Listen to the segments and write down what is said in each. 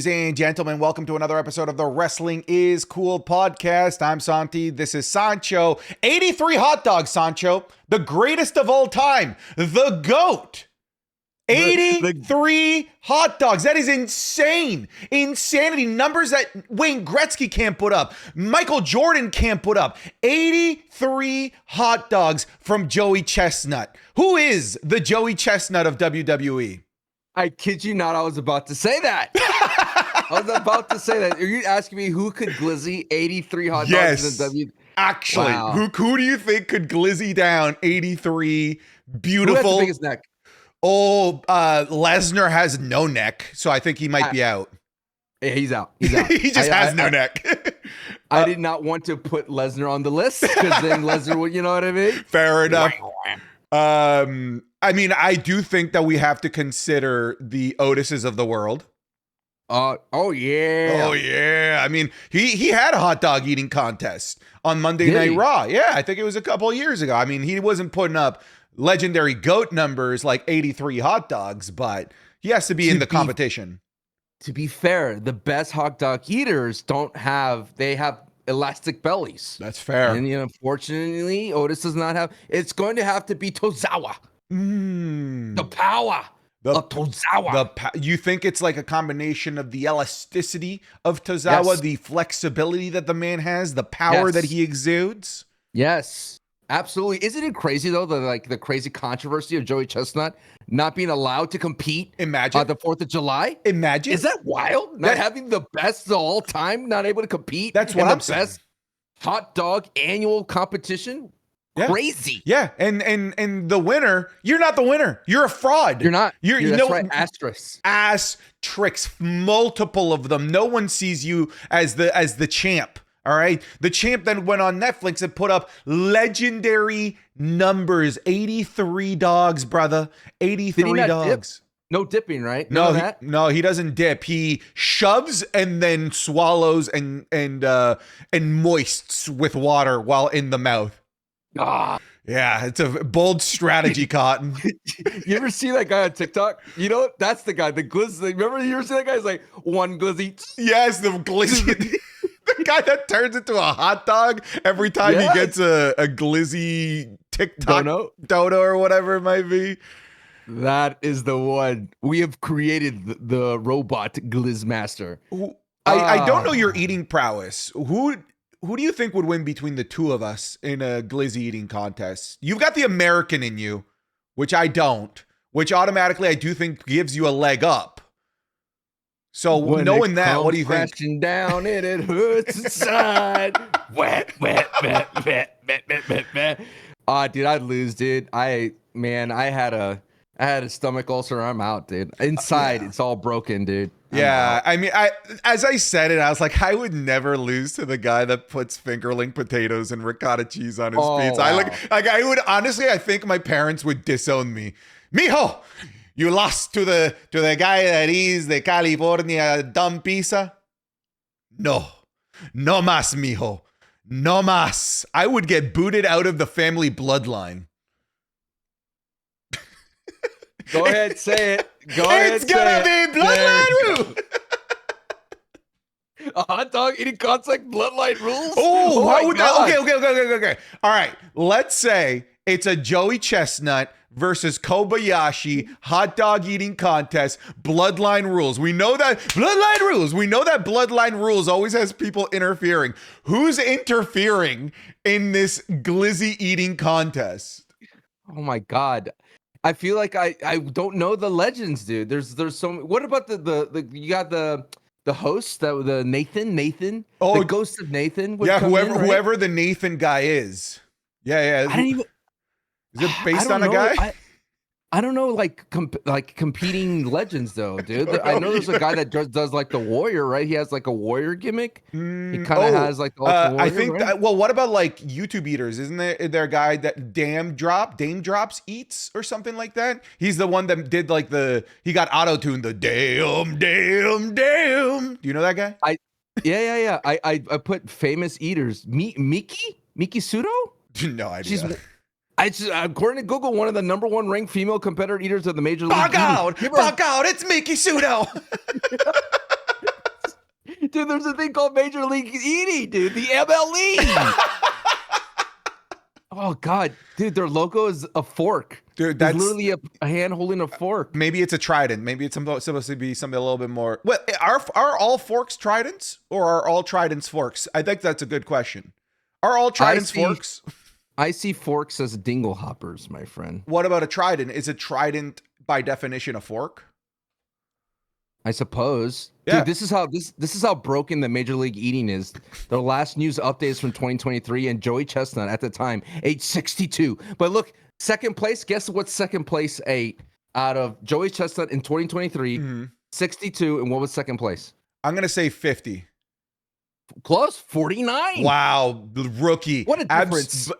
Ladies and gentlemen, welcome to another episode of the Wrestling is Cool podcast. I'm Santi. This is Sancho. 83 hot dogs, Sancho. The greatest of all time. The GOAT. 83 hot dogs. That is insane. Insanity. Numbers that Wayne Gretzky can't put up. Michael Jordan can't put up. 83 hot dogs from Joey Chestnut. Who is the Joey Chestnut of WWE? I kid you not, I was about to say that. Are you asking me who could glizzy 83 hot dogs in the W? Actually, wow. who do you think could glizzy down 83 beautiful? Who has the biggest neck? Oh, Lesnar has no neck, so I think he might be out. Yeah, he's out. He's out. He just has no neck. I did not want to put Lesnar on the list because then Lesnar would, you know what I mean? Fair enough. I mean, I do think that we have to consider the Otises of the world. Oh yeah. I mean, he had a hot dog eating contest on Monday Night Raw. Yeah, I think it was a couple of years ago. I mean, he wasn't putting up legendary GOAT numbers like 83 hot dogs, but he has to be in the competition. To be fair, the best hot dog eaters they have elastic bellies. That's fair. And unfortunately, Otis does not have. It's going to have to be Tozawa. The power of Tozawa. You think it's like a combination of the elasticity of Tozawa, Yes. the flexibility that the man has, the power that he exudes? Yes, absolutely. Isn't it crazy though, the crazy controversy of Joey Chestnut not being allowed to compete? Imagine the 4th of July. Imagine. Is that wild? Not having the best of all time, not able to compete. That's what I'm saying. Best hot dog annual competition. Yeah. Crazy. Yeah, and the winner, you're not the winner. You're a fraud. You're not. That's right. Asterisk. Ass tricks, multiple of them. No one sees you as the champ. All right. The champ then went on Netflix and put up legendary numbers. 83 dogs, brother. 83 dogs. Dip? No dipping, right? No, he doesn't dip. He shoves and then swallows and moists with water while in the mouth. Yeah, it's a bold strategy, Cotton. You ever see that guy on TikTok? You know, that's the guy, the glizzy. Remember, you ever see that guy? He's like, one glizzy. Yes, the glizzy. The guy that turns into a hot dog every time he gets a glizzy TikTok dodo or whatever it might be. That is the one. We have created the robot Glizzmaster. I don't know your eating prowess. Who do you think would win between the two of us in a glizzy eating contest? You've got the American in you, which I don't, which automatically I do think gives you a leg up. So when knowing that, what do you think? Crashing down and it hurts inside. Wet. Dude, I'd lose, dude. I had a stomach ulcer. I'm out, dude. Inside, it's all broken, dude. I mean, as I said it, I was like, I would never lose to the guy that puts fingerling potatoes and ricotta cheese on his pizza. Wow. I would honestly, I think my parents would disown me. Mijo, you lost to the guy that eats the California dumb pizza. No mas, mijo, no mas. I would get booted out of the family bloodline. Go ahead, say it. It's gonna be Bloodline Rules. A hot dog eating concept, Bloodline Rules. Oh, how would that? Okay. All right. Let's say it's a Joey Chestnut versus Kobayashi hot dog eating contest. Bloodline Rules. We know that Bloodline Rules. We know that Bloodline Rules always has people interfering. Who's interfering in this glizzy eating contest? Oh my God. I feel like I don't know the legends, dude. There's so many. What about the you got the host, the Nathan? Oh, the ghost of Nathan. Whoever the Nathan guy is. Yeah. I didn't even. Is it based on a guy? I don't know, like competing legends though, dude. I know there's a guy that does like the warrior, right? He has like a warrior gimmick. He kind of has like the warrior, I think. right? Well, what about like YouTube eaters? Isn't there a guy that Dame Drops eats or something like that? He's the one that did like he got auto-tuned. The damn. Do you know that guy? Yeah. I put famous eaters. Miki Sudo? No idea. According to Google, one of the number one ranked female competitor eaters of the major league. Fuck out! It's Miki Sudo. Dude, there's a thing called Major League Eating, dude. The MLE. Oh God, dude, their logo is a fork. Dude, that's literally a hand holding a fork. Maybe it's a trident. Maybe it's supposed to be something a little bit more. Well, are all forks tridents, or are all tridents forks? I think that's a good question. Are all tridents forks? I see forks as dingle hoppers, my friend. What about a trident? Is a trident by definition a fork? I suppose. Yeah. Dude, this is how broken the Major League Eating is. The last news updates from 2023, and Joey Chestnut at the time, age 62. But look, second place. Guess what? Second place ate out of Joey Chestnut in 2023, 62, and what was second place? I'm gonna say 50. Close, 49. Wow, rookie. What a difference.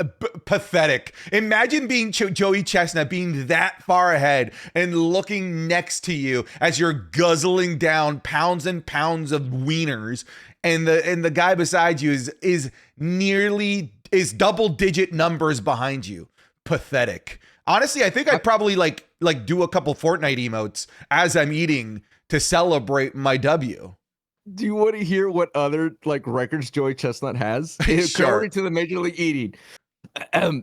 Pathetic. Imagine being Joey Chestnut, being that far ahead and looking next to you as you're guzzling down pounds and pounds of wieners, and the guy beside you is double digit numbers behind you. Pathetic. Honestly, I think I'd probably like do a couple Fortnite emotes as I'm eating to celebrate my W. Do you want to hear what other records Joey Chestnut has? Sure. According to the Major League Eating,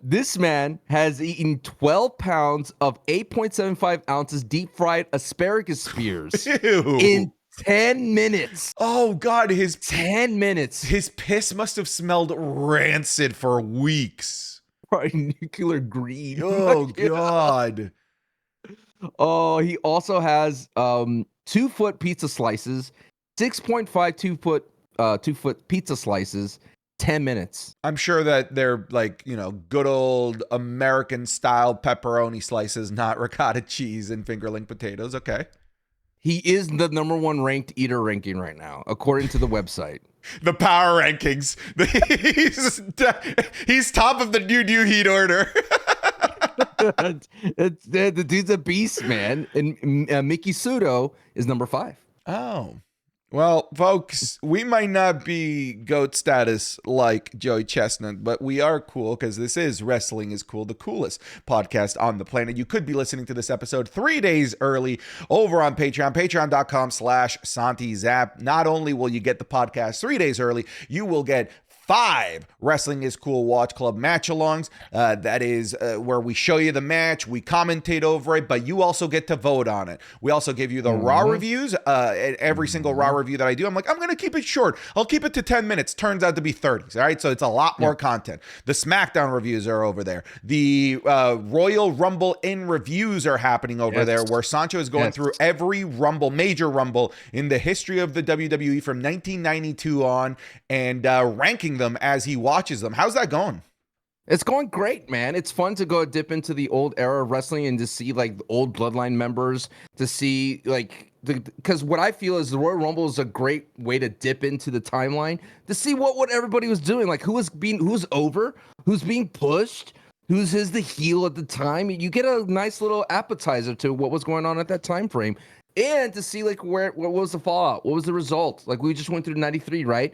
this man has eaten 12 pounds of 8.75 ounces deep fried asparagus spears in 10 minutes. Oh God, 10 minutes. His piss must have smelled rancid for weeks. Right, nuclear greed. Oh God. Oh, he also has 2-foot pizza slices. 6.5 2-foot pizza slices, 10 minutes. I'm sure that they're good old American style pepperoni slices, not ricotta cheese and fingerling potatoes. Okay. He is the number 1 ranked eater ranking right now, according to the website. The power rankings. He's top of the new heat order. The dude's a beast, man. And Mickey Sudo is number 5. Oh. Well, folks, we might not be GOAT status like Joey Chestnut, but we are cool because this is Wrestling is Cool, the coolest podcast on the planet. You could be listening to this episode 3 days early over on Patreon, patreon.com/SantiZap. Not only will you get the podcast 3 days early, you will get 5 Wrestling is Cool Watch Club match-alongs. That is where we show you the match, we commentate over it, but you also get to vote on it. We also give you the Raw reviews. Every single Raw review that I do, I'm like, I'm going to keep it short. I'll keep it to 10 minutes. Turns out to be 30. All right, so it's a lot more content. The SmackDown reviews are over there. The Royal Rumble in reviews are happening over there, where Sancho is going through every major Rumble in the history of the WWE from 1992 on, and ranking them as he watches them. How's that going? It's going great, man. It's fun to go dip into the old era of wrestling and to see old Bloodline members, to see because what I feel is the Royal Rumble is a great way to dip into the timeline to see what everybody was doing, who's over, who's being pushed, who's the heel at the time. You get a nice little appetizer to what was going on at that time frame, and to see what was the fallout, what was the result. We just went through 93, right?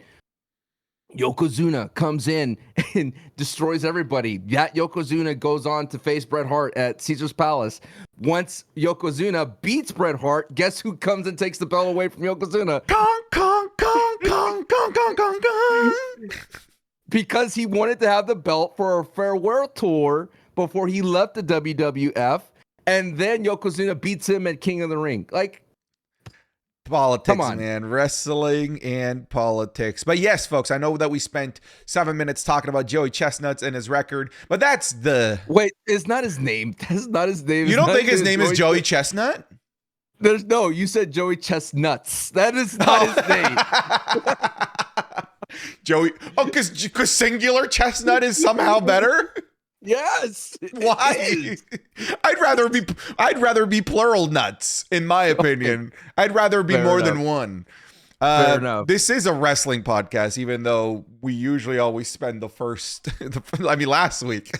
Yokozuna comes in and destroys everybody. That Yokozuna goes on to face Bret Hart at Caesar's Palace. Once Yokozuna beats Bret Hart, guess who comes and takes the belt away from Yokozuna? Kong, Kong, Kong, Kong, Kong, Kong, Kong, Kong. Because he wanted to have the belt for a farewell tour before he left the WWF, and then Yokozuna beats him at King of the Ring. Politics, man. Wrestling and politics. But yes, folks, I know that we spent 7 minutes talking about Joey Chestnut and his record, but that's Wait, it's not his name. That's not his name. You don't think his name is Joey Chestnut? You said Joey Chestnuts. That is not his name. Joey. Oh, because singular chestnut is somehow better? Yes. Why? I'd rather be plural nuts, in my opinion. I'd rather be more than one. Fair enough. This is a wrestling podcast, even though we usually always spend last week.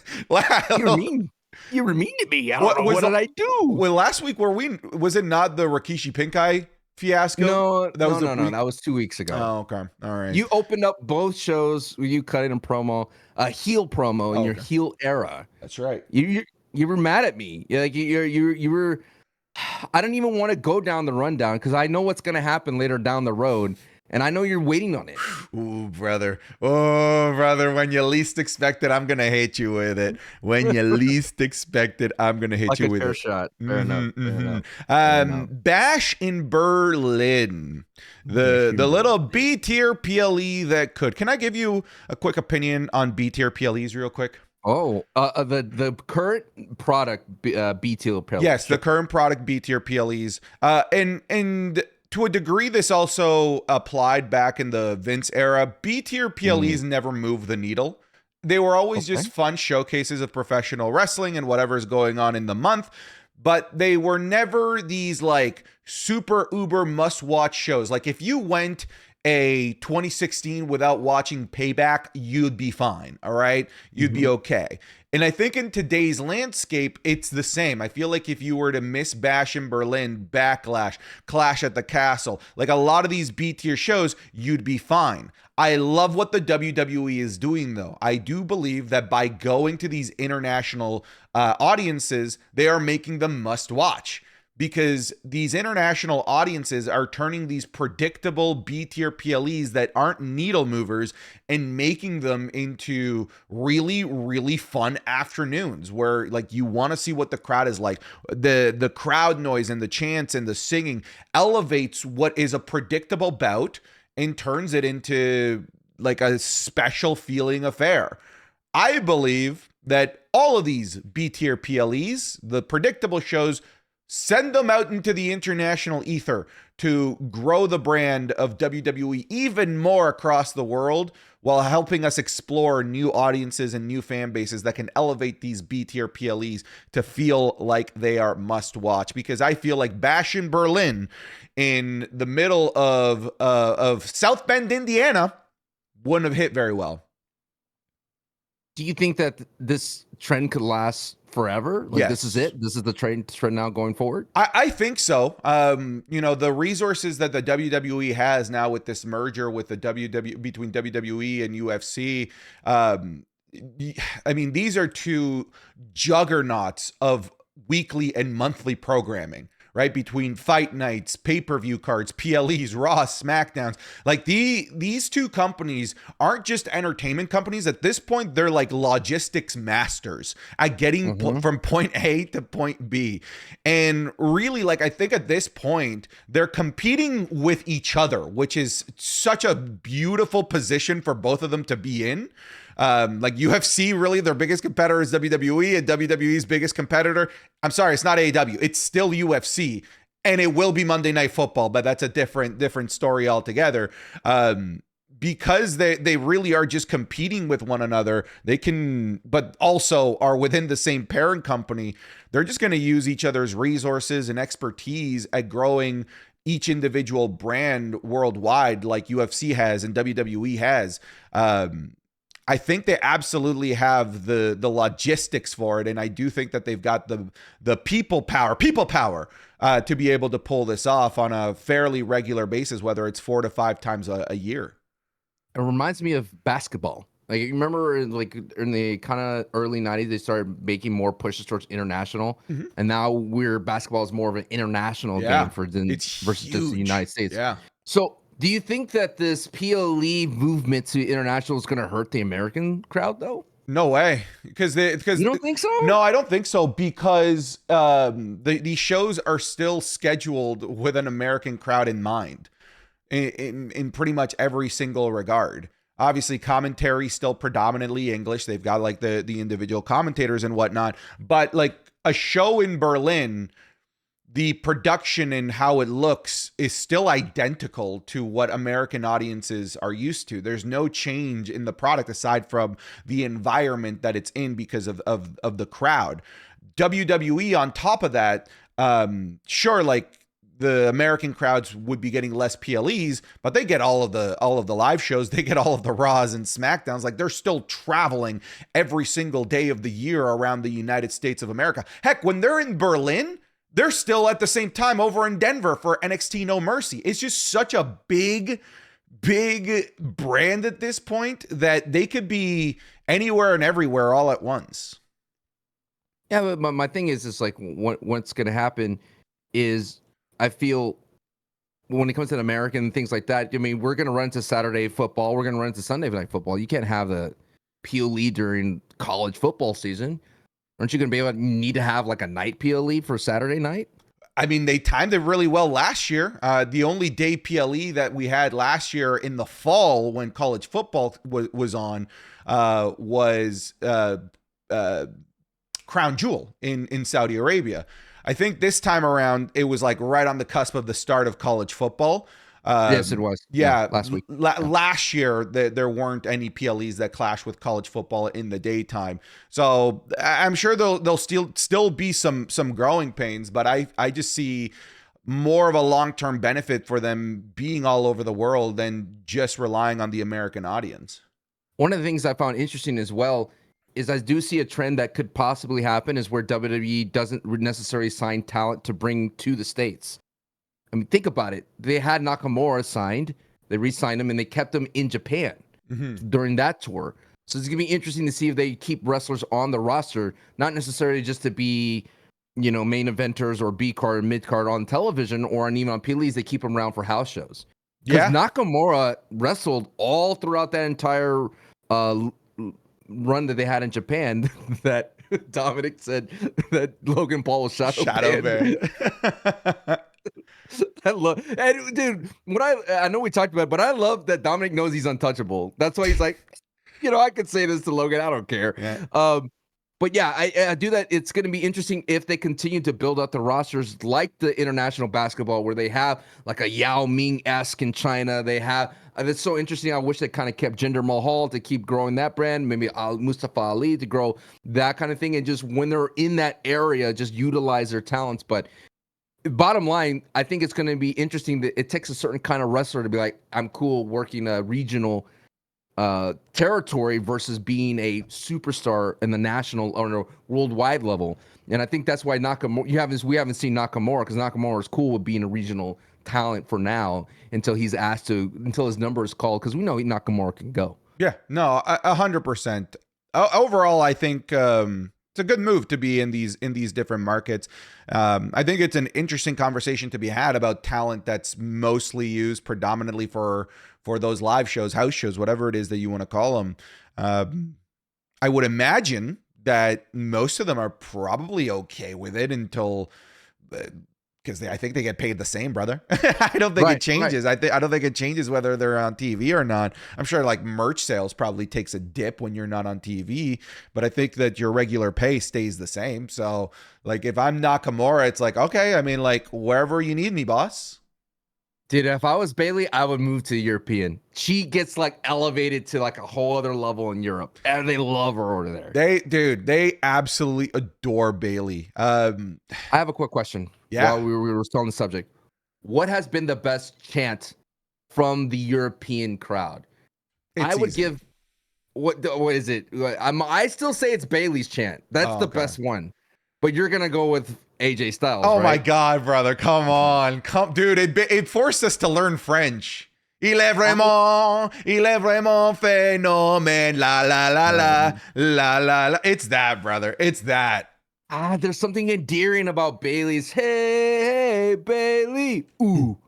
You were mean to me. What did I do? Well, last week was it not the Rikishi Pink Eye fiasco? No, that was 2 weeks ago. Oh, okay. All right. You opened up both shows with you cutting a promo, a heel promo in your heel era. That's right. You were mad at me. You were. I don't even want to go down the rundown because I know what's going to happen later down the road. and I know you're waiting on it. Ooh, brother. Oh, brother. When you least expect it, I'm going to hit you with it. When you least expect it, I'm going to hit Like you a with chair it. shot. Fair enough. Fair enough. Bash in Berlin. The little B tier PLE that could. Can I give you a quick opinion on B tier PLEs real quick? Oh, the current product B tier PLEs. Yes, the current product B tier PLEs. And to a degree, this also applied back in the Vince era. B tier PLEs never moved the needle. They were always just fun showcases of professional wrestling and whatever's going on in the month, but they were never these like super uber must watch shows. Like if you went a 2016 without watching Payback, you'd be fine. All right. You'd be okay. And I think in today's landscape, it's the same. I feel like if you were to miss Bash in Berlin, Backlash, Clash at the Castle, like a lot of these B tier shows, you'd be fine. I love what the WWE is doing, though. I do believe that by going to these international audiences, they are making them must watch, because these international audiences are turning these predictable B tier PLEs that aren't needle movers and making them into really, really fun afternoons where like you want to see what the crowd is like. The crowd noise and the chants and the singing elevates what is a predictable bout and turns it into like a special feeling affair. I believe that all of these B tier PLEs, the predictable shows, send them out into the international ether to grow the brand of WWE even more across the world, while helping us explore new audiences and new fan bases that can elevate these B tier PLEs to feel like they are must watch. Because I feel like Bash in Berlin in the middle of South Bend, Indiana, wouldn't have hit very well. Do you think that this trend could last forever? Like this is it? This is the trend now going forward? I think so. You know, the resources that the WWE has now with this merger with the between WWE and UFC, I mean, these are two juggernauts of weekly and monthly programming, right? Between fight nights, pay-per-view cards, PLEs, Raw, SmackDowns. Like these two companies aren't just entertainment companies. At this point, they're like logistics masters at getting from point A to point B. And really, like, I think at this point, they're competing with each other, which is such a beautiful position for both of them to be in. Like UFC, really, their biggest competitor is WWE, and WWE's biggest competitor, I'm sorry, it's not AEW, it's still UFC, and it will be Monday Night Football, but that's a different story altogether. Because they really are just competing with one another, they can, but also are within the same parent company. They're just going to use each other's resources and expertise at growing each individual brand worldwide, like UFC has and WWE has. I think they absolutely have the logistics for it, and I do think that they've got the people power to be able to pull this off on a fairly regular basis, whether it's 4 to 5 times a year. It reminds me of basketball. Like, you remember, like in the kind of early '90s, they started making more pushes towards international, and now basketball is more of an international game versus just the United States. Yeah. So, do you think that this PLE movement to international is going to hurt the American crowd, though? No way, because you don't think so? No, I don't think so, because these shows are still scheduled with an American crowd in mind, in pretty much every single regard. Obviously, commentary still predominantly English. They've got like the individual commentators and whatnot, but like a show in Berlin, the production and how it looks is still identical to what American audiences are used to. There's no change in the product aside from the environment that it's in because of the crowd. WWE on top of that, sure, like the American crowds would be getting less PLEs, but they get all of the live shows. They get all of the Raws and SmackDowns. Like, they're still traveling every single day of the year around the United States of America. Heck, when they're in Berlin, they're still at the same time over in Denver for NXT No Mercy. It's just such a big brand at this point that they could be anywhere and everywhere all at once. Yeah, but my thing is like what's going to happen is I feel when it comes to American things like that, I mean, we're gonna run into Saturday football, we're gonna run into Sunday night football. You can't have the PLE during college football season. Aren't you gonna be able to need to have like a night PLE for Saturday night? I mean, they timed it really well last year. The only day PLE that we had last year in the fall when college football was on was Crown Jewel in Saudi Arabia. I think this time around it was like right on the cusp of the start of college football. Yes, it was. Yeah, last week. Last year there weren't any PLEs that clashed with college football in the daytime. So I'm sure there'll still be some growing pains, but I just see more of a long-term benefit for them being all over the world than just relying on the American audience. One of the things I found interesting as well is I do see a trend that could possibly happen is where WWE doesn't necessarily sign talent to bring to the States. I mean, think about it. They had Nakamura signed, they re-signed him, and they kept him in Japan during that tour. So it's going to be interesting to see if they keep wrestlers on the roster, not necessarily just to be, main eventers or B card, mid card on television or even on PLEs. They keep them around for house shows. Because Nakamura wrestled all throughout that entire run that they had in Japan that Dominic said that Logan Paul was shadow banned. And dude, I know we talked about it, but I love that Dominic knows he's untouchable. That's why he's like, I could say this to Logan. I don't care. Yeah. But yeah, I do that. It's going to be interesting if they continue to build up the rosters like the international basketball, where they have like a Yao Ming-esque in China. They have, it's so interesting. I wish they kind of kept Jinder Mahal to keep growing that brand, maybe Mustafa Ali to grow that kind of thing. And just when they're in that area, just utilize their talents. But bottom line, I think it's going to be interesting that it takes a certain kind of wrestler to be like, I'm cool working a regional territory versus being a superstar in the national or worldwide level. And I think that's why Nakamura, we haven't seen Nakamura, because Nakamura is cool with being a regional talent for now until his number is called, because we know Nakamura can go. Yeah, no, 100%. Overall, I think it's a good move to be in these different markets. I think it's an interesting conversation to be had about talent that's mostly used predominantly for those live shows, house shows, whatever it is that you want to call them. I would imagine that most of them are probably okay with it until, because I think they get paid the same, brother. I don't think it changes. I don't think it changes whether they're on TV or not. I'm sure like merch sales probably takes a dip when you're not on TV, but I think that your regular pay stays the same. So like if I'm Nakamura, it's like, okay, I mean, like wherever you need me, boss. Dude, if I was Bailey, I would move to European. She gets like elevated to like a whole other level in Europe, and they love her over there. They absolutely adore Bailey. I have a quick question. Yeah. While we were still on the subject, what has been the best chant from the European crowd? I would give what is it? I still say it's Bailey's chant. That's the best one. But you're gonna go with AJ Styles. Oh right? My God, brother! Come on, dude! It forced us to learn French. Il est vraiment phénomène. La la la la la la la. It's that, brother. It's that. There's something endearing about Bailey's. Hey, Bailey. Ooh.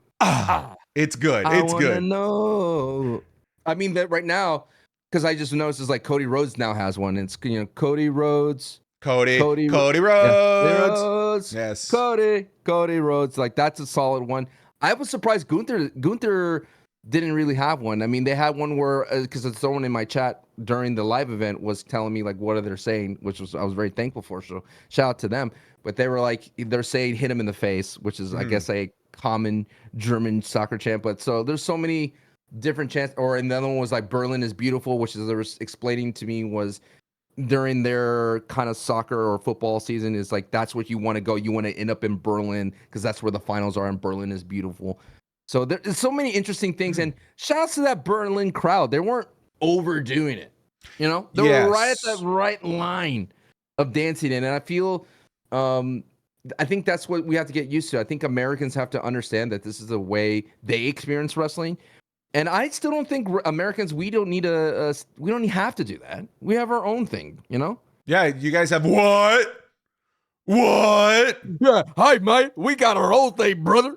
It's good. It's good. No. I mean that right now, because I just noticed is like Cody Rhodes now has one. It's Cody Rhodes. Cody Rhodes. Yes. Cody Rhodes. Like that's a solid one. I was surprised Gunther didn't really have one. I mean, they had one where, because someone in my chat during the live event was telling me like what are they saying, which I was very thankful for. So shout out to them. But they were like, they're saying hit him in the face, which is I guess a common German soccer chant. But so there's so many different chants. Or another one was like Berlin is beautiful, which is they were explaining to me was during their kind of soccer or football season is like that's what you want to go. You want to end up in Berlin because that's where the finals are, and Berlin is beautiful. So there's so many interesting things, and shouts to that Berlin crowd. They weren't overdoing it, they were right at that right line of dancing in. And I feel, I think that's what we have to get used to. I think Americans have to understand that this is the way they experience wrestling. And I still don't think Americans, we don't have to do that. We have our own thing, Yeah, you guys have what? What? Yeah, hi, mate. We got our old thing, brother.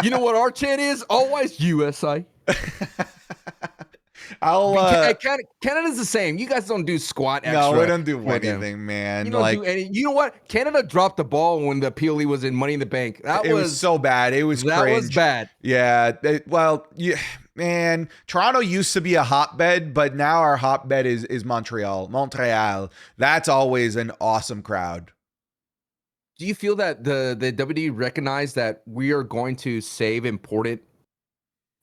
You know what our chant is? Always USA. I'll Canada's the same. You guys don't do squat extra. no, we don't do for them. anything, man. You don't do any. You know what? Canada dropped the ball when the PLE was in Money in the Bank. It was so bad. It was that cringe. was bad. Yeah. Man, Toronto used to be a hotbed, but now our hotbed is Montreal. Montreal. That's always an awesome crowd. Do you feel that the WWE recognized that we are going to save important,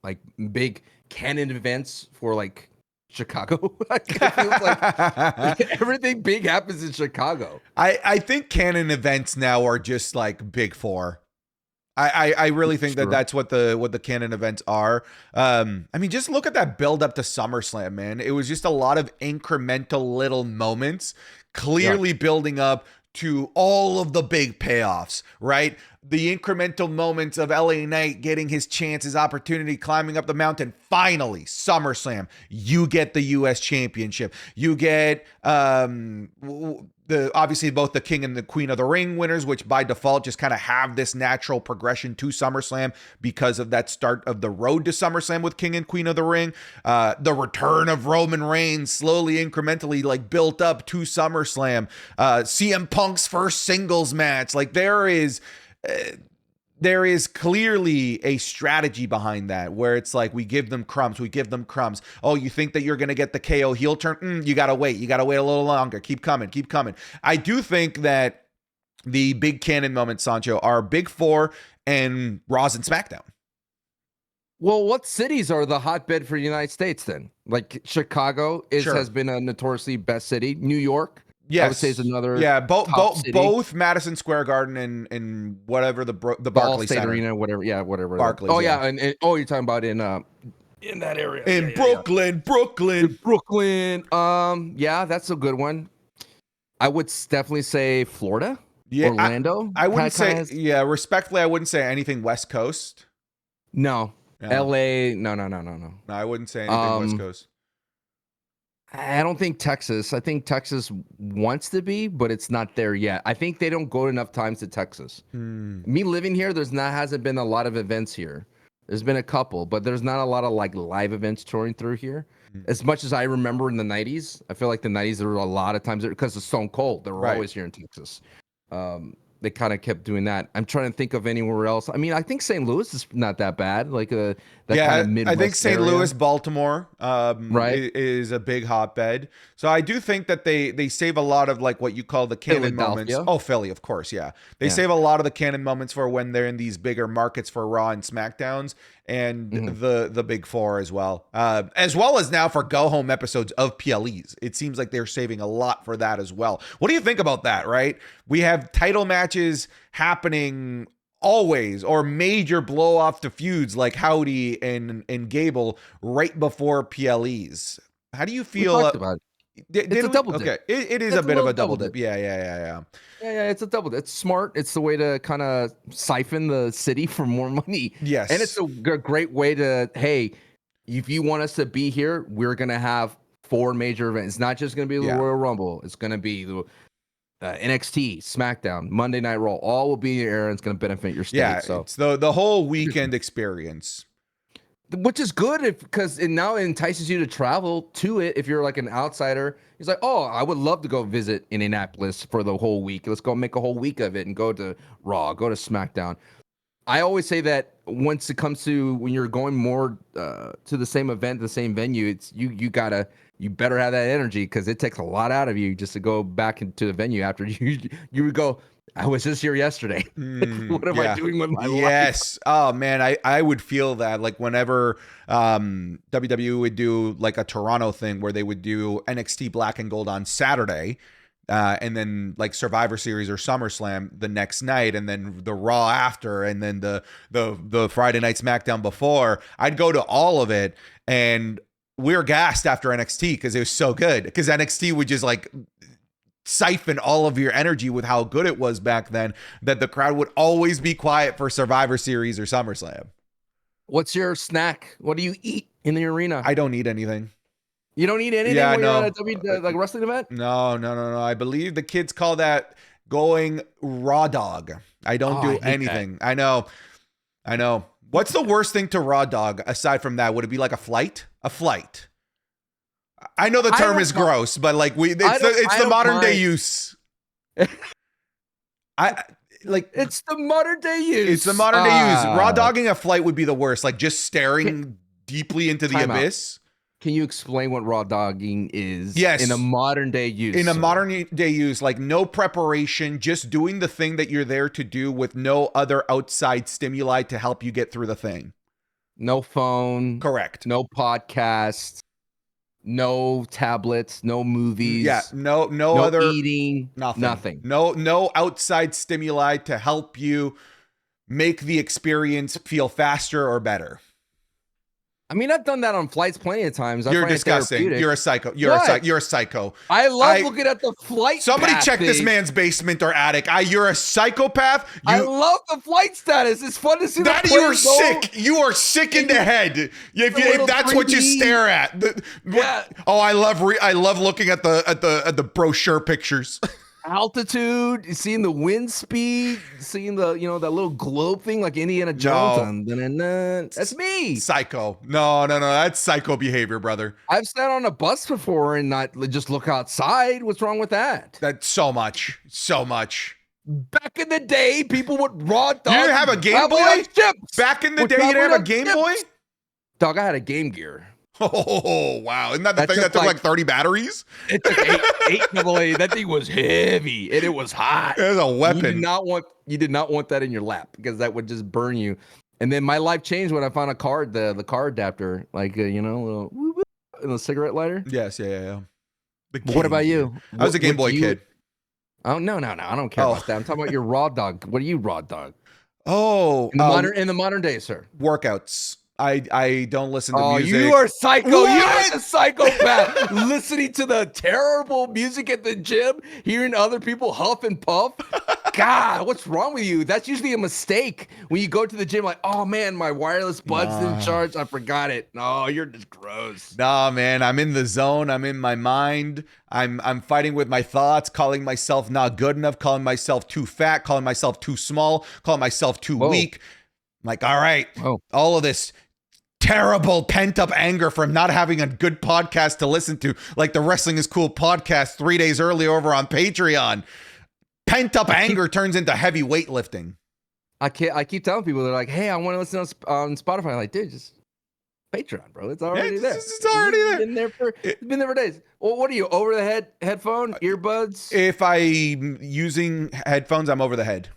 like big canon events for like Chicago? Like, it feels like everything big happens in Chicago. I think canon events now are just like big four. I really think that that's what the canon events are. I mean, just look at that build up to SummerSlam, man. It was just a lot of incremental little moments, clearly building up to all of the big payoffs, right? The incremental moments of LA Knight getting his chance, his opportunity, climbing up the mountain. Finally, SummerSlam, you get the US Championship. You get obviously both the King and the Queen of the Ring winners, which by default just kind of have this natural progression to SummerSlam because of that start of the road to SummerSlam with King and Queen of the Ring. The return of Roman Reigns slowly, incrementally, like built up to SummerSlam. CM Punk's first singles match. Like there is clearly a strategy behind that where it's like we give them crumbs. Oh, you think that you're going to get the KO heel turn? You got to wait. You got to wait a little longer. Keep coming. I do think that the big canon moments, Sancho, are Big Four and Raws and SmackDown. Well, what cities are the hotbed for the United States then? Like Chicago has been a notoriously best city. New York. Yes. I would say is another. Yeah, both Madison Square Garden and whatever the Barclays Center. Arena, whatever. Yeah, whatever. Barclays. Oh yeah, and you're talking about in that area. In Brooklyn. Yeah, that's a good one. I would definitely say Florida. Yeah, Orlando. I wouldn't say. Yeah, respectfully, I wouldn't say anything West Coast. No. LA. No. No, I wouldn't say anything West Coast. I don't think Texas. I think Texas wants to be, but it's not there yet. I think they don't go enough times to Texas. Me living here, hasn't been a lot of events here. There's been a couple, but there's not a lot of like live events touring through here. As much as I remember in the 90s, I feel like the 90s there were a lot of times because of Stone Cold. They were always here in Texas. They kind of kept doing that. I'm trying to think of anywhere else. I mean, I think St. Louis is not that bad. Like kind of Midwest I think St. area. Louis, Baltimore, is a big hotbed. So I do think that they save a lot of like what you call the canon moments. Oh, Philly, of course, yeah. They save a lot of the canon moments for when they're in these bigger markets for Raw and SmackDowns, and the Big Four as well as now for go home episodes of PLEs. It seems like they're saving a lot for that as well. What do you think about that? Right, we have title matches happening always, or major blow off to feuds like Howdy and Gable right before PLEs. How do you feel? We talked about it. It's a double dip. Okay, it is a bit of a double dip. Yeah. Yeah, it's a double dip. It's smart. It's the way to kind of siphon the city for more money. Yes. And it's a great way to, hey, if you want us to be here, we're going to have 4 major events. It's not just going to be the Royal Rumble. It's going to be the NXT, SmackDown, Monday Night Raw. All will be in your area, and it's going to benefit your state. Yeah, so it's the whole weekend experience. Which is good because it now entices you to travel to it. If you're like an outsider, he's like, oh, I would love to go visit Indianapolis for the whole week. Let's go make a whole week of it and go to Raw, go to SmackDown. I always say that once it comes to when you're going more to the same event, the same venue, it's you better have that energy because it takes a lot out of you just to go back into the venue after you would go, I was just here yesterday. What am I doing with my life? Yes. Oh man, I would feel that like whenever WWE would do like a Toronto thing where they would do NXT Black and Gold on Saturday, and then like Survivor Series or SummerSlam the next night, and then the Raw after, and then the Friday Night SmackDown before. I'd go to all of it, and we're gassed after NXT because it was so good. Because NXT would just like siphon all of your energy with how good it was back then, that the crowd would always be quiet for Survivor Series or SummerSlam. What's your snack? What do you eat in the arena? I don't eat anything. You don't eat anything when you're at a like wrestling event? No. I believe the kids call that going raw dog. I don't do anything. I know. What's the worst thing to raw dog aside from that? Would it be like a flight? A flight. I know the term is gross, but like it's the modern day use. It's the modern day use. It's the modern day use. Raw dogging a flight would be the worst. Like just staring deeply into the abyss. Can you explain what raw dogging is? Yes. In a modern day use. In a modern day use, like no preparation, just doing the thing that you're there to do with no other outside stimuli to help you get through the thing. No phone. Correct. No podcast. No tablets. No movies. Yeah. No other eating. Nothing. No outside stimuli to help you make the experience feel faster or better. I mean, I've done that on flights plenty of times. You're disgusting. You're a psycho. You're a psycho. I love looking at the flight. Somebody check this man's basement or attic. You're a psychopath. I love the flight status. It's fun to see that the you are sick. You are sick in the head. If that's 3D. What you stare at. Oh, I love looking at the brochure pictures. Altitude, seeing the wind speed, seeing the that little globe thing like Indiana Jones. No. That's me. Psycho. No. That's psycho behavior, brother. I've sat on a bus before and not just look outside. What's wrong with that? That's so much. Back in the day, people would raw dog. You didn't have a Game Boy? Back in the day, you didn't have a Game Boy? Dog, I had a Game Gear. Oh, wow. Isn't that the thing that took like 30 batteries? It took eight AA. That thing was heavy and it was hot. It was a weapon. You did not want that in your lap because that would just burn you. And then my life changed when I found a card, the car adapter, like, little and a cigarette lighter. Yes, yeah. What about you? I was a Game Boy kid. Oh, no. I don't care about that. I'm talking about your raw dog. What are you raw dog? Oh. In the modern day, sir. Workouts. I don't listen to music. Oh, you are psycho. What? You are a psychopath. Listening to the terrible music at the gym, hearing other people huff and puff. God, what's wrong with you? That's usually a mistake when you go to the gym. Like, oh man, my wireless buds didn't charge. I forgot it. No, you're just gross. Nah, man, I'm in the zone. I'm in my mind. I'm fighting with my thoughts, calling myself not good enough, calling myself too fat, calling myself too small, calling myself too weak. I'm like, all right, all of this terrible pent-up anger from not having a good podcast to listen to, like the Wrestling is Cool podcast 3 days early over on Patreon. Pent-up anger turns into heavy weightlifting. I keep telling people, they're like, hey, I want to listen on Spotify. I'm like, dude, just Patreon, bro. It's already there. It's already there. It's been there for days. Well, what are you, over the head headphone, earbuds? If I'm using headphones, I'm over the head.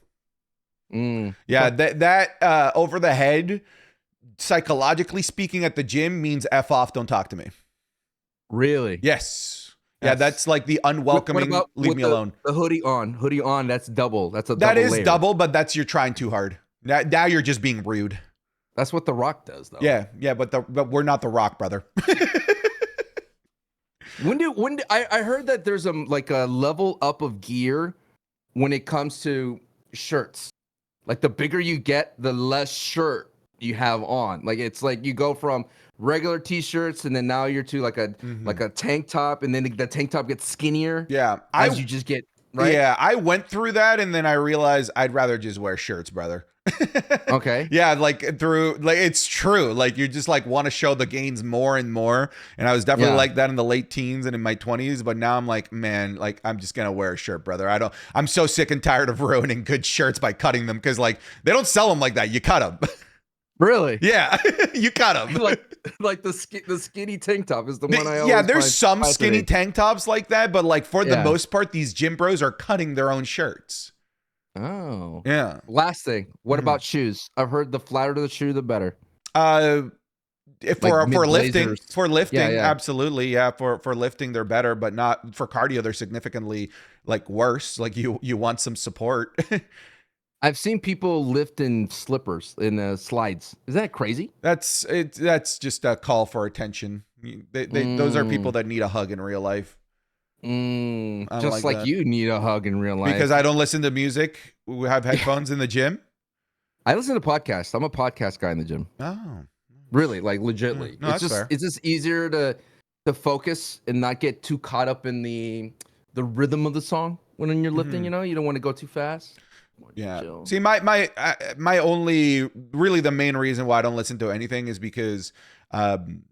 Yeah, that over the head, psychologically speaking, at the gym means F off, don't talk to me. Really? Yes. Yeah, that's like the unwelcoming, leave me alone. The hoodie on, that's double. That's a double That is layer. double, but that's you're trying too hard. Now you're just being rude. That's what The Rock does, though. Yeah, but we're not The Rock, brother. I heard that there's a level up of gear when it comes to shirts. Like the bigger you get, the less shirt you have on. Like it's like you go from regular t-shirts and then now you're to like a tank top, and then the tank top gets skinnier. Yeah, you just get right. Yeah, I went through that and then I realized I'd rather just wear shirts, brother. Okay. Yeah, it's true. Like you just like want to show the gains more and more. And I was definitely like that in the late teens and in my 20s, but now I'm like, man, like I'm just gonna wear a shirt, brother. I'm so sick and tired of ruining good shirts by cutting them, because like they don't sell them like that. You cut them. Really? Yeah, you cut them. like the skinny tank top is the one I always Yeah, there's some skinny tank tops like that, but like for the most part, these gym bros are cutting their own shirts. Oh. Yeah. Last thing. What about shoes? I've heard the flatter the shoe, the better. For lifting, Yeah. absolutely. Yeah. For lifting, they're better, but not for cardio. They're significantly like worse. Like you want some support. I've seen people lift in slippers in slides. Is that crazy? That's just a call for attention. Those are people that need a hug in real life. Just like you need a hug in real life. Because I don't listen to music. We have headphones in the gym. I listen to podcasts. I'm a podcast guy in the gym. Oh, really? Like legitly. No, that's fair. It's just easier to focus and not get too caught up in the rhythm of the song. when you're lifting. You know, you don't want to go too fast. Yeah. Chill. See, my only really the main reason why I don't listen to anything is because I'm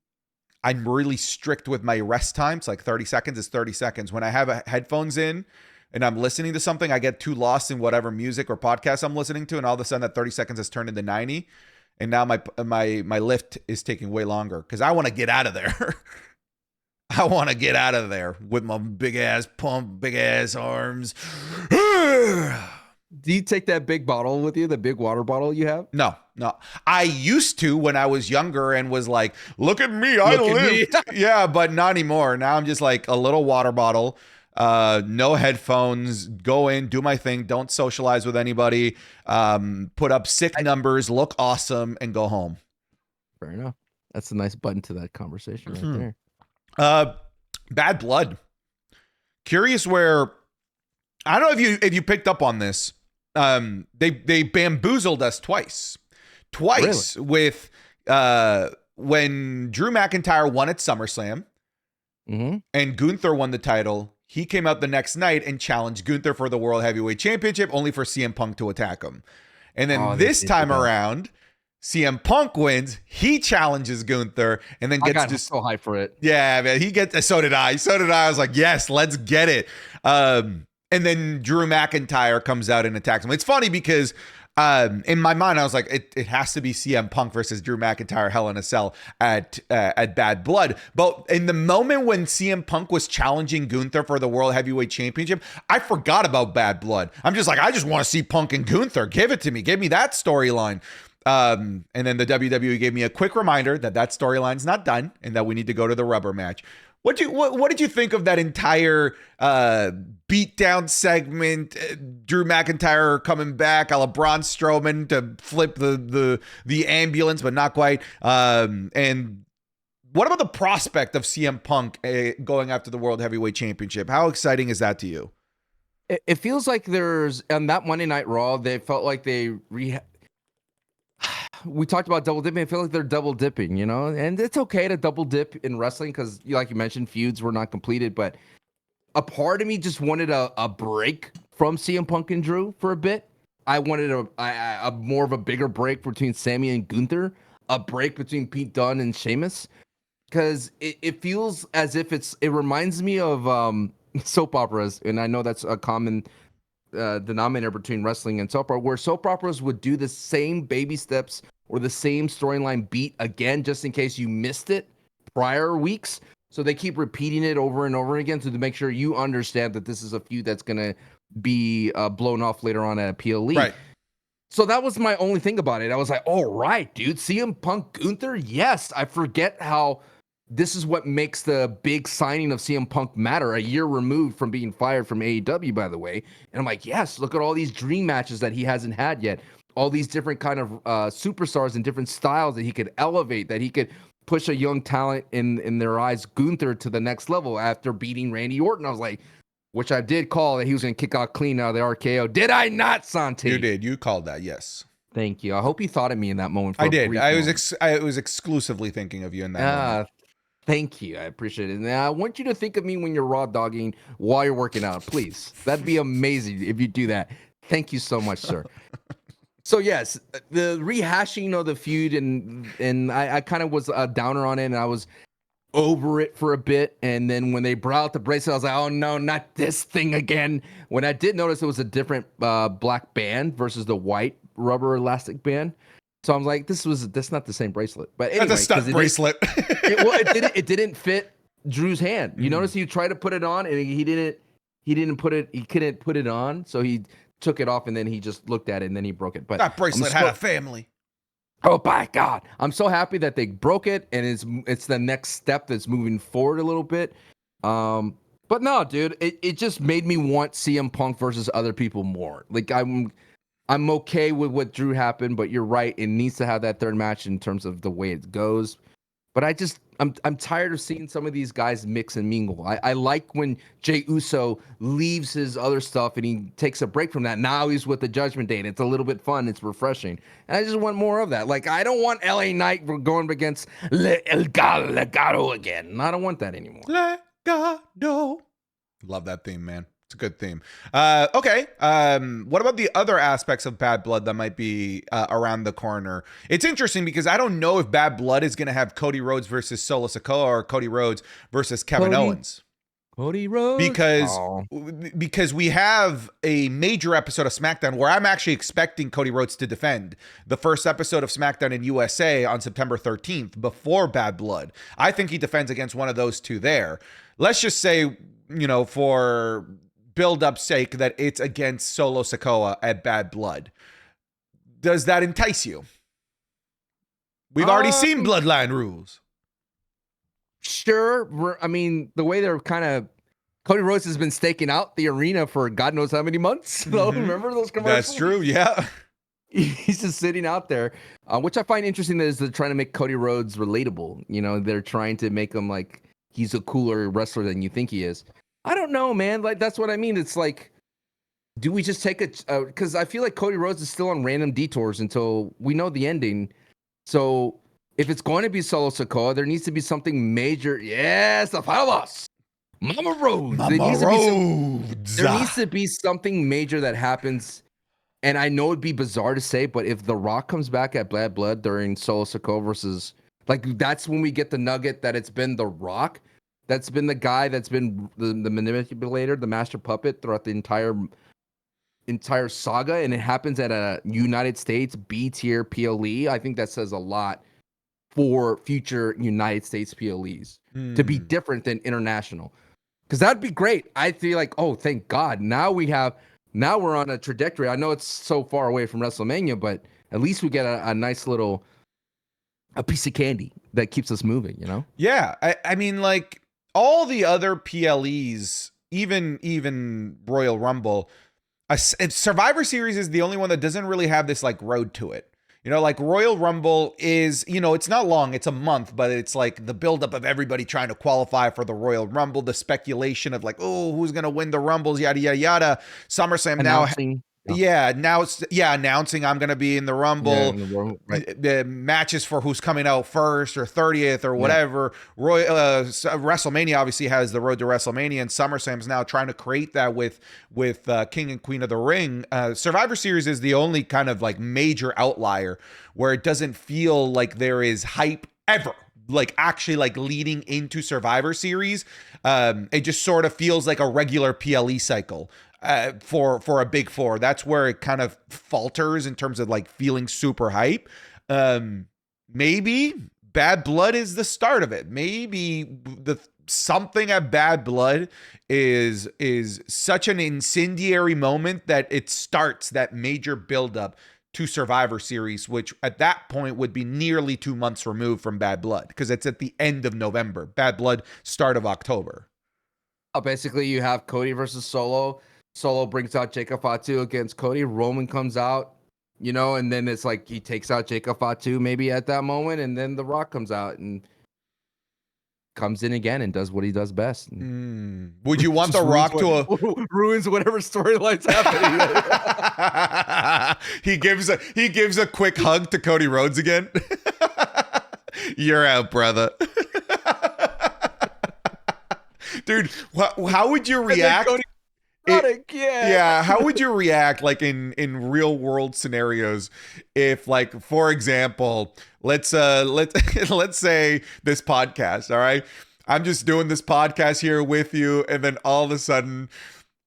really strict with my rest times. Like 30 seconds is 30 seconds. When I have headphones in and I'm listening to something, I get too lost in whatever music or podcast I'm listening to, and all of a sudden that 30 seconds has turned into 90, and now my lift is taking way longer because I want to get out of there. I want to get out of there with my big ass pump, big ass arms. Do you take that big bottle with you, the big water bottle you have? No. I used to when I was younger and was like, look at me, I Look at me. lived. Yeah, but not anymore. Now I'm just like a little water bottle, no headphones, go in, do my thing, don't socialize with anybody, put up sick numbers, look awesome, and go home. Fair enough. That's a nice button to that conversation right there. Bad Blood. Curious where, I don't know if you picked up on this. They bamboozled us twice really? With when Drew McIntyre won at SummerSlam and Gunther won the title. He came out the next night and challenged Gunther for the World Heavyweight Championship, only for CM Punk to attack him. And then this time around, CM Punk wins. He challenges Gunther and then gets just so hyped for it. Yeah, man. He gets. So did I. I was like, yes, let's get it. And then Drew McIntyre comes out and attacks him. It's funny because in my mind, I was like, it has to be CM Punk versus Drew McIntyre Hell in a Cell at Bad Blood. But in the moment when CM Punk was challenging Gunther for the World Heavyweight Championship, I forgot about Bad Blood. I'm just like, I just want to see Punk and Gunther. Give it to me. Give me that storyline. And then the WWE gave me a quick reminder that storyline's not done and that we need to go to the rubber match. What did you think of that entire beatdown segment? Drew McIntyre coming back, a la Braun Strowman to flip the ambulance, but not quite. And what about the prospect of CM Punk going after the World Heavyweight Championship? How exciting is that to you? It feels like there's on that Monday Night Raw, they felt like we talked about double dipping. I feel like they're double dipping, you know, and it's okay to double dip in wrestling because, like you mentioned, feuds were not completed. But a part of me just wanted a break from CM Punk and Drew for a bit. I wanted a more of a bigger break between Sami and Gunther, a break between Pete Dunne and Sheamus, because it feels as if it reminds me of soap operas, and I know that's a common denominator between wrestling and soap opera, where soap operas would do the same baby steps or the same storyline beat again, just in case you missed it prior weeks. So they keep repeating it over and over again to make sure you understand that this is a feud that's going to be blown off later on at PLE. Right. So that was my only thing about it. I was like, all right, dude, CM Punk Gunther. Yes. I forget how this is what makes the big signing of CM Punk matter, a year removed from being fired from AEW, by the way. And I'm like, yes, look at all these dream matches that he hasn't had yet. All these different kind of superstars and different styles that he could elevate, that he could push a young talent in their eyes, Gunther, to the next level after beating Randy Orton. I was like, which I did call that he was going to kick out clean out of the RKO. Did I not, Santi? You did. You called that, yes. Thank you. I hope you thought of me in that moment. I did. I was exclusively thinking of you in that moment. Thank you. I appreciate it. Now, I want you to think of me when you're raw dogging while you're working out, please. That'd be amazing if you do that. Thank you so much, sir. So, yes, the rehashing of the feud, and I kind of was a downer on it, and I was over it for a bit. And then when they brought out the bracelet, I was like, oh, no, not this thing again. When I did notice it was a different black band versus the white rubber elastic band. So I'm like, that's not the same bracelet. But anyway, that's a stunt bracelet. It didn't fit Drew's hand. You notice he tried to put it on and he couldn't put it on. So he took it off and then he just looked at it and then he broke it. But that bracelet had a family. Oh my God. I'm so happy that they broke it and it's the next step that's moving forward a little bit. But no, dude, it just made me want CM Punk versus other people more. Like I'm okay with what Drew happened, but you're right. It needs to have that third match in terms of the way it goes. But I'm tired of seeing some of these guys mix and mingle. I like when Jey Uso leaves his other stuff and he takes a break from that. Now he's with the Judgment Day and it's a little bit fun. It's refreshing. And I just want more of that. Like, I don't want LA Knight going against Legado again. I don't want that anymore. Legado. Love that theme, man. It's a good theme. Okay. What about the other aspects of Bad Blood that might be around the corner? It's interesting because I don't know if Bad Blood is going to have Cody Rhodes versus Solo Sikoa or Cody Rhodes versus Kevin Owens. Cody Rhodes. Because we have a major episode of SmackDown where I'm actually expecting Cody Rhodes to defend the first episode of SmackDown in USA on September 13th before Bad Blood. I think he defends against one of those two there. Let's just say, for build-up sake that it's against Solo Sikoa at Bad Blood. Does that entice you? We've already seen Bloodline rules. Sure. The way they're kind of Cody Rhodes has been staking out the arena for God knows how many months. Remember those commercials? That's true. Yeah. He's just sitting out there, which I find interesting is they're trying to make Cody Rhodes relatable. They're trying to make him like he's a cooler wrestler than you think he is. I don't know, man. Like, that's what I mean. It's like, do we just take because I feel like Cody Rhodes is still on random detours until we know the ending. So if it's going to be Solo Sikoa, there needs to be something major. Yes, the final boss, Mama Rhodes. There needs to be something major that happens. And I know it'd be bizarre to say, but if The Rock comes back at Bad Blood during Solo Sikoa versus, that's when we get the nugget that it's been The Rock. That's been the guy that's been the manipulator, the master puppet throughout the entire saga, and it happens at a United States B tier PLE. I think that says a lot for future United States PLEs to be different than international, because that'd be great. I feel like, oh, thank God, now we're on a trajectory. I know it's so far away from WrestleMania, but at least we get a nice little piece of candy that keeps us moving. Yeah, I mean, like, all the other PLEs, even Royal Rumble, Survivor Series is the only one that doesn't really have this like road to it. Like Royal Rumble is, it's not long, it's a month, but it's like the buildup of everybody trying to qualify for the Royal Rumble, the speculation of like, oh, who's going to win the Rumbles, yada, yada, yada. SummerSlam announcing. Announcing I'm going to be in the Rumble. Yeah, right. The matches for who's coming out first or 30th or whatever. Yeah. WrestleMania obviously has the road to WrestleMania, and SummerSlam's now trying to create that with King and Queen of the Ring. Survivor Series is the only kind of like major outlier where it doesn't feel like there is hype ever. Like actually like leading into Survivor Series. It just sort of feels like a regular PLE cycle. For a big four. That's where it kind of falters in terms of like feeling super hype. Maybe Bad Blood is the start of it. Maybe something at Bad Blood is such an incendiary moment that it starts that major buildup to Survivor Series, which at that point would be nearly 2 months removed from Bad Blood because it's at the end of November. Bad Blood, start of October. Basically, you have Cody versus Solo. Solo brings out Jacob Fatu against Cody. Roman comes out, and then it's like he takes out Jacob Fatu maybe at that moment, and then The Rock comes out and comes in again and does what he does best. Would you want The Rock to ruins whatever storyline's happening? He gives a quick hug to Cody Rhodes again. You're out, brother. Dude, how would you react? How would you react like in real world scenarios if, like, for example, let's say this podcast, all right? I'm just doing this podcast here with you, and then all of a sudden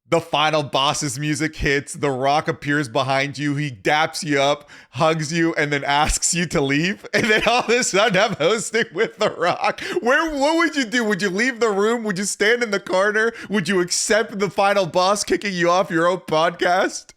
the final boss's music hits, The Rock appears behind you, he daps you up, hugs you, and then asks you to leave. And then all of a sudden I'm hosting with The Rock. What would you do? Would you leave the room? Would you stand in the corner? Would you accept the final boss kicking you off your own podcast?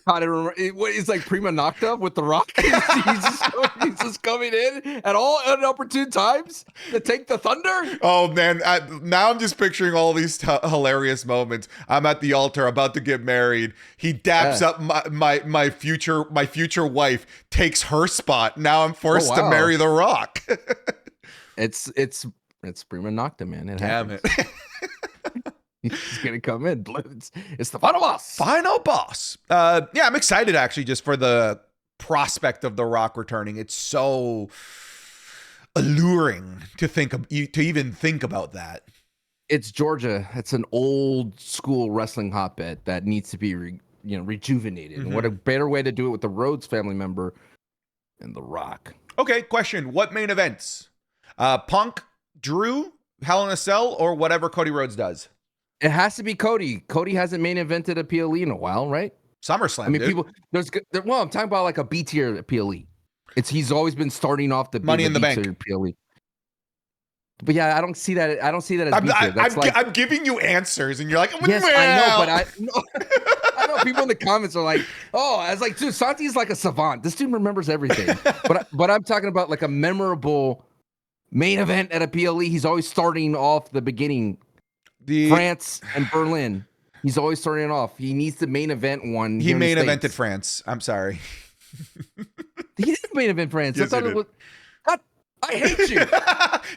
I don't remember. It's like prima nocta with The Rock. he's just coming in at all inopportune times to take the thunder. Oh man, now I'm just picturing all these hilarious moments. I'm at the altar about to get married. He daps up my future wife, takes her spot. Now I'm forced to marry The Rock. It's prima nocta, man. Damn it. He's gonna come in. It's the final boss. Final boss. I'm excited actually just for the prospect of The Rock returning. It's so alluring to even think about that. It's Georgia. It's an old school wrestling hotbed that needs to be rejuvenated. And what a better way to do it with the Rhodes family member and The Rock. Okay, question. What main events? Punk, Drew, Hell in a Cell, or whatever Cody Rhodes does? It has to be Cody. Cody hasn't main evented a PLE in a while, right? SummerSlam, I mean, dude. I'm talking about like a B tier PLE. He's always been starting off the Money in the Bank PLE. But yeah, I don't see that. I don't see that as B tier. I'm giving you answers, and you're like, yes, I know, but I know people in the comments are like, oh, I was like, dude, Santi's like a savant. This dude remembers everything. but I'm talking about like a memorable main event at a PLE. He's always starting off the beginning. France and Berlin. He's always starting off. He needs to main event one. He main evented France. I'm sorry. He didn't main event France. Yes, I thought it was. God, I hate you.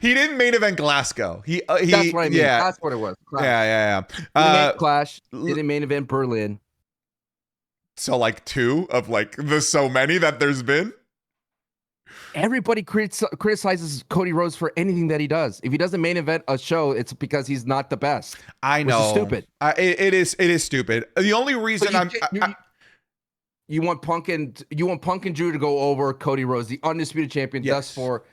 He didn't main event Glasgow. He That's what I mean. Yeah. That's what it was. Clash. Yeah. Clash. Didn't main event Berlin. So like 2 of like the so many that there's been. Everybody criticizes Cody Rhodes for anything that he does. If he doesn't main event a show, it's because he's not the best. I know. Which is stupid. It is stupid. The only reason you want Punk and Drew to go over Cody Rhodes, the undisputed champion, yes. thus for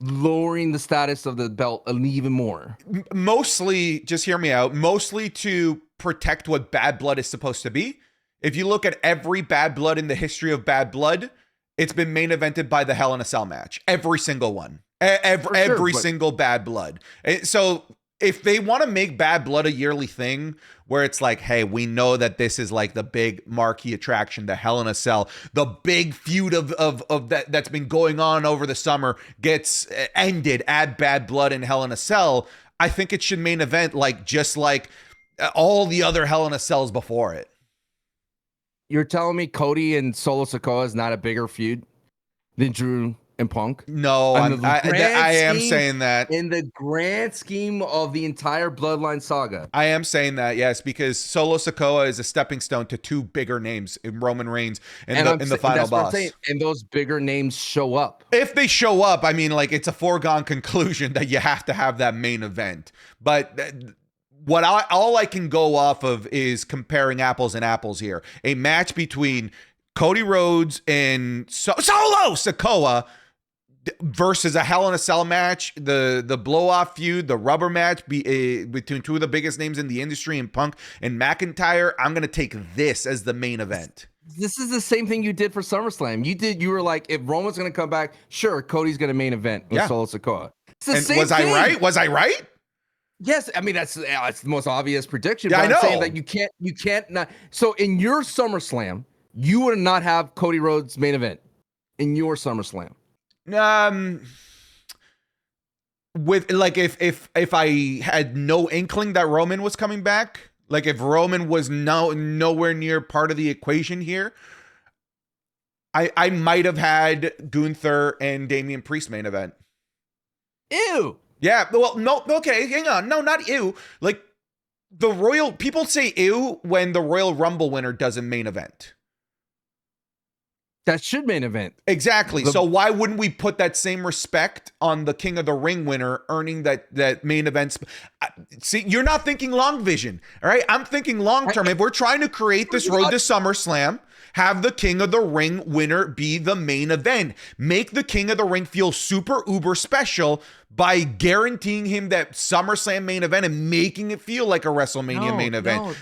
lowering the status of the belt even more. Mostly, just hear me out. Mostly to protect what Bad Blood is supposed to be. If you look at every Bad Blood in the history of Bad Blood, it's been main evented by the Hell in a Cell match. Every single one. Every single Bad Blood. So if they want to make Bad Blood a yearly thing where it's like, hey, we know that this is like the big marquee attraction, the Hell in a Cell, the big feud of that's been going on over the summer gets ended at Bad Blood and Hell in a Cell, I think it should main event just like all the other Hell in a Cells before it. You're telling me Cody and Solo Sikoa is not a bigger feud than Drew and Punk? No, I am saying that. In the grand scheme of the entire Bloodline saga. I am saying that, yes, because Solo Sikoa is a stepping stone to 2 bigger names in Roman Reigns in the final boss. And those bigger names show up. If they show up, I mean, like, it's a foregone conclusion that you have to have that main event. But all I can go off of is comparing apples and apples here. A match between Cody Rhodes and Solo Sikoa versus a Hell in a Cell match, the blow-off feud, the rubber match between 2 of the biggest names in the industry, and Punk and McIntyre. I'm going to take this as the main event. This is the same thing you did for SummerSlam. You were like, if Roman's going to come back, sure, Cody's going to main event with Solo Sikoa. It's the same was thing. Was I right? Yes, I mean that's the most obvious prediction. Yeah, but I know. I'm saying that you can't not. So in your SummerSlam, you would not have Cody Rhodes main event in your SummerSlam. With like if I had no inkling that Roman was coming back, like if Roman was nowhere near part of the equation here, I might have had Gunther and Damian Priest main event. Ew. Yeah, well, no, okay, hang on. No, not ew. Like, people say ew when the Royal Rumble winner doesn't main event. That should main event. Exactly. So why wouldn't we put that same respect on the King of the Ring winner earning that main event? See, you're not thinking long vision, all right? I'm thinking long term. If we're trying to create this road to SummerSlam, have the King of the Ring winner be the main event. Make the King of the Ring feel super uber special by guaranteeing him that SummerSlam main event and making it feel like a WrestleMania main event. No,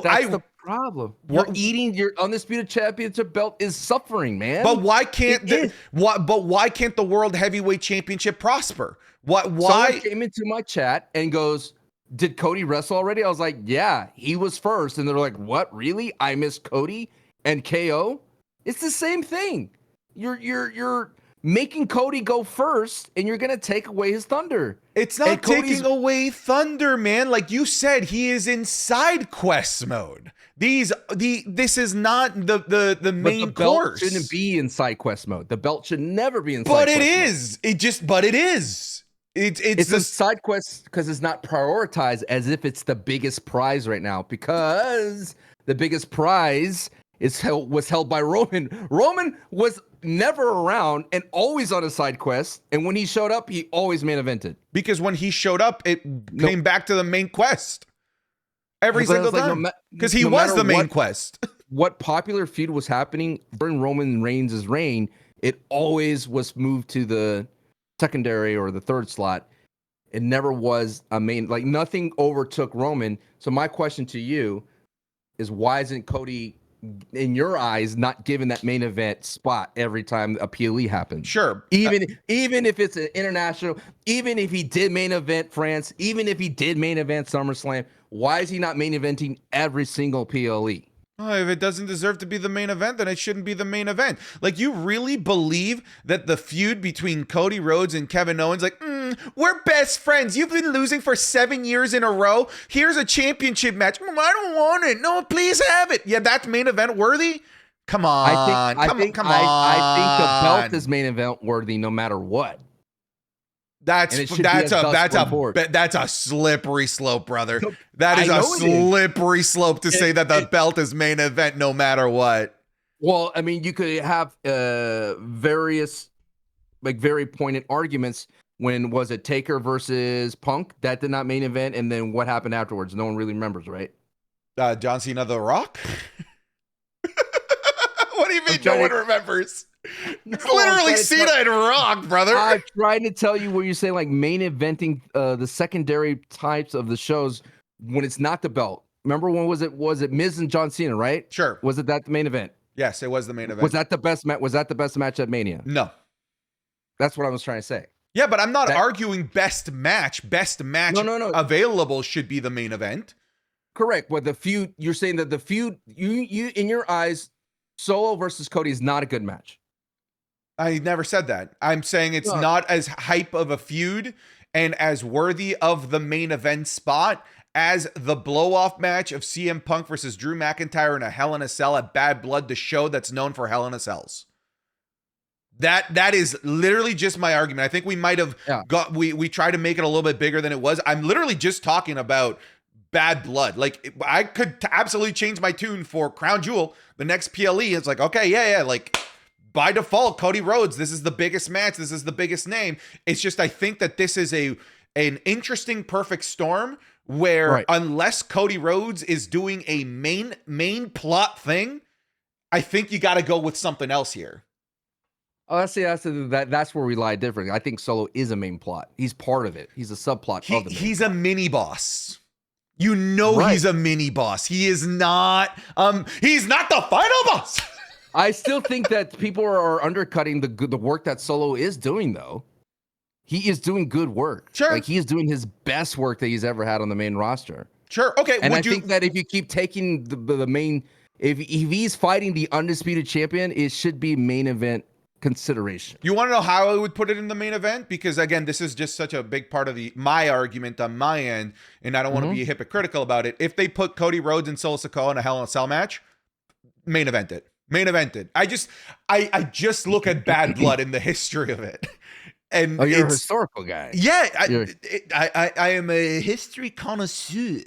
that's the problem. Your undisputed championship belt is suffering, man. But why can't why can't the World Heavyweight Championship prosper? Why? Someone came into my chat and goes, "Did Cody wrestle already?" I was like, "Yeah, he was first." And they're like, "What? Really? I missed Cody and KO?" It's the same thing. You're making Cody go first, and you're gonna take away his thunder. It's not taking away thunder, man. Like you said, he is in side quest mode. This is not the main course. The belt shouldn't be in side quest mode. The belt should never be in side quest mode. But it is. It's a side quest because it's not prioritized as if it's the biggest prize right now, because the biggest prize was held by Roman. Roman was never around and always on a side quest. And when he showed up, he always main evented. Because when he showed up, it came back to the main quest every single time. Because he was the main quest. What popular feud was happening during Roman Reigns' reign, it always was moved to the secondary or the third slot. It never was a main, like nothing overtook Roman. So my question to you is, why isn't Cody, in your eyes, not given that main event spot every time a PLE happens? Sure. Even if it's an international, even if he did main event France, even if he did main event SummerSlam, why is he not main eventing every single PLE? Oh, if it doesn't deserve to be the main event, then it shouldn't be the main event. Like, you really believe that the feud between Cody Rhodes and Kevin Owens, like, we're best friends. You've been losing for 7 years in a row. Here's a championship match. I don't want it. No, please have it. Yeah, that's main event worthy? Come on. I think the belt is main event worthy no matter what. That's a slippery slope, brother. That is a slippery slope to say that the belt is main event no matter what. Well, I mean, you could have various, like, very pointed arguments. When was it Taker versus Punk? That did not main event, and then what happened afterwards? No one really remembers, right? John Cena, The Rock. What do you mean no one remembers? It's literally Cena and Rock, brother. I'm trying to tell you what you're saying, like main eventing the secondary types of the shows when it's not the belt. Remember when was it? Was it Miz and John Cena, right? Sure. Was it that the main event? Yes, it was the main event. Was that the best match? Was that the best match at Mania? No. That's what I was trying to say. Yeah, but I'm not arguing best match. Best match available should be the main event. Correct. But the feud, you're saying that the feud, you in your eyes, Solo versus Cody is not a good match. I never said that. I'm saying it's not as hype of a feud and as worthy of the main event spot as the blow-off match of CM Punk versus Drew McIntyre in a Hell in a Cell at Bad Blood, the show that's known for Hell in a Cells. That is literally just my argument. I think we might have we tried to make it a little bit bigger than it was. I'm literally just talking about Bad Blood. Like, I could absolutely change my tune for Crown Jewel, the next PLE. It's like, okay, yeah, like, by default, Cody Rhodes, this is the biggest match. This is the biggest name. It's just, I think that this is an interesting perfect storm where unless Cody Rhodes is doing a main plot thing, I think you got to go with something else here. Oh, that's where we lie differently. I think Solo is a main plot. He's part of it. He's a subplot of the main He's plot. A mini boss. You know he's a mini boss. He is not the final boss. I still think that people are undercutting the work that Solo is doing, though. He is doing good work. Sure. Like, he is doing his best work that he's ever had on the main roster. Sure. Okay. And I think that if you keep taking the main, if he's fighting the undisputed champion, it should be main event consideration. You want to know how I would put it in the main event? Because again, this is just such a big part of my argument on my end, and I don't want to be hypocritical about it. If they put Cody Rhodes and Solo Sikoa in a Hell in a Cell match, main evented. I just look at Bad Blood and the history of it. And you're a historical guy. Yeah, I am a history connoisseur.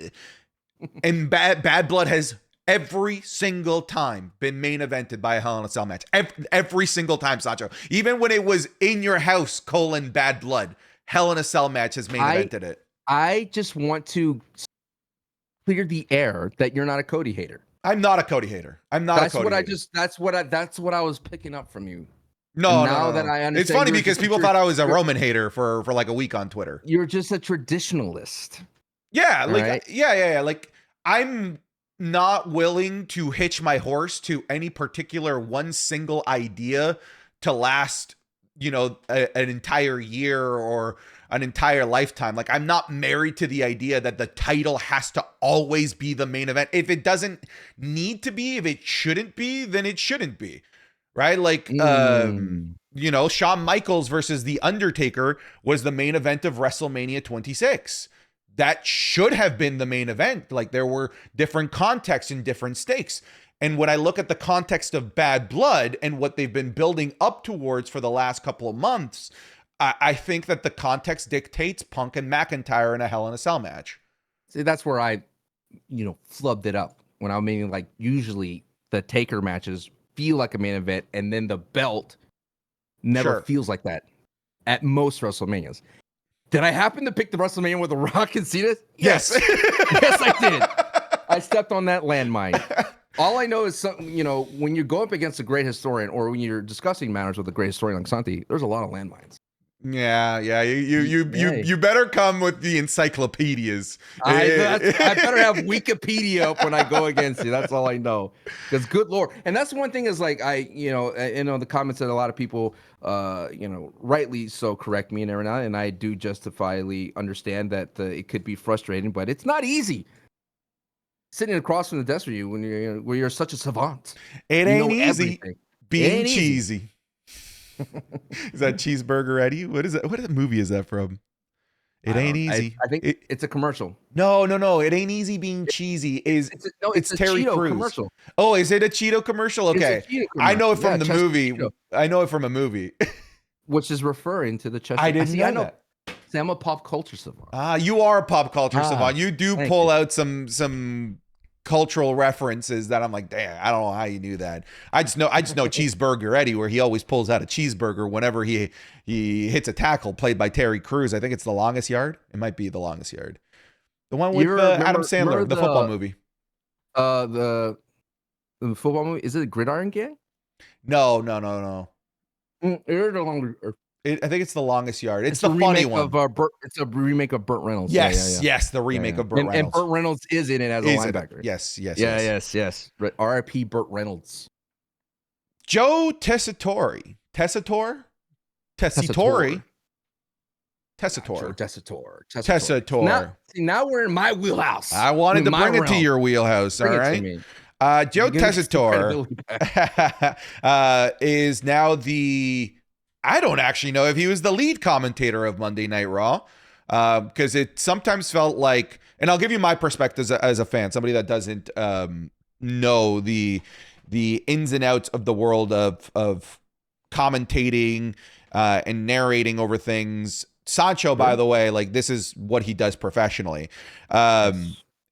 And Bad Blood has every single time been main evented by a Hell in a Cell match. Every single time, Sancho. Even when it was in your house, Bad Blood, Hell in a Cell match has main evented it. I just want to clear the air that you're not a Cody hater. I'm not a Cody hater. That's what I was picking up from you. No. That I understand, it's funny because people thought I was a Roman hater for like a week on Twitter. You're just a traditionalist. Yeah, yeah. Like, I'm not willing to hitch my horse to any particular one single idea to last, an entire year or an entire lifetime. Like, I'm not married to the idea that the title has to always be the main event. If it doesn't need to be, if it shouldn't be, then it shouldn't be. Right? Like, Shawn Michaels versus The Undertaker was the main event of WrestleMania 26. That should have been the main event. Like, there were different contexts and different stakes. And when I look at the context of Bad Blood and what they've been building up towards for the last couple of months, I think that the context dictates Punk and McIntyre in a Hell in a Cell match. See, that's where I, flubbed it up. When I mean, like, usually the Taker matches feel like a main event, and then the belt never Sure. feels like that at most WrestleManias. Did I happen to pick the WrestleMania with The Rock and Cena? Yes. Yes, I did. I stepped on that landmine. All I know is, when you go up against a great historian, or when you're discussing matters with a great historian like Santi, there's a lot of landmines. Yeah. You better come with the encyclopedias. I better have Wikipedia up when I go against you. That's all I know. Because good Lord. And that's one thing is like, the comments that a lot of people, rightly so correct me and everything, and I do justifiably understand that it could be frustrating, but it's not easy sitting across from the desk from you where you're such a savant. It ain't easy everything. being cheesy. Is that Cheeseburger Eddie? What is that? What movie is that from? It ain't easy. I think it's a commercial. No. It ain't easy being cheesy. It's a Terry Cheeto Crews commercial. Oh, is it a Cheeto commercial? Okay. It's a Cheeto commercial. I know it from the movie. Cheeto. I know it from a movie. Which is referring to the Chester. I didn't know that. See, I'm a pop culture savant. You are a pop culture savant. You do pull you. out some cultural references that I'm like, damn, I don't know how you knew that. I just know Cheeseburger Eddie, where he always pulls out a cheeseburger whenever he hits a tackle, played by Terry Crews. I think it's The Longest Yard. It might be The Longest Yard. The one with Adam Sandler, the football movie. The football movie, is it a Gridiron Gang? No. I think it's The Longest Yard. It's the funny one. It's a remake of Burt Reynolds. Yes, the remake of Burt Reynolds. And Burt Reynolds is in it as a linebacker. Yes. R.I.P. Burt Reynolds. Joe Tessitore. Tessitore. Now we're in my wheelhouse. I wanted to bring it to your wheelhouse. All right. Joe Tessitore is now I don't actually know if he was the lead commentator of Monday Night Raw, because it sometimes felt like, and I'll give you my perspective as a fan, somebody that doesn't know the ins and outs of the world of commentating and narrating over things. Sancho, by the way, like, this is what he does professionally.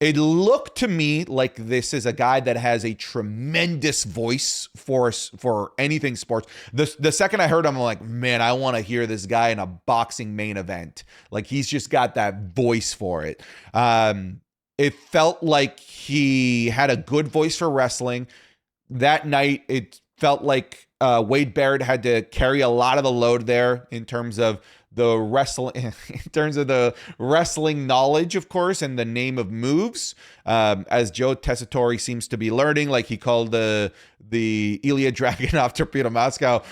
It looked to me like this is a guy that has a tremendous voice for anything sports. The second I heard him, I'm like, man, I want to hear this guy in a boxing main event. Like, he's just got that voice for it. It felt like he had a good voice for wrestling. That night, it felt like Wade Barrett had to carry a lot of the load there in terms of the wrestling knowledge, of course, and the name of moves, as Joe Tessitore seems to be learning. Like, he called the Ilya Dragunov Torpedo Moscow,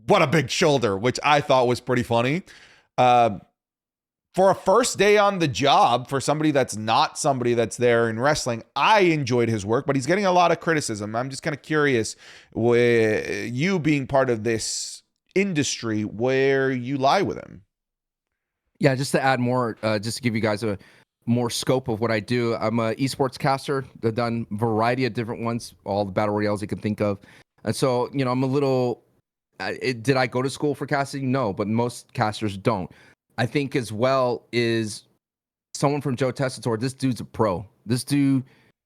what a big shoulder, which I thought was pretty funny. For a first day on the job, for somebody that's not somebody that's there in wrestling, I enjoyed his work, but he's getting a lot of criticism. I'm just kind of curious, with you being part of this industry, where you lie with him. Yeah, just to add more, just to give you guys a more scope of what I do. I'm an esports caster. I've done a variety of different ones, all the battle royales you can think of. And so, I'm a little, did I go to school for casting? No, but most casters don't. I think as well is someone from Joe Tessitore, this dude's a pro. This dude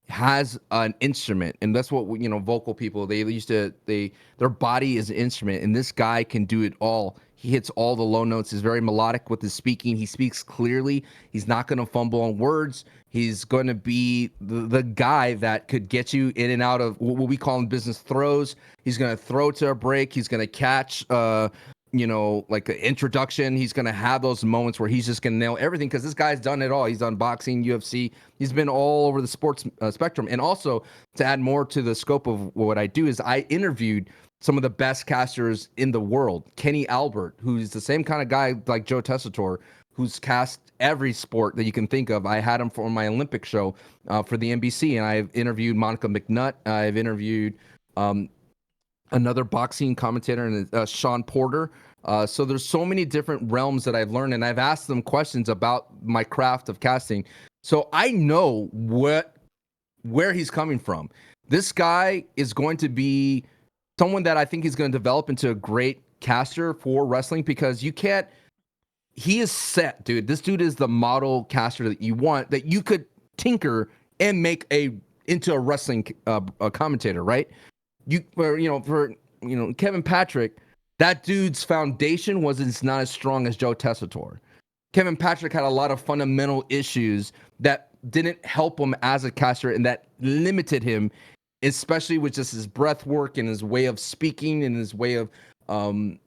has an instrument, and that's what, vocal people, their body is an instrument, and this guy can do it all. He hits all the low notes. He's very melodic with his speaking. He speaks clearly. He's not going to fumble on words. He's going to be the guy that could get you in and out of what we call in business throws. He's going to throw to a break. He's going to catch, like an introduction. He's going to have those moments where he's just going to nail everything, because this guy's done it all. He's done boxing, UFC. He's been all over the sports spectrum. And also, to add more to the scope of what I do, is I interviewed some of the best casters in the world. Kenny Albert, who's the same kind of guy like Joe Tessitore, who's cast every sport that you can think of. I had him for my Olympic show for the NBC, and I've interviewed Monica McNutt. I've interviewed another boxing commentator, Sean Porter. So there's so many different realms that I've learned, and I've asked them questions about my craft of casting. So I know where he's coming from. This guy is going to be someone that I think is going to develop into a great caster for wrestling, because he is set, dude. This dude is the model caster that you want, that you could tinker and make into a wrestling a commentator, right? For Kevin Patrick That dude's foundation was not as strong as Joe Tessitore. Kevin Patrick had a lot of fundamental issues that didn't help him as a caster and that limited him, especially with just his breath work and his way of speaking and his way of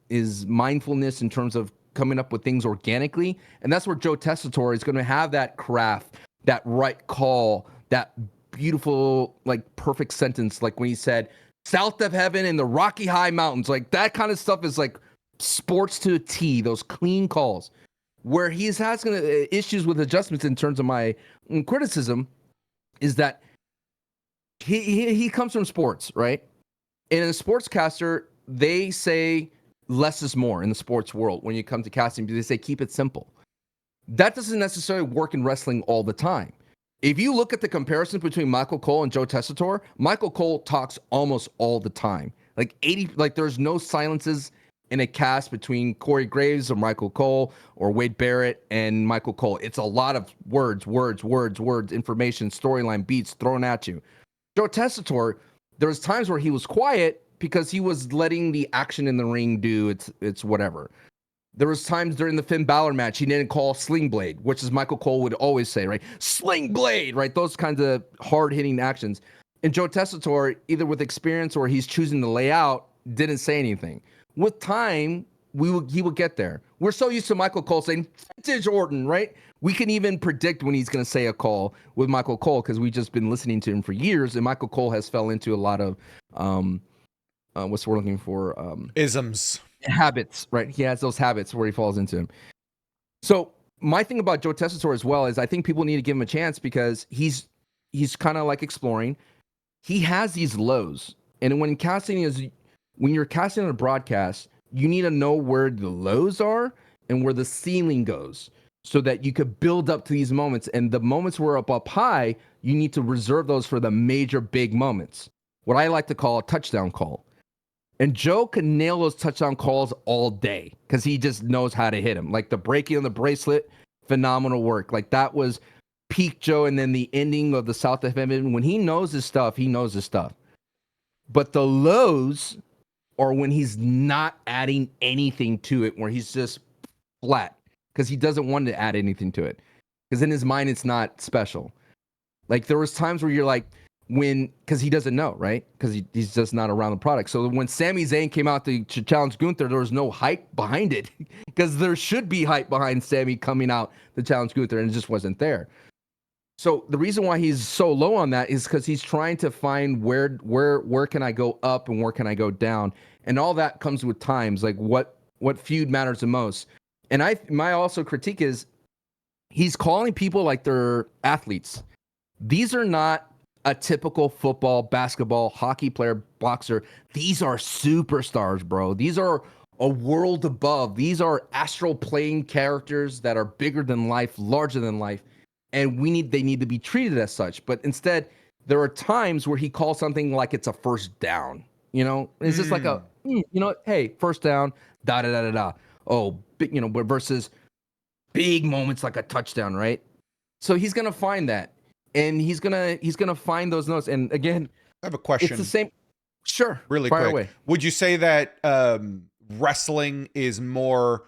his mindfulness in terms of coming up with things organically. And that's where Joe Tessitore is going to have that craft, that right call, that beautiful, like perfect sentence, like when he said, south of heaven in the Rocky High Mountains, like that kind of stuff is like sports to a T, those clean calls. Where he's has issues with adjustments in terms of my criticism is that he comes from sports, right? And in a sportscaster, they say less is more in the sports world. When you come to casting, they say keep it simple. That doesn't necessarily work in wrestling all the time. If you look at the comparison between Michael Cole and Joe Tessitore, Michael Cole talks almost all the time. Like there's no silences in a cast between Corey Graves or Michael Cole or Wade Barrett and Michael Cole. It's a lot of words, information, storyline, beats thrown at you. Joe Tessitore, there was times where he was quiet because he was letting the action in the ring do its whatever. There was times during the Finn Balor match he didn't call Sling Blade, which is Michael Cole would always say, right? Sling Blade, right? Those kinds of hard-hitting actions. And Joe Tessitore, either with experience or he's choosing to lay out, didn't say anything. With time, he will get there. We're so used to Michael Cole saying, vintage Orton, right? We can even predict when he's going to say a call with Michael Cole because we've just been listening to him for years, and Michael Cole has fell into a lot of, what's the word looking for? Isms. Habits, right? He has those habits where he falls into them. So my thing about Joe Tessitore as well is I think people need to give him a chance because he's kind of like exploring. He has these lows, and when you're casting on a broadcast, you need to know where the lows are and where the ceiling goes so that you could build up to these moments. And the moments where up high, you need to reserve those for the major big moments, what I like to call a touchdown call. And Joe can nail those touchdown calls all day because he just knows how to hit them. Like the breaking of the bracelet, phenomenal work. Like that was peak Joe. And then the ending of the South of Heaven, when he knows his stuff, he knows his stuff. But the lows are when he's not adding anything to it, where he's just flat because he doesn't want to add anything to it. Because in his mind, it's not special. Like there was times where you're like, because he doesn't know, right? Because he's just not around the product. So when Sami Zayn came out to challenge Gunther, there was no hype behind it because there should be hype behind Sami coming out to challenge Gunther, and it just wasn't there. So the reason why he's so low on that is because he's trying to find where can I go up and where can I go down, and all that comes with times. Like what feud matters the most. And my also critique is he's calling people like they're athletes. These are not a typical football, basketball, hockey player, boxer. These are superstars, bro. These are a world above. These are astral plane characters that are bigger than life, larger than life. And they need to be treated as such. But instead, there are times where he calls something like it's a first down. It's just like hey, first down, da da da da da. Oh, versus big moments like a touchdown, right? So he's gonna find that. And he's gonna find those notes. And again, I have a question. It's the same. Sure. Really fire quick. Away. Would you say that wrestling is more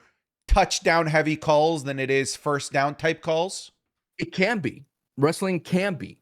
touchdown heavy calls than it is first down type calls? It can be. Wrestling can be.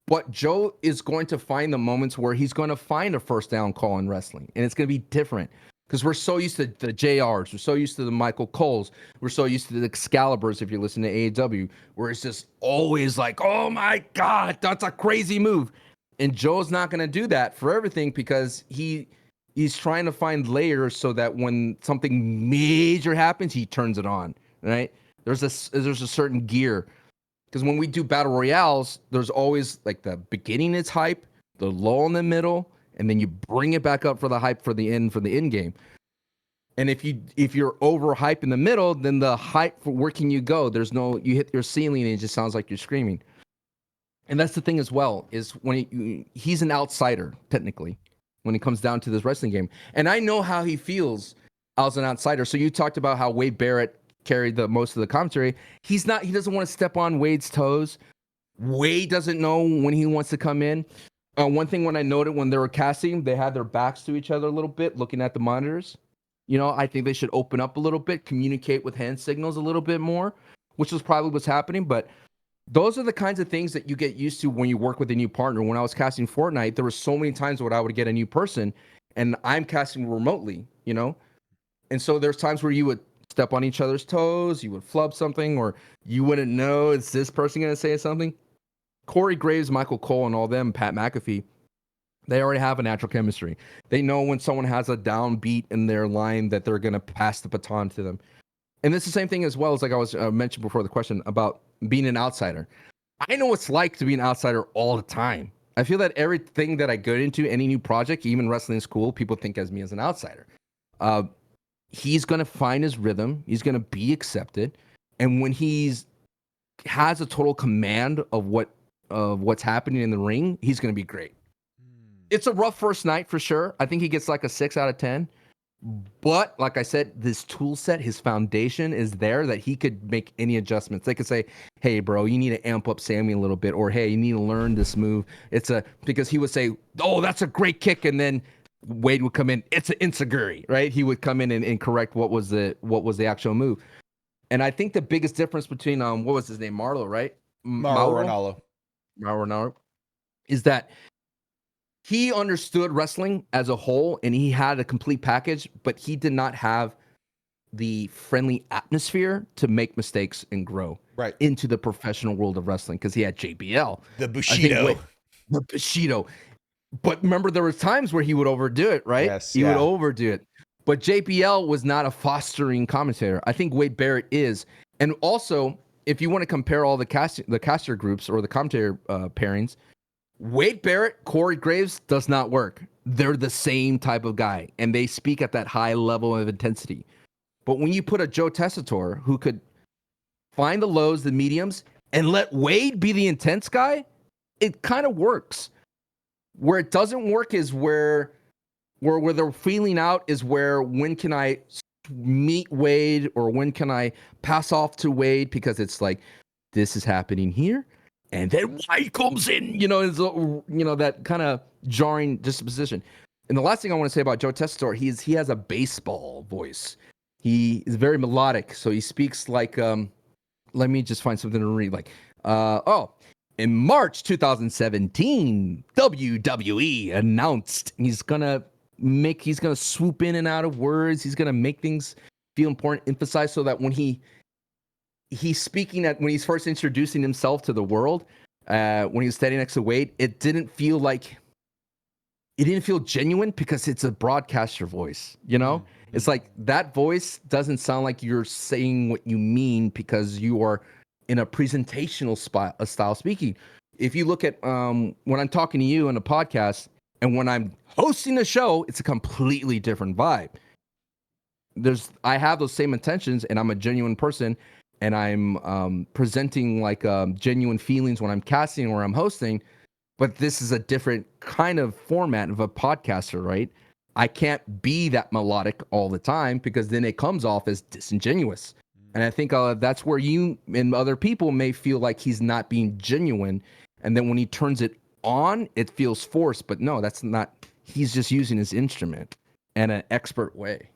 But Joe is going to find the moments where he's going to find a first down call in wrestling. And it's going to be different. Because we're so used to the JRs, we're so used to the Michael Coles, we're so used to the Excaliburs if you're listening to AEW, where it's just always like, oh my God, that's a crazy move. And Joe's not going to do that for everything because he's trying to find layers so that when something major happens, he turns it on, right? There's a certain gear. Because when we do battle royales, there's always like the beginning is hype, the lull in the middle, and then you bring it back up for the hype for the end game. And if you're overhyped in the middle, then the hype for where can you go? You hit your ceiling and it just sounds like you're screaming. And that's the thing as well, is when he's an outsider, technically, when it comes down to this wrestling game. And I know how he feels as an outsider. So you talked about how Wade Barrett carried the most of the commentary. He doesn't want to step on Wade's toes. Wade doesn't know when he wants to come in. One thing when I noted when they were casting, they had their backs to each other a little bit, looking at the monitors. You know, I think they should open up a little bit, communicate with hand signals a little bit more, which is probably what's happening. But those are the kinds of things that you get used to when you work with a new partner. When I was casting Fortnite, there were so many times where I would get a new person and I'm casting remotely, you know? And so there's times where you would step on each other's toes, you would flub something, or you wouldn't know, is this person going to say something? Corey Graves, Michael Cole, and all them, Pat McAfee, they already have a natural chemistry. They know when someone has a downbeat in their line that they're going to pass the baton to them. And it's the same thing as well as like I was mentioned before the question about being an outsider. I know what it's like to be an outsider all the time. I feel that everything that I go into, any new project, even wrestling school, people think as me as an outsider. He's going to find his rhythm. He's going to be accepted. And when has a total command of what's happening in the ring, he's going to be great. It's a rough first night for sure. I think he gets like a 6 out of 10. But like I said, this tool set, his foundation is there that he could make any adjustments. They could say, hey, bro, you need to amp up Sami a little bit, or hey, you need to learn this move. Because he would say, oh, that's a great kick. And then Wade would come in, it's an enziguri, right? He would come in and correct what was the actual move. And I think the biggest difference between what was his name, Marlo, right? Mauro Ronaldo, is that he understood wrestling as a whole and he had a complete package, but he did not have the friendly atmosphere to make mistakes and grow into the professional world of wrestling because he had JBL. The Bushido. The Bushido. But remember, there was times where he would overdo it, right? Yes, he would overdo it. But JBL was not a fostering commentator. I think Wade Barrett is. And also, if you want to compare all the caster groups or the commentator pairings, Wade Barrett, Corey Graves does not work. They're the same type of guy, and they speak at that high level of intensity. But when you put a Joe Tessitore who could find the lows, the mediums, and let Wade be the intense guy, it kind of works. Where it doesn't work is where they're feeling out is where when can I meet Wade or when can I pass off to Wade because it's like this is happening here. And then White comes in, that kind of jarring disposition. And the last thing I want to say about Joe Tessitore, he has a baseball voice. He is very melodic. So he speaks like, let me just find something to read. Like, in March 2017, WWE announced he's going to swoop in and out of words. He's going to make things feel important, emphasize so that when he's speaking when he's first introducing himself to the world, when he was standing next to Wade, it didn't feel genuine because it's a broadcaster voice, Mm-hmm. It's like that voice doesn't sound like you're saying what you mean because you are in a presentational style speaking. If you look at when I'm talking to you on a podcast and when I'm hosting the show, it's a completely different vibe. I have those same intentions and I'm a genuine person. And I'm presenting like genuine feelings when I'm casting or I'm hosting, but this is a different kind of format of a podcaster, right? I can't be that melodic all the time because then it comes off as disingenuous. And I think that's where you and other people may feel like he's not being genuine. And then when he turns it on, it feels forced. But no, that's not. He's just using his instrument in an expert way.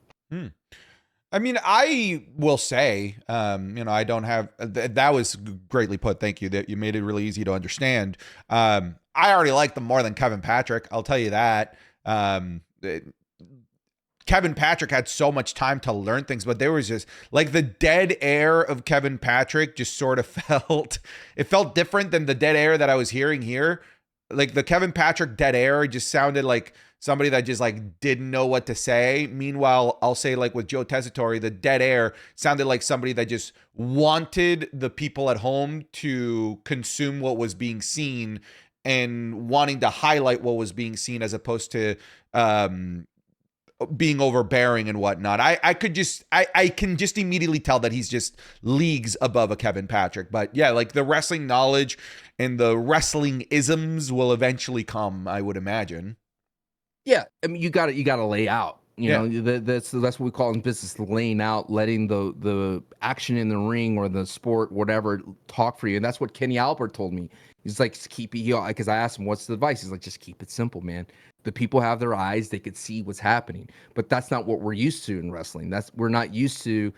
I mean, I will say, I don't have, that was greatly put. Thank you. That you made it really easy to understand. I already like them more than Kevin Patrick. I'll tell you that. Kevin Patrick had so much time to learn things, but there was just like the dead air of Kevin Patrick just sort of felt different than the dead air that I was hearing here. Like the Kevin Patrick dead air just sounded like somebody that just like didn't know what to say. Meanwhile, I'll say like with Joe Tessitore, the dead air sounded like somebody that just wanted the people at home to consume what was being seen and wanting to highlight what was being seen as opposed to being overbearing and whatnot. I can just immediately tell that he's just leagues above a Kevin Patrick. But yeah, like the wrestling knowledge and the wrestling isms will eventually come, I would imagine. Yeah, I mean, you got to lay out. Yeah. That's what we call in business laying out, letting the action in the ring or the sport, whatever, talk for you. And that's what Kenny Albert told me. He's like, just keep it, because I asked him, what's the advice? He's like, just keep it simple, man. The people have their eyes, they could see what's happening. But that's not what we're used to in wrestling. We're not used to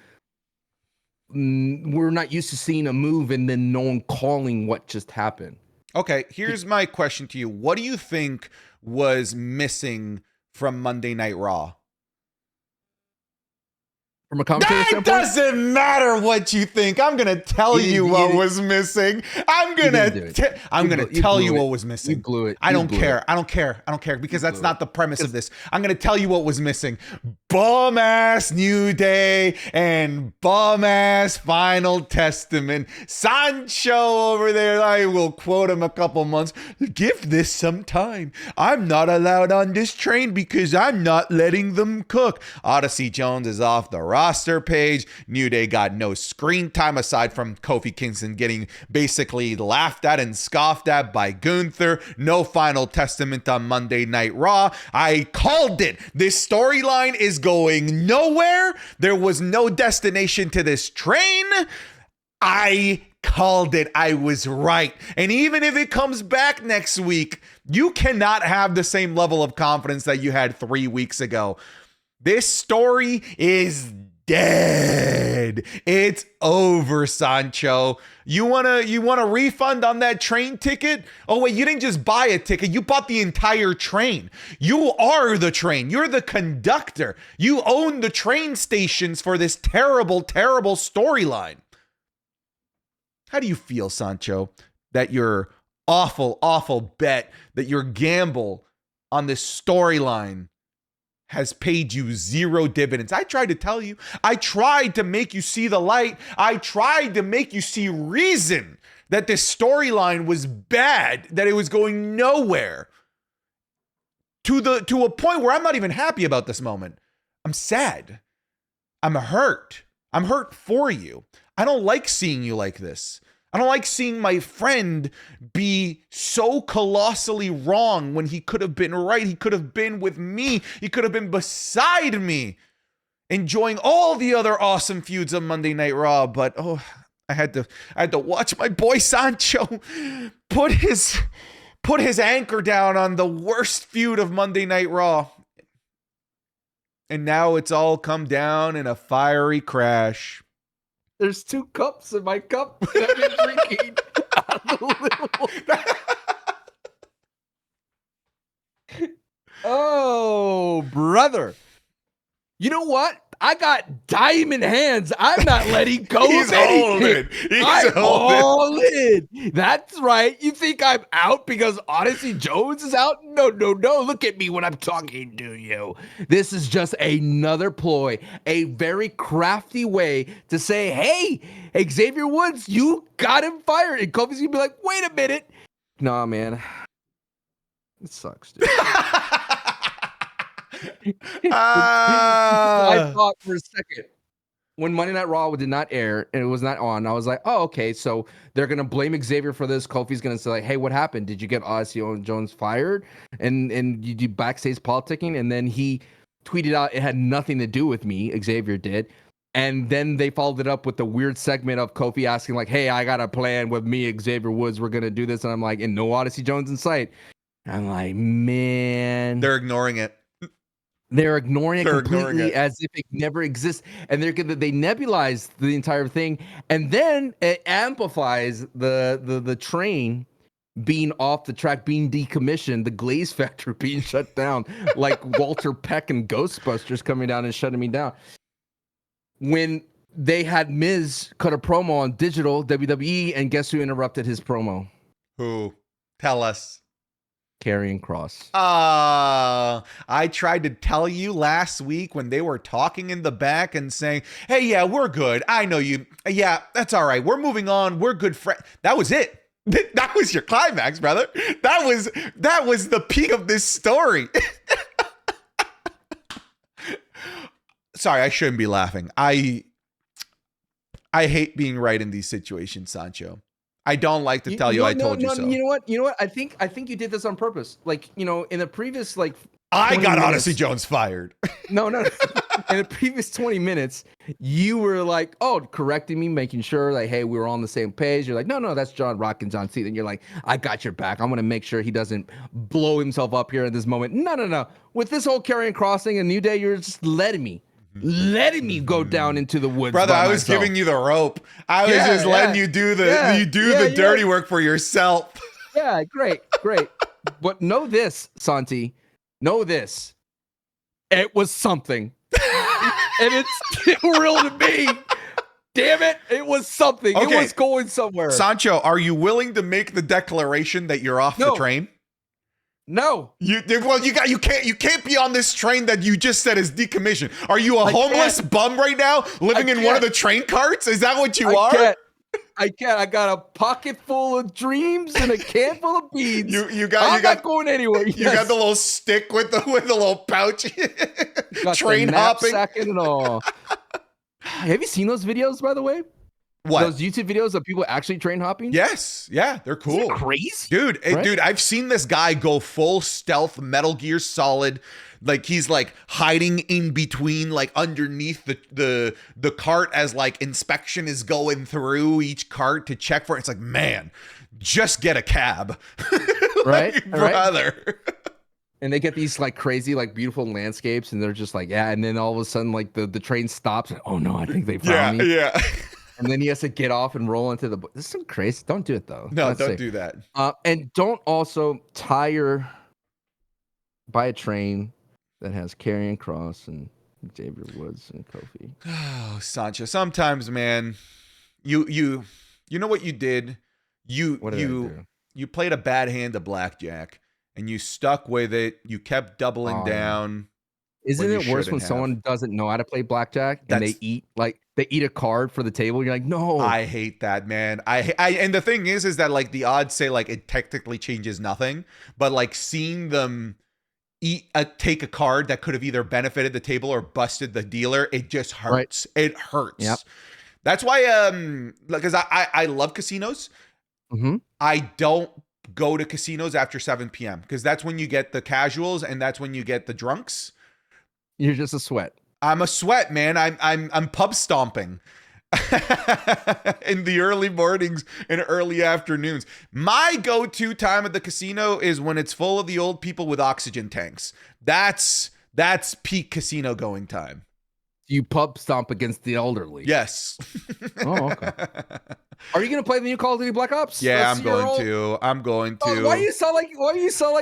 seeing a move and then no one calling what just happened. Okay, here's my question to you. What do you think was missing from Monday Night Raw? From a commentator That standpoint, doesn't matter what you think. I'm gonna tell you what was missing. I'm gonna tell you what was missing. You blew it. I don't care. I don't care because that's not the premise of this. I'm gonna tell you what was missing. Bum ass New Day and bum ass Final Testament. Sancho over there, I will quote him a couple months. Give this some time. I'm not allowed on this train because I'm not letting them cook. Odyssey Jones is off the roster page. New Day got no screen time aside from Kofi Kingston getting basically laughed at and scoffed at by Gunther. No Final Testament on Monday Night Raw. I called it. This storyline is going nowhere. There was no destination to this train. I called it. I was right. And even if it comes back next week, you cannot have the same level of confidence that you had 3 weeks ago. This story is dead. It's over, Sancho. You want a refund on that train ticket? Oh wait, you didn't just buy a ticket. You bought the entire train. You are the train. You're the conductor. You own the train stations for this terrible, terrible storyline. How do you feel, Sancho, that your awful, awful bet, that your gamble on this storyline has paid you zero dividends? I tried to tell you. I tried to make you see the light. I tried to make you see reason that this storyline was bad, that it was going nowhere. To a point where I'm not even happy about this moment. I'm sad. I'm hurt. I'm hurt for you. I don't like seeing you like this. I don't like seeing my friend be so colossally wrong when he could have been right. He could have been with me. He could have been beside me, enjoying all the other awesome feuds of Monday Night Raw. But I had to watch my boy Sancho put his anchor down on the worst feud of Monday Night Raw. And now it's all come down in a fiery crash. There's 2 cups in my cup that I've been drinking out of the little one. Oh, brother. You know what? I got diamond hands. I'm not letting go He's of anything. I'm all in. That's right. You think I'm out because Odyssey Jones is out? No. Look at me when I'm talking to you. This is just another ploy, a very crafty way to say, hey, Xavier Woods, you got him fired. And Kofi's going to be like, wait a minute. Nah, man. It sucks, dude. I thought for a second when Monday Night Raw did not air and it was not on, I was like, oh, okay, so they're gonna blame Xavier for this. Kofi's gonna say like, hey, what happened? Did you get Odyssey Jones fired? And you do backstage politicking? And then he tweeted out it had nothing to do with me. Xavier did. And then they followed it up with the weird segment of Kofi asking like, hey, I got a plan with me, Xavier Woods. We're gonna do this. And I'm like, and no Odyssey Jones in sight. I'm like, man, they're ignoring it. They're ignoring it completely as if it never exists. And they nebulize the entire thing. And then it amplifies the train being off the track, being decommissioned, the glaze factory being shut down, like Walter Peck and Ghostbusters coming down and shutting me down. When they had Miz cut a promo on digital WWE, and guess who interrupted his promo? Who? Tell us. Karrion Kross. I tried to tell you last week when they were talking in the back and saying, hey, yeah, we're good. I know you. Yeah, that's all right. We're moving on. We're good friends. That was it. That was your climax, brother. That was the peak of this story. Sorry, I shouldn't be laughing. I hate being right in these situations, Sancho. I don't like to tell you I told you so. You know what? I think you did this on purpose. Like, in the previous I 20 got minutes. Odyssey Jones fired. No. In the previous 20 minutes, you were like, correcting me, making sure like, hey, we were on the same page. You're like, no, that's John Rock and John Cena. And you're like, I got your back. I'm going to make sure he doesn't blow himself up here in this moment. No. With this whole Karrion Crossing and New Day, you're just letting me go down into the woods. Brother, I was giving you the rope. I was just letting you do the dirty work for yourself. Yeah, great. But know this, Santi. Know this. It was something. And it's still real to me. Damn it. It was something. Okay. It was going somewhere. Sancho, are you willing to make the declaration that you're off the train? No. You can't be on this train that you just said is decommissioned. Are you a homeless bum right now living in one of the train carts? Is that what you are? I can't. I got a pocket full of dreams and a can full of beads. I'm not going anywhere. You got the little stick with the little pouch. Train hopping and all. Have you seen those videos, by the way? What? Those YouTube videos of people actually train hopping? Yes. Yeah, they're cool. Isn't it crazy? Dude, I've seen this guy go full stealth, Metal Gear Solid. Like he's like hiding in between, like underneath the cart as like inspection is going through each cart to check for it. It's like, man, just get a cab. Right? Brother. Right? And they get these like crazy, like beautiful landscapes, and they're just like, yeah. And then all of a sudden, like the train stops. And, oh no, I think they found me. Yeah. And then he has to get off and roll into the. This is so crazy. Don't do it though. No, don't do that. And don't also buy a train that has Karrion Kross and Xavier Woods and Kofi. Oh, Sancho. Sometimes, man, you know what you did? You played a bad hand of blackjack and you stuck with it. You kept doubling down. Isn't it worse when someone doesn't know how to play blackjack and they eat a card for the table? You're like, no. I hate that, man. And the thing is that like the odds say like it technically changes nothing, but like seeing them take a card that could have either benefited the table or busted the dealer, it just hurts. Right. It hurts. Yep. That's why because I love casinos. Mm-hmm. I don't go to casinos after 7 p.m. because that's when you get the casuals and that's when you get the drunks. You're just a sweat. I'm a sweat, man. I'm pub stomping in the early mornings and early afternoons. My go-to time at the casino is when it's full of the old people with oxygen tanks. That's peak casino going time. You pub stomp against the elderly. Yes. Oh, okay. Are you gonna play the new Call of Duty Black Ops? Yeah, I'm going to. Oh, why do you sound like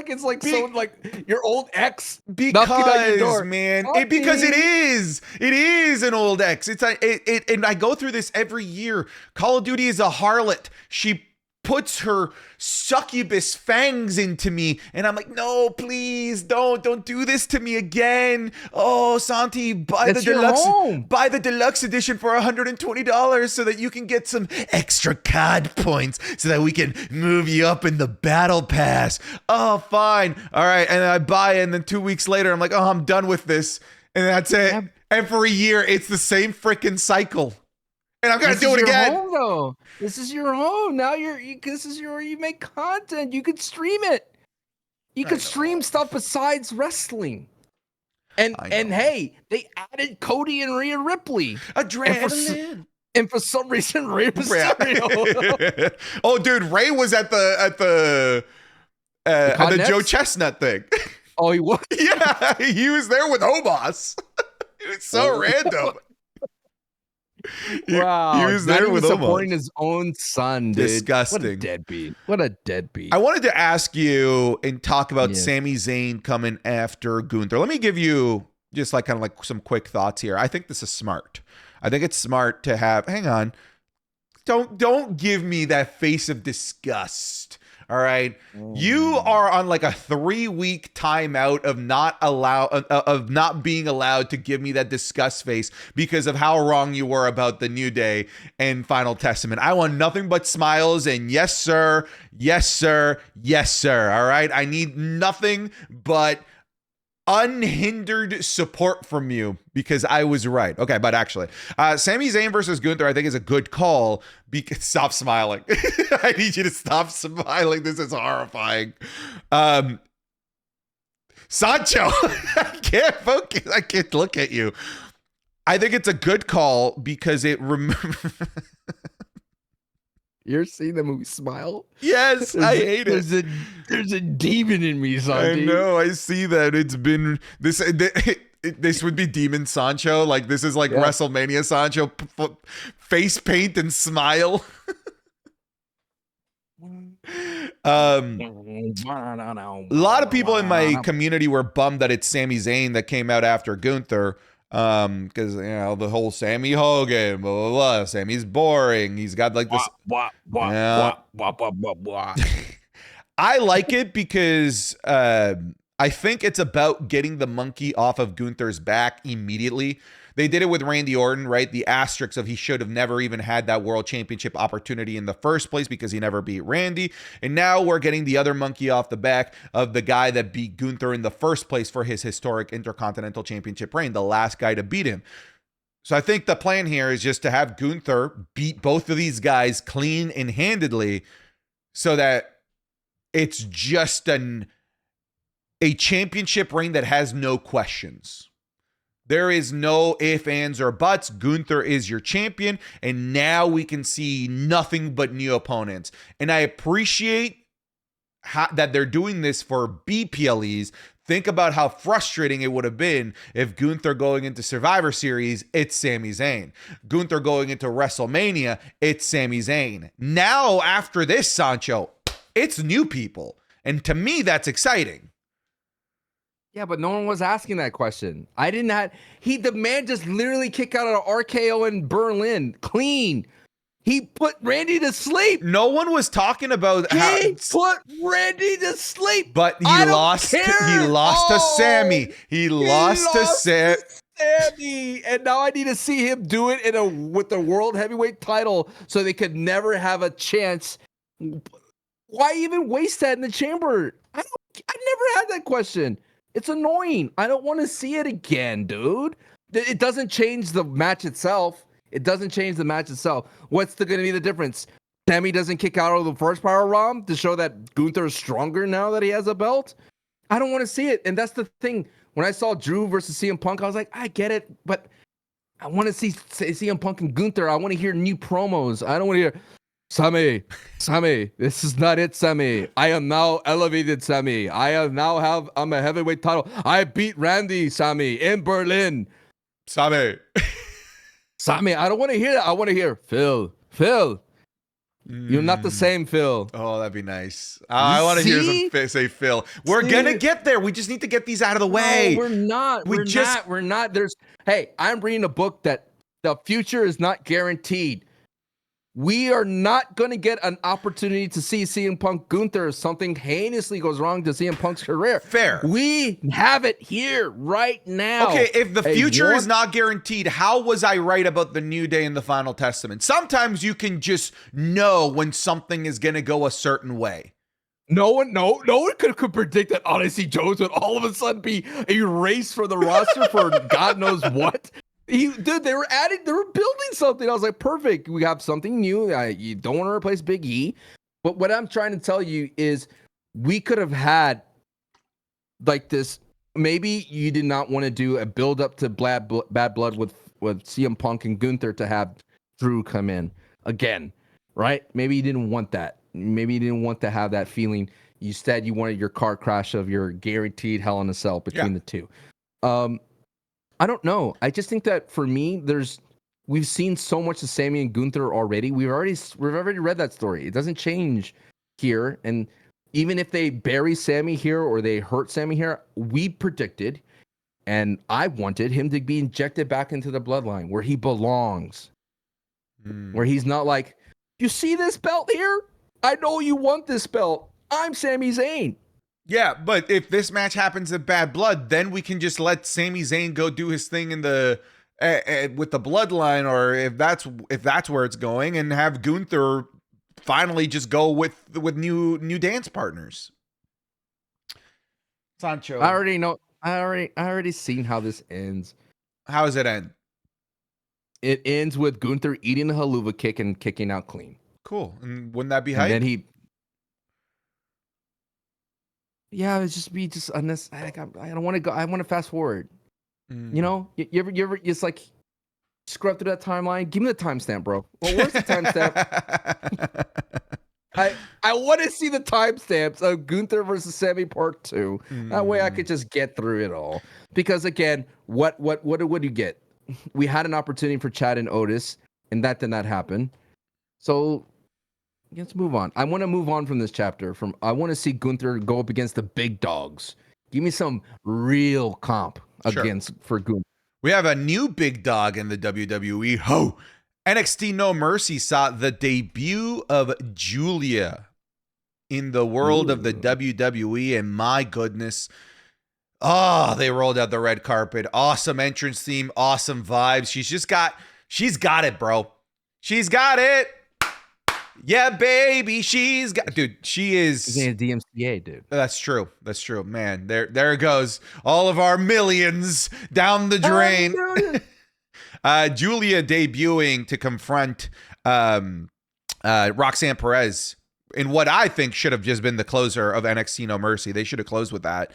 it's like so like your old ex? Because man, because it is an old ex. And I go through this every year. Call of Duty is a harlot. She puts her succubus fangs into me and I'm like, no, please don't do this to me again. Oh, Santi, buy the deluxe edition for $120 so that you can get some extra COD points so that we can move you up in the battle pass. Oh, fine. All right. And I buy it and then 2 weeks later I'm like, oh, I'm done with this. And that's it. Every year it's the same freaking cycle. And I'm gonna do it again. Home, though. This is your home. Now this is where you make content. You could stream it. You could stream stuff besides wrestling. And hey, they added Cody and Rhea Ripley. Adrenaline. And for some reason, Rey Mysterio. Oh, dude, Ray was at the Joe Chestnut thing. Oh, he was. Yeah, he was there with Omos. It was so random. Wow, he was there with supporting his own son, dude. Disgusting. What a deadbeat. I wanted to ask you and talk about Sami Zayn coming after Gunther. Let me give you just like kind of like some quick thoughts here. I think this is smart. I think it's smart to have. Hang on. Don't give me that face of disgust. All right. You are on like a 3-week timeout of not being allowed to give me that disgust face because of how wrong you were about the New Day and Final Testament. I want nothing but smiles and yes, sir. Yes, sir. Yes, sir. All right. I need nothing but unhindered support from you because I was right. Okay, but actually, Sami Zayn versus Gunther, I think is a good call. Stop smiling. I need you to stop smiling. This is horrifying. Sancho. I can't focus. I can't look at you. I think it's a good call because it You're seeing the movie Smile? Yes, I hate it. There's a demon in me, Santi. I know. I see that. It's been this. This would be Demon Sancho. Like this is like WrestleMania Sancho. Face paint and smile. A lot of people in my community were bummed that it's Sami Zayn that came out after Gunther. Because you know the whole Sammy Hogan, blah, blah, blah. Sammy's boring. He's got like this. I like it because I think it's about getting the monkey off of Gunther's back immediately. They did it with Randy Orton, right? The asterisk of he should have never even had that world championship opportunity in the first place because he never beat Randy. And now we're getting the other monkey off the back of the guy that beat Gunther in the first place for his historic Intercontinental Championship reign, the last guy to beat him. So I think the plan here is just to have Gunther beat both of these guys clean and handedly so that it's just a championship reign that has no questions. There is no ifs, ands, or buts. Gunther is your champion, and now we can see nothing but new opponents. And I appreciate that they're doing this for BPLEs. Think about how frustrating it would have been if Gunther going into Survivor Series, it's Sami Zayn. Gunther going into WrestleMania, it's Sami Zayn. Now, after this, Sancho, it's new people. And to me, that's exciting. Yeah, but no one was asking that question. The man just literally kicked out an RKO in Berlin. Clean. He put Randy to sleep. No one was talking about He put Randy to sleep. But he lost to Sami. He lost to Sami. And now I need to see him do it with the world heavyweight title so they could never have a chance. Why even waste that in the chamber? I never had that question. It's annoying. I don't want to see it again, dude. It doesn't change the match itself. What's going to be the difference? Sami doesn't kick out of the first power bomb to show that Gunther is stronger now that he has a belt? I don't want to see it. And that's the thing. When I saw Drew versus CM Punk, I was like, I get it, but I want to see CM Punk and Gunther. I want to hear new promos. I don't want to hear, Sami, this is not it, Sami. I am now elevated, Sami. I'm a heavyweight title. I beat Randy, Sami, in Berlin. Sami, I don't want to hear that. I want to hear, Phil. You're not the same, Phil. Oh, that'd be nice. I want to hear some say Phil. We're gonna get there. We just need to get these out of the way. No, we're not. We're not. I'm reading a book that the future is not guaranteed. We are not going to get an opportunity to see CM Punk Gunther if something heinously goes wrong to CM Punk's career. Fair. We have it here right now. Okay, if the future is not guaranteed, how was I right about the New Day in the Final Testament? Sometimes you can just know when something is going to go a certain way. No one could predict that Odyssey Jones would all of a sudden be erased from the roster for God knows what. They were building something. I was like, perfect. We have something new. You don't want to replace Big E. But what I'm trying to tell you is we could have had like this. Maybe you did not want to do a build up to Bad Blood with CM Punk and Gunther to have Drew come in again, right? Maybe you didn't want that. Maybe you didn't want to have that feeling. Instead, you wanted your car crash of your guaranteed Hell in a Cell between the two. I don't know. I just think that for me, we've seen so much of Sami and Gunther already. We've already read that story. It doesn't change here. And even if they bury Sami here or they hurt Sami here, we predicted, and I wanted him to be injected back into the bloodline where he belongs. Where he's not like, you see this belt here? I know you want this belt. I'm Sami Zayn. Yeah, but if this match happens at Bad Blood, then we can just let Sami Zayn go do his thing in the with the Bloodline, or if that's where it's going, and have Gunther finally just go with new dance partners. Sancho, I already know. I already seen how this ends. How does it end? It ends with Gunther eating the haluva kick and kicking out clean. Cool. And wouldn't that be hype? And then yeah, it's just be just unnecessary. I don't want to go. I want to fast forward. You Mm. know, you ever, it's like scrub through that timeline. Give me the timestamp, bro. Well, where's the timestamp? I want to see the timestamps of Gunther versus Sami Part 2. That way I could just get through it all. Because again, what do you get? We had an opportunity for Chad and Otis, and that did not happen. So let's move on. I want to move on from this chapter. I want to see Gunther go up against the big dogs. Give me some real comp Sure. for Gunther. We have a new big dog in the WWE. Ho! NXT No Mercy saw the debut of Julia in the world of the WWE, and my goodness, they rolled out the red carpet. Awesome entrance theme, awesome vibes. She's got it, bro. She's got it. Yeah, baby, she's got. Dude, she is. She's in a DMCA, dude. That's true. That's true, man. There goes all of our millions down the drain. Julia debuting to confront Roxanne Perez in what I think should have just been the closer of NXT No Mercy. They should have closed with that.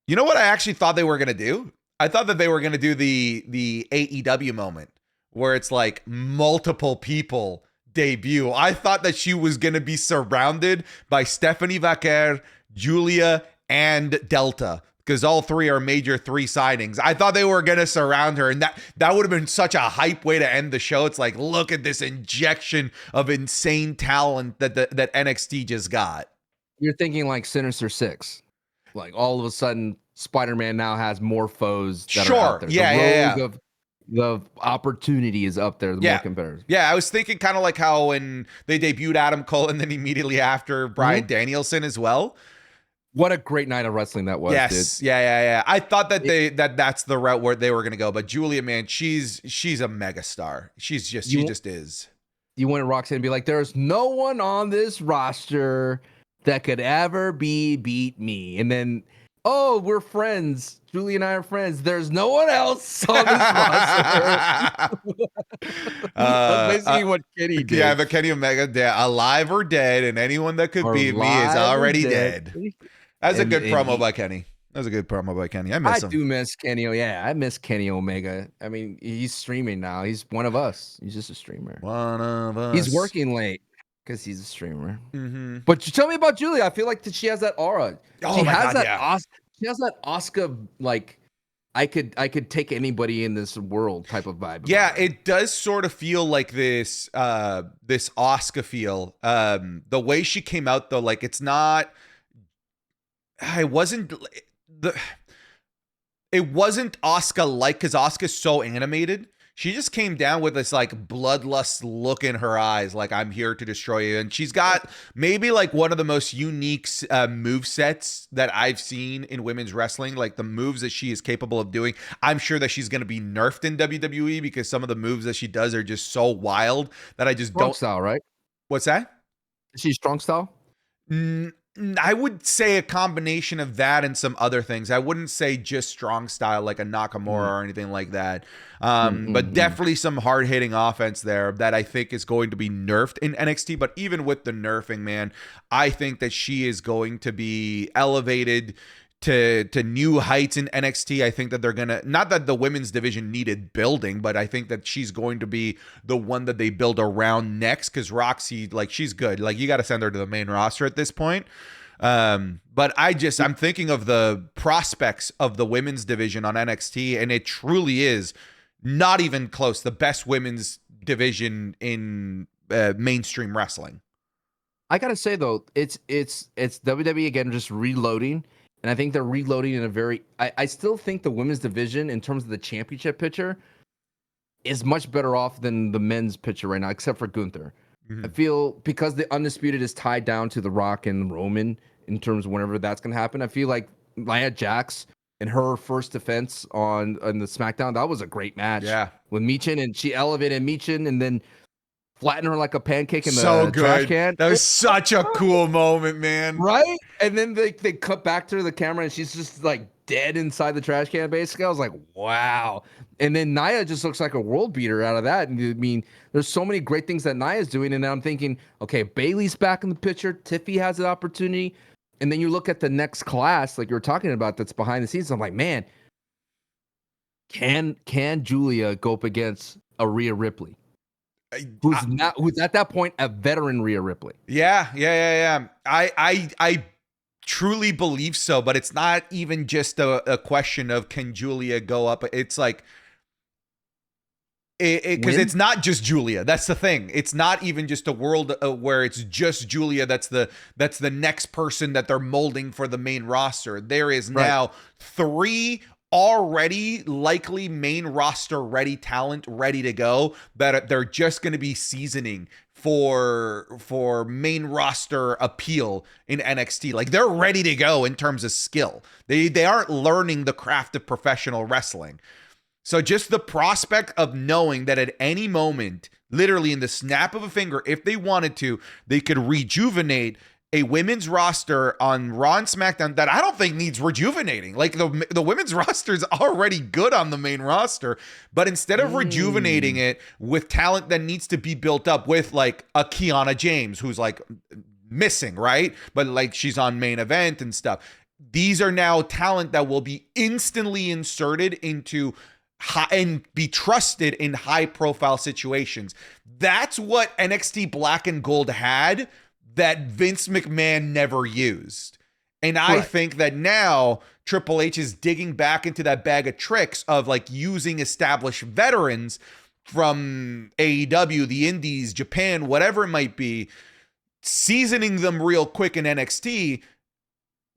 You know what I actually thought they were going to do? I thought that they were going to do the AEW moment where it's like multiple people debut. I thought that she was going to be surrounded by Stephanie Vaquer, Julia, and Delta, because all three are major 3 signings. I thought they were going to surround her, and that would have been such a hype way to end the show. It's like, look at this injection of insane talent that NXT just got. You're thinking like Sinister Six. Like all of a sudden, Spider-Man now has more foes that are out there. Yeah. The opportunity is up there. The more competitors. Yeah, I was thinking kind of like how when they debuted Adam Cole and then immediately after Bryan Danielson as well. What a great night of wrestling that was. Yes, dude. Yeah. I thought that that's the route where they were gonna go, but Julia, man, she's a megastar. She just is. You want Roxanne to be like, there's no one on this roster that could ever beat me, and then we're friends. Julie and I are friends. There's no one else on this roster. That's basically what Kenny did. Yeah, but Kenny Omega, alive or dead, and anyone that could beat me is already dead. That's a good promo by Kenny. That was a good promo by Kenny. I miss him. I do miss Kenny. Yeah, I miss Kenny Omega. I mean, he's streaming now. He's one of us. He's just a streamer. One of us. He's working late because he's a streamer. Mm-hmm. But you tell me about Julia. I feel like she has that aura. She has that Oscar, like, I could take anybody in this world type of vibe. Yeah, it does sort of feel like this Oscar feel. The way she came out though, like it's not. It wasn't Oscar like, because Oscar's so animated. She just came down with this like bloodlust look in her eyes, like I'm here to destroy you. And she's got maybe like one of the most unique move sets that I've seen in women's wrestling. Like the moves that she is capable of doing. I'm sure that she's going to be nerfed in WWE because some of the moves that she does are just so wild that I just strong don't. Style, right? What's that? Is she strong style? I would say a combination of that and some other things. I wouldn't say just strong style like a Nakamura or anything like that. But definitely some hard-hitting offense there that I think is going to be nerfed in NXT. But even with the nerfing, man, I think that she is going to be elevated to new heights in NXT. I think that they're going to, not that the women's division needed building, but I think that she's going to be the one that they build around next, because Roxy, like, she's good. Like, you got to send her to the main roster at this point. But I'm thinking of the prospects of the women's division on NXT, and it truly is not even close. The best women's division in mainstream wrestling. I got to say though, it's WWE again, just reloading. And I think they're reloading in a very... I still think the women's division, in terms of the championship picture, is much better off than the men's picture right now, except for Gunther. I feel because the Undisputed is tied down to The Rock and Roman in terms of whenever that's going to happen, I feel like Nia Jax and her first defense on the SmackDown, that was a great match. Yeah. With Michin, and she elevated Michin and then flattened her like a pancake in the trash can. That was such a cool moment, man. Right? And then they cut back to the camera and she's just like dead inside the trash can, basically. I was like, wow. And then Nia just looks like a world beater out of that. And I mean, there's so many great things that Nia's doing. And I'm thinking, okay, Bayley's back in the picture. Tiffy has an opportunity. And then you look at the next class, like you were talking about, that's behind the scenes. I'm like, man, can Julia go up against a Rhea Ripley, who's at that point a veteran Rhea Ripley? Yeah. I truly believe so, but it's not even just a question of can Julia go up. It's like because it's not just Julia. That's the thing. It's not even just a world where it's just Julia. That's the next person that they're molding for the main roster. There is now 3 already likely main roster ready talent ready to go that they're just going to be seasoning for main roster appeal in NXT. Like they're ready to go in terms of skill. They aren't learning the craft of professional wrestling. So just the prospect of knowing that at any moment, literally in the snap of a finger, if they wanted to, they could rejuvenate a women's roster on Raw and SmackDown that I don't think needs rejuvenating. Like the women's roster is already good on the main roster, but instead of rejuvenating it with talent that needs to be built up with like a Kiana James, who's like missing, right? But like she's on main event and stuff. These are now talent that will be instantly inserted into and be trusted in high profile situations. That's what NXT Black and Gold had that Vince McMahon never used. And I think that now Triple H is digging back into that bag of tricks of like using established veterans from AEW, the Indies, Japan, whatever it might be, seasoning them real quick in NXT.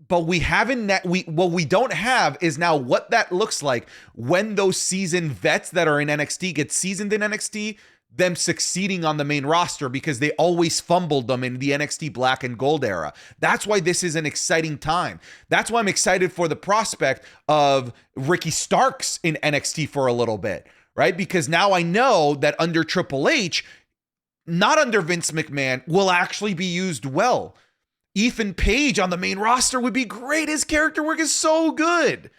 But we haven't, what we don't have is now what that looks like when those seasoned vets that are in NXT get seasoned in NXT, them succeeding on the main roster because they always fumbled them in the NXT Black and Gold era. That's why this is an exciting time. That's why I'm excited for the prospect of Ricky Starks in NXT for a little bit, right? Because now I know that under Triple H, not under Vince McMahon, will actually be used well. Ethan Page on the main roster would be great. His character work is so good.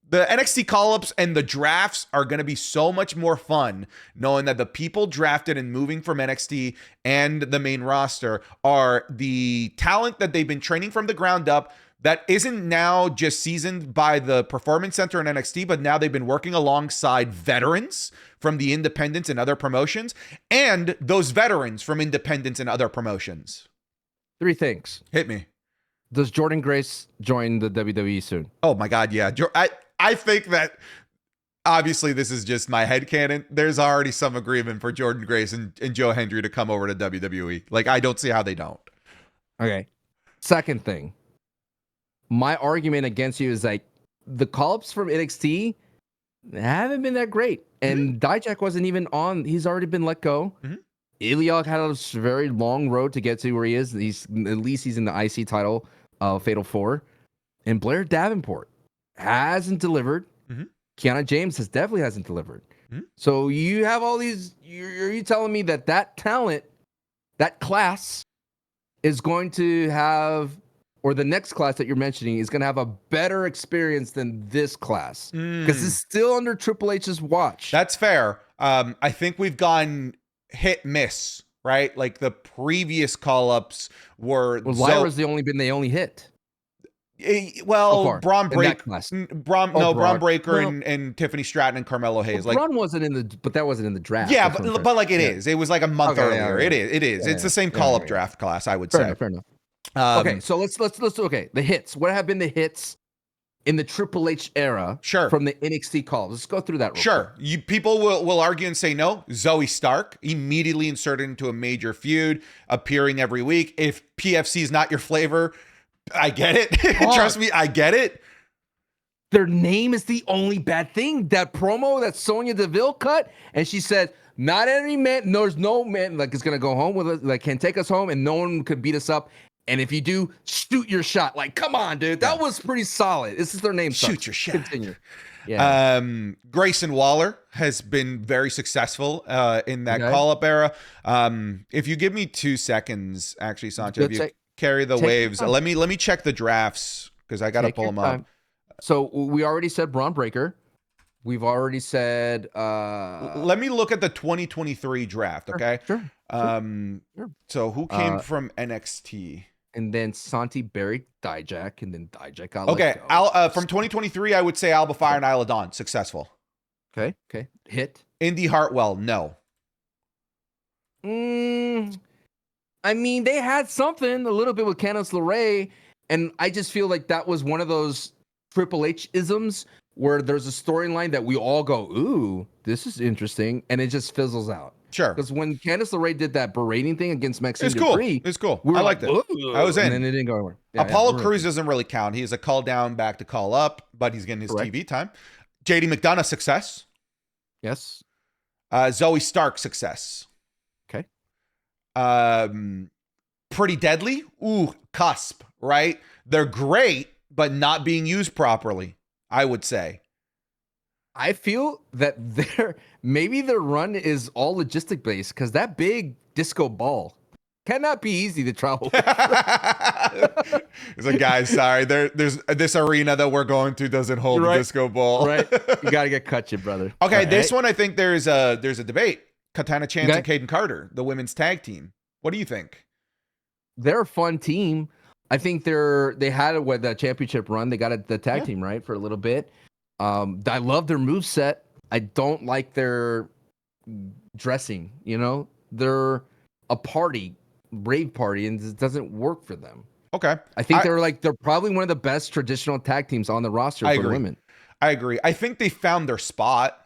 The NXT call-ups and the drafts are going to be so much more fun knowing that the people drafted and moving from NXT and the main roster are the talent that they've been training from the ground up that isn't now just seasoned by the Performance Center in NXT, but now they've been working alongside veterans from the independents and other promotions and those veterans from independents and other promotions. 3 things. Hit me. Does Jordan Grace join the WWE soon? Oh my God, yeah. I think that obviously this is just my headcanon. There's already some agreement for Jordan Grace and Joe Hendry to come over to WWE. Like, I don't see how they don't. Okay. Second thing. My argument against you is like the call-ups from NXT haven't been that great. And Dijak wasn't even on. He's already been let go. Iliog had a very long road to get to where he is. He's at least he's in the IC title, Fatal 4. And Blair Davenport hasn't delivered. Kiana James definitely hasn't delivered. So you have all these. Are you telling me that talent, that class, is going to have, or the next class that you're mentioning is going to have a better experience than this class because it's still under Triple H's watch? That's fair. I think we've gone hit miss, right? Like the previous call-ups were Lyra's the only hit. Well, Braun Breaker, Braun Breaker and Tiffany Stratton and Carmelo Hayes. Well, Braun wasn't in but that wasn't in the draft. Yeah, but like it is. It was like a month earlier. It is. It's the same call-up draft class, I would say. Fair enough. Okay, so let's okay. The hits. What have been the hits in the Triple H era? Sure. From the NXT calls. Let's go through that. Sure. People will argue and say no. Zoe Stark immediately inserted into a major feud, appearing every week. If PFC is not your flavor, I get it. Trust me, I get it. Their name is the only bad thing. That promo that Sonya Deville cut, and she said, "Not any man. There's no man like is gonna go home with us. Like can take us home, and no one could beat us up. And if you do, shoot your shot. Like, come on, dude. That was pretty solid. This is their name. Shoot your shot. Continue. Yeah. Grayson Waller has been very successful in that call-up era. If you give me 2 seconds, actually, Sancho, if you carry the waves, let me check the drafts because I got to pull them up. So we already said Braun Breaker. We've already said. Let me look at the 2023 draft. Okay. Sure. So who came from NXT? and then Santi buried Dijak, and then Dijak got Okay, let go. from 2023, I would say Alba Fire and Isla Dawn, successful. Okay. Hit. Indy Hartwell, no. I mean, they had something a little bit with Candice LeRae, and I just feel like that was one of those Triple H isms where there's a storyline that we all go, ooh, this is interesting, and it just fizzles out. Sure. Because when Candice LeRae did that berating thing against Maxine It's cool. Dupree, It's cool. we were I liked it. ooh, I was in. And then it didn't go anywhere. Apollo Crews doesn't really count. He's a call down back to call up, but he's getting his TV time. JD McDonough, success. Yes. Zoe Stark, success. Okay. Pretty Deadly, ooh, cusp, right? They're great, but not being used properly, I would say. I feel that maybe their run is all logistic based because that big disco ball cannot be easy to travel with. It's like, guys, sorry, there's this arena that we're going to doesn't hold the disco ball. Right. You got to get cut, you brother. Okay, this one I think there's a debate. Katana Chance and Caden Carter, the women's tag team. What do you think? They're a fun team. I think they had the championship run. They got the tag team right for a little bit. I love their moveset. I don't like their dressing. You know, they're a rave party, and it doesn't work for them. Okay. I think they're probably one of the best traditional tag teams on the roster for women. I agree. I think they found their spot.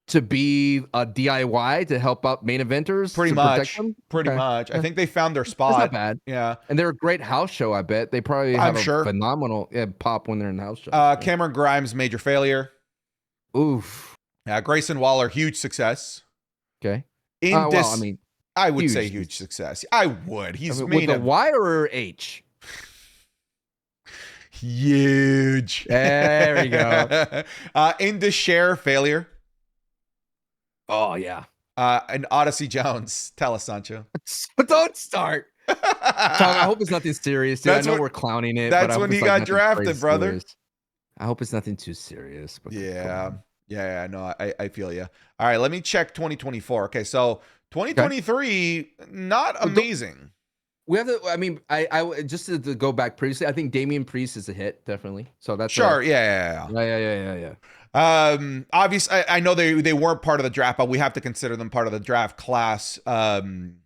To be a DIY to help out main eventers? Pretty much. I think they found their spot. That's not bad. Yeah. And they're a great house show, I bet. They probably have a phenomenal pop when they're in house show. Cameron Grimes, major failure. Oof. Grayson Waller, huge success. Okay. I would say huge success. I would. He's with a Y or H? Huge. There we go. Indus Share, failure. Oh, yeah. And Odyssey Jones. Tell us, Sancho. Don't start. Tom, I hope it's nothing serious, dude. I know we're clowning it. That's when he got drafted, brother. Serious. I hope it's nothing too serious. But Yeah, no, I feel you. All right, let me check 2024. Okay, so 2023, not amazing. We have to. I mean, I just to go back previously. I think Damian Priest is a hit, definitely. So that's sure. Yeah. Obviously, I know they weren't part of the draft, but we have to consider them part of the draft class. Braun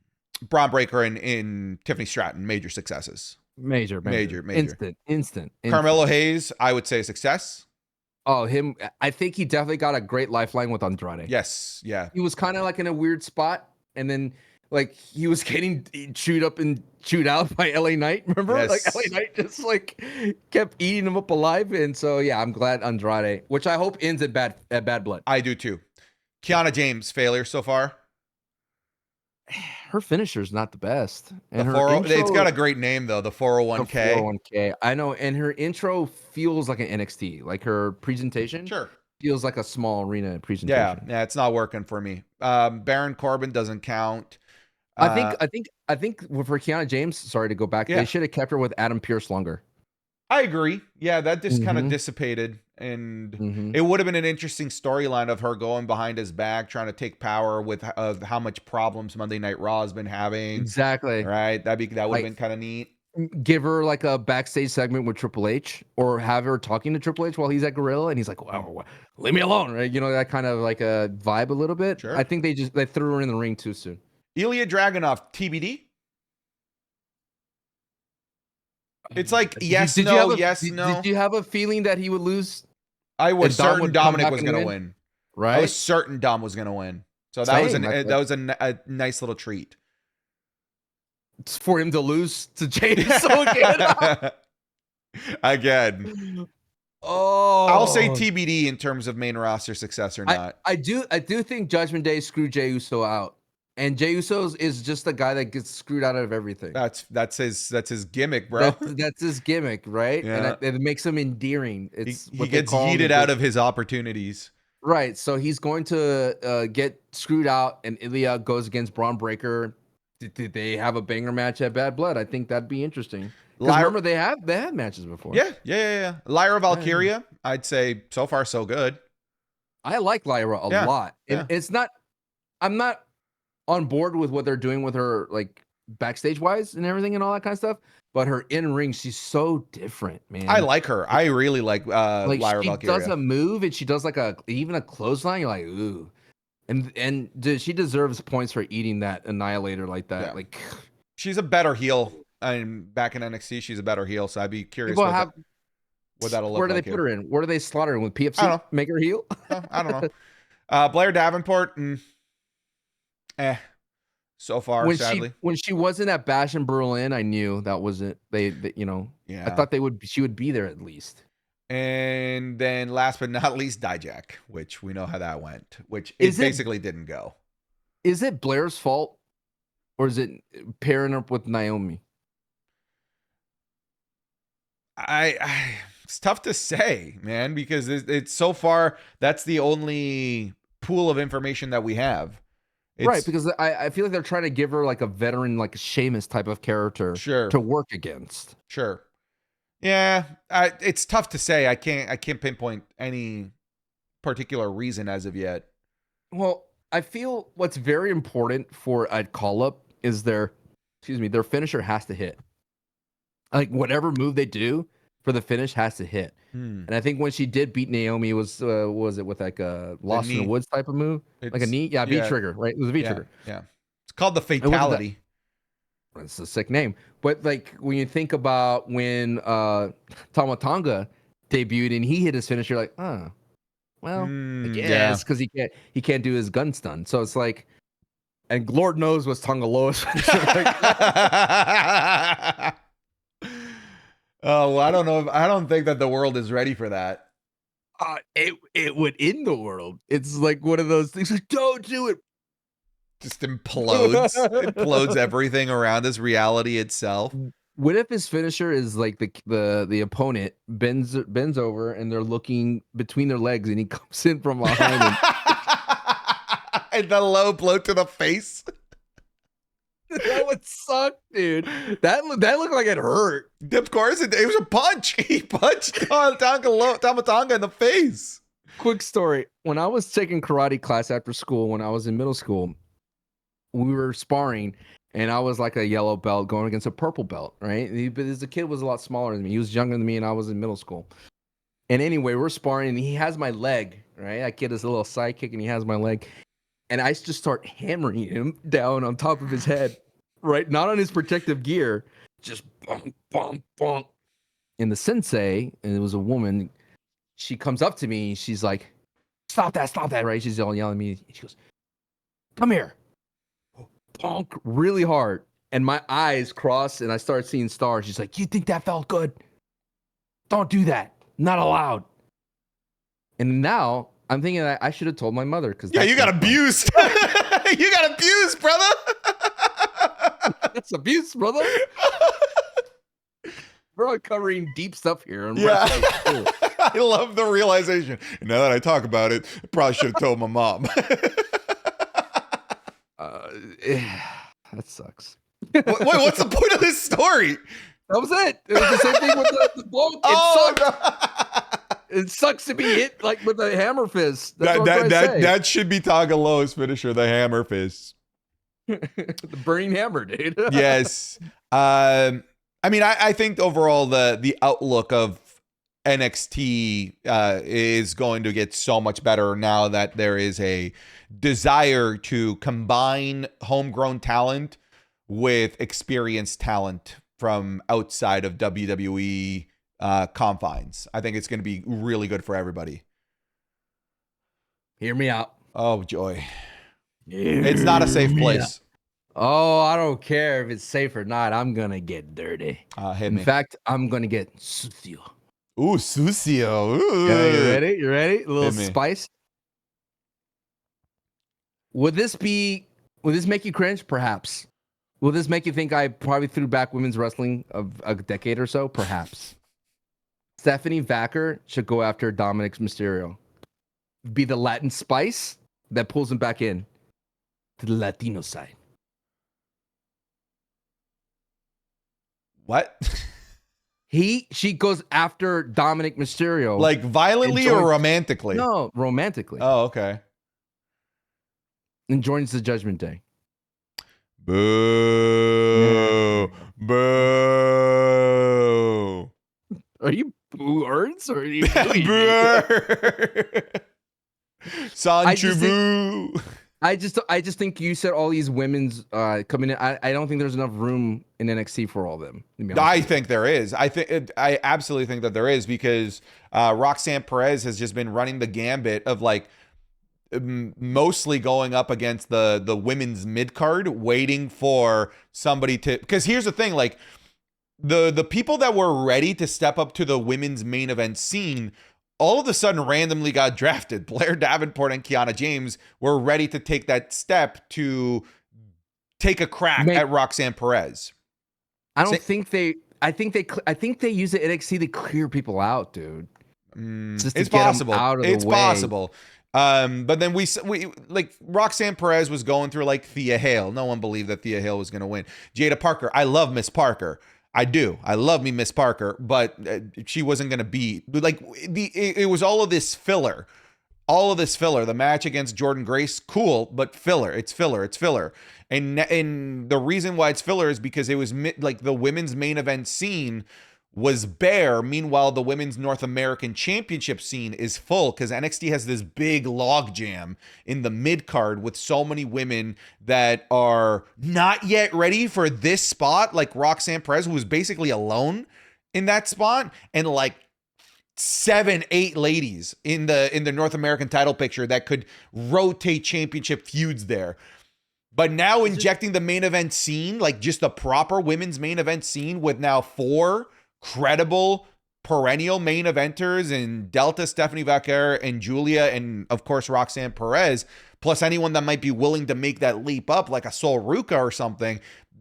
Breaker and Tiffany Stratton, major successes. Major. Instant. Carmelo Hayes, I would say success. Oh, him. I think he definitely got a great lifeline with Andrade. Yes. Yeah. He was kind of like in a weird spot, and then like he was getting chewed up and chewed out by LA Knight. Remember? Yes. Like LA Knight just like kept eating him up alive. And so yeah, I'm glad Andrade, which I hope ends at bad blood. I do too. Kiana James, failure so far. Her finisher's not the best. And it's got a great name though, the 401k. The 401k. I know, and her intro feels like an NXT. Like her presentation feels like a small arena presentation. Yeah, it's not working for me. Baron Corbin doesn't count. I think for Kiana James, sorry to go back, they should have kept her with Adam Pearce longer. I agree. Yeah, that just kind of dissipated, and it would have been an interesting storyline of her going behind his back, trying to take power with how much problems Monday Night Raw has been having. Exactly. Right. That would have been kind of neat. Give her like a backstage segment with Triple H, or have her talking to Triple H while he's at Gorilla, and he's like, "Wow, leave me alone," right? You know, that kind of like a vibe a little bit. Sure. I think they threw her in the ring too soon. Ilya Dragunov, TBD. It's like yes, no. Did you have a feeling that he would lose? I was certain Dominic was going to win. Right. I was certain Dom was going to win. So that was a nice little treat. It's for him to lose to Jay Uso again. Again. Oh, I'll say TBD in terms of main roster success or not. I do think Judgment Day screwed Jey Uso out, and Jey Uso is just the guy that gets screwed out of everything. That's his gimmick, bro. That's his gimmick, right? Yeah. And it makes him endearing. It's he gets yeeted out of his opportunities. Right. So he's going to get screwed out, and Ilya goes against Braun Breaker. Did they have a banger match at Bad Blood? I think that'd be interesting. Remember, they had matches before. Yeah. Lyra Valkyria, I'd say so far so good. I like Lyra a lot. It's not. I'm not on board with what they're doing with her like backstage wise and everything and all that kind of stuff. But her in ring, she's so different, man. I like her. I really like like Lyra she Valkyria. does a move and she does like even a clothesline. You're like, ooh, and she deserves points for eating that annihilator like that. Yeah. Like, she's a better heel. And back in NXT, she's a better heel. So I'd be curious people what that'll look where do like they put her in? Where do they slaughter her with PFC? I don't know. Make her heel? I don't know. Blair Davenport, so far, sadly. When she wasn't at Bash in Berlin, I knew that wasn't Yeah. I thought she would be there at least. And then last but not least, Dijak, which we know how that went, which it basically didn't go. Is it Blair's fault or is it pairing up with Naomi? It's tough to say, man, because it's so far that's the only pool of information that we have. Right, because I feel like they're trying to give her like a veteran, like a Sheamus type of character to work against. Sure. Yeah, it's tough to say. I can't pinpoint any particular reason as of yet. Well, I feel what's very important for a call-up is their finisher has to hit. Like whatever move they do for the finish has to hit. And I think when she did beat Naomi, was it with like a Lost in the Woods type of move? Like a knee? Yeah, V-trigger, right? It was a V-trigger. Yeah. It's called the Fatality. It's a sick name. But like when you think about when Tama Tonga debuted and he hit his finish, you're like, oh, well, I guess because he can't do his gun stun. So it's like, and Lord knows what's Tonga Loa's. Oh, well, I don't know. I don't think that the world is ready for that. It would end the world. It's like one of those things. Like, don't do it. Just implodes. Implodes everything around his reality itself. What if his finisher is like the opponent bends over and they're looking between their legs and he comes in from behind him. And the low blow to the face. That would suck, dude. That looked like it hurt. Of course, it was a punch. He punched Tama Tonga in the face. Quick story. When I was taking karate class after school, when I was in middle school, we were sparring, and I was like a yellow belt going against a purple belt, right? But the kid was a lot smaller than me. He was younger than me, and I was in middle school. And anyway, we're sparring, and he has my leg, right? That kid is a little sidekick, and he has my leg. And I just start hammering him down on top of his head, right? Not on his protective gear, just bonk, bonk, bonk. And the sensei, and it was a woman, she comes up to me, and she's like, stop that, right? She's yelling at me. She goes, come here. Bonk really hard. And my eyes cross, and I start seeing stars. She's like, you think that felt good? Don't do that. Not allowed. And now I'm thinking that I should have told my mother because you got abused. You got abused, brother. That's abuse, brother. We're uncovering deep stuff here. I love the realization. Now that I talk about it, I probably should have told my mom. That sucks. Wait, what's the point of this story? That was it. It was the same thing with the bloke. It sucks. No. It sucks to be hit like with a hammer fist. That should be Tagaloa's finisher, the hammer fist. The burning hammer, dude. Yes. I mean, I think overall the outlook of NXT is going to get so much better now that there is a desire to combine homegrown talent with experienced talent from outside of WWE confines. I think it's going to be really good for everybody. Hear me out. Oh, joy. It's not a safe place. Oh, I don't care if it's safe or not. I'm going to get dirty. In fact, I'm going to get sucio. Ooh, sucio. Ooh. Yeah, you ready? A little spice. Would this make you cringe? Perhaps. Will this make you think I probably threw back women's wrestling of a decade or so? Perhaps. Stephanie Vacker should go after Dominic Mysterio. Be the Latin spice that pulls him back in to the Latino side. What? She goes after Dominic Mysterio. Like violently or romantically? No, romantically. Oh, okay. And joins the Judgment Day. Boo. you doing? Sancho boo. I just think you said all these women's coming in. I don't think there's enough room in NXT for all of them. I think there is. I absolutely think that there is because Roxanne Perez has just been running the gambit of like mostly going up against the women's mid card, waiting for somebody to. Because here's the thing, like the people that were ready to step up to the women's main event scene all of a sudden randomly got drafted. Blair Davenport and Kiana James were ready to take that step to take a crack at Roxanne Perez. I think they use the NXT to clear people out, dude. It's possible. It's possible. But then we like Roxanne Perez was going through like Thea Hale. No one believed that Thea Hale was going to win. Jada Parker. I love Miss Parker. I do. I love me Miss Parker, but she wasn't going to be like it was all of this filler. All of this filler. The match against Jordan Grace, cool, but filler. It's filler. It's filler. And the reason why it's filler is because it was like the women's main event scene was bare. Meanwhile, the women's North American Championship scene is full because NXT has this big log jam in the mid card with so many women that are not yet ready for this spot, like Roxanne Perez, who was basically alone in that spot, and like 7-8 ladies in the North American title picture that could rotate championship feuds there. But now injecting the main event scene, like just the proper women's main event scene with now 4 credible perennial main eventers in Delta, Stephanie Vaquer, and Julia, and of course Roxanne Perez, plus anyone that might be willing to make that leap up like a Sol Ruca or something.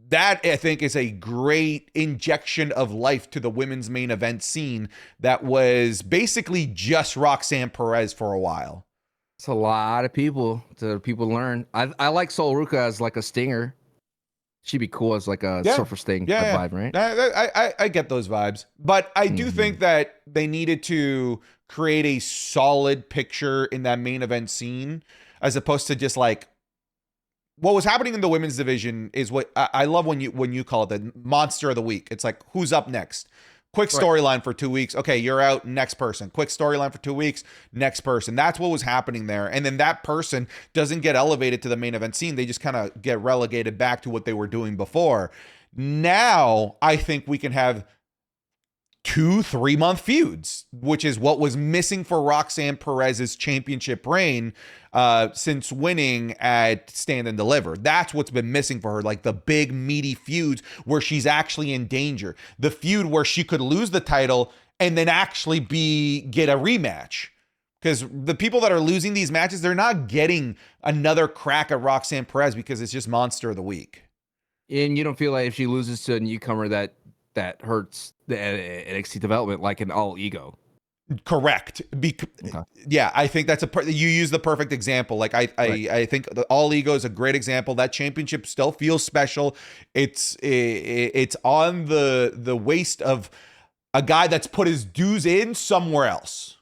That I think is a great injection of life to the women's main event scene that was basically just Roxanne Perez for a while. It's a lot of people to learn. I like Sol Ruca as like a stinger. She'd be cool as like a Surfer Sting vibe, right? I get those vibes. But I do think that they needed to create a solid picture in that main event scene as opposed to just like what was happening in the women's division is what I love when you call it the monster of the week. It's like, who's up next? Quick storyline for 2 weeks. Okay, you're out. Next person. Quick storyline for 2 weeks. Next person. That's what was happening there. And then that person doesn't get elevated to the main event scene. They just kind of get relegated back to what they were doing before. Now, I think we can have 2-3 month feuds, which is what was missing for Roxanne Perez's championship reign since winning at Stand and Deliver. That's what's been missing for her, like the big meaty feuds where she's actually in danger. The feud where she could lose the title and then actually get a rematch. Because the people that are losing these matches, they're not getting another crack at Roxanne Perez because it's just monster of the week. And you don't feel like if she loses to a newcomer that hurts the NXT development like an all ego. Correct. Yeah, I think that's you use the perfect example. Like I think the All Ego is a great example. That championship still feels special. It's on the waist of a guy that's put his dues in somewhere else.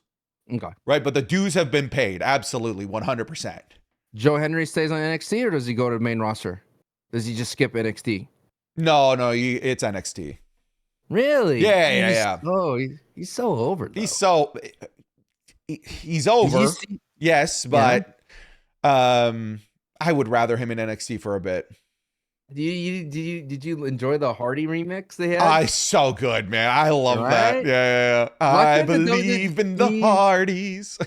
Okay. Right, but the dues have been paid. Absolutely, 100%. Joe Henry stays on NXT or does he go to the main roster? Does he just skip NXT? No, it's NXT. Really? Yeah. Oh, he's so over. Though. He's over. Yes, but I would rather him in NXT for a bit. Did you enjoy the Hardy remix they had? So good, man. I love that. Yeah. I believe in the Hardys.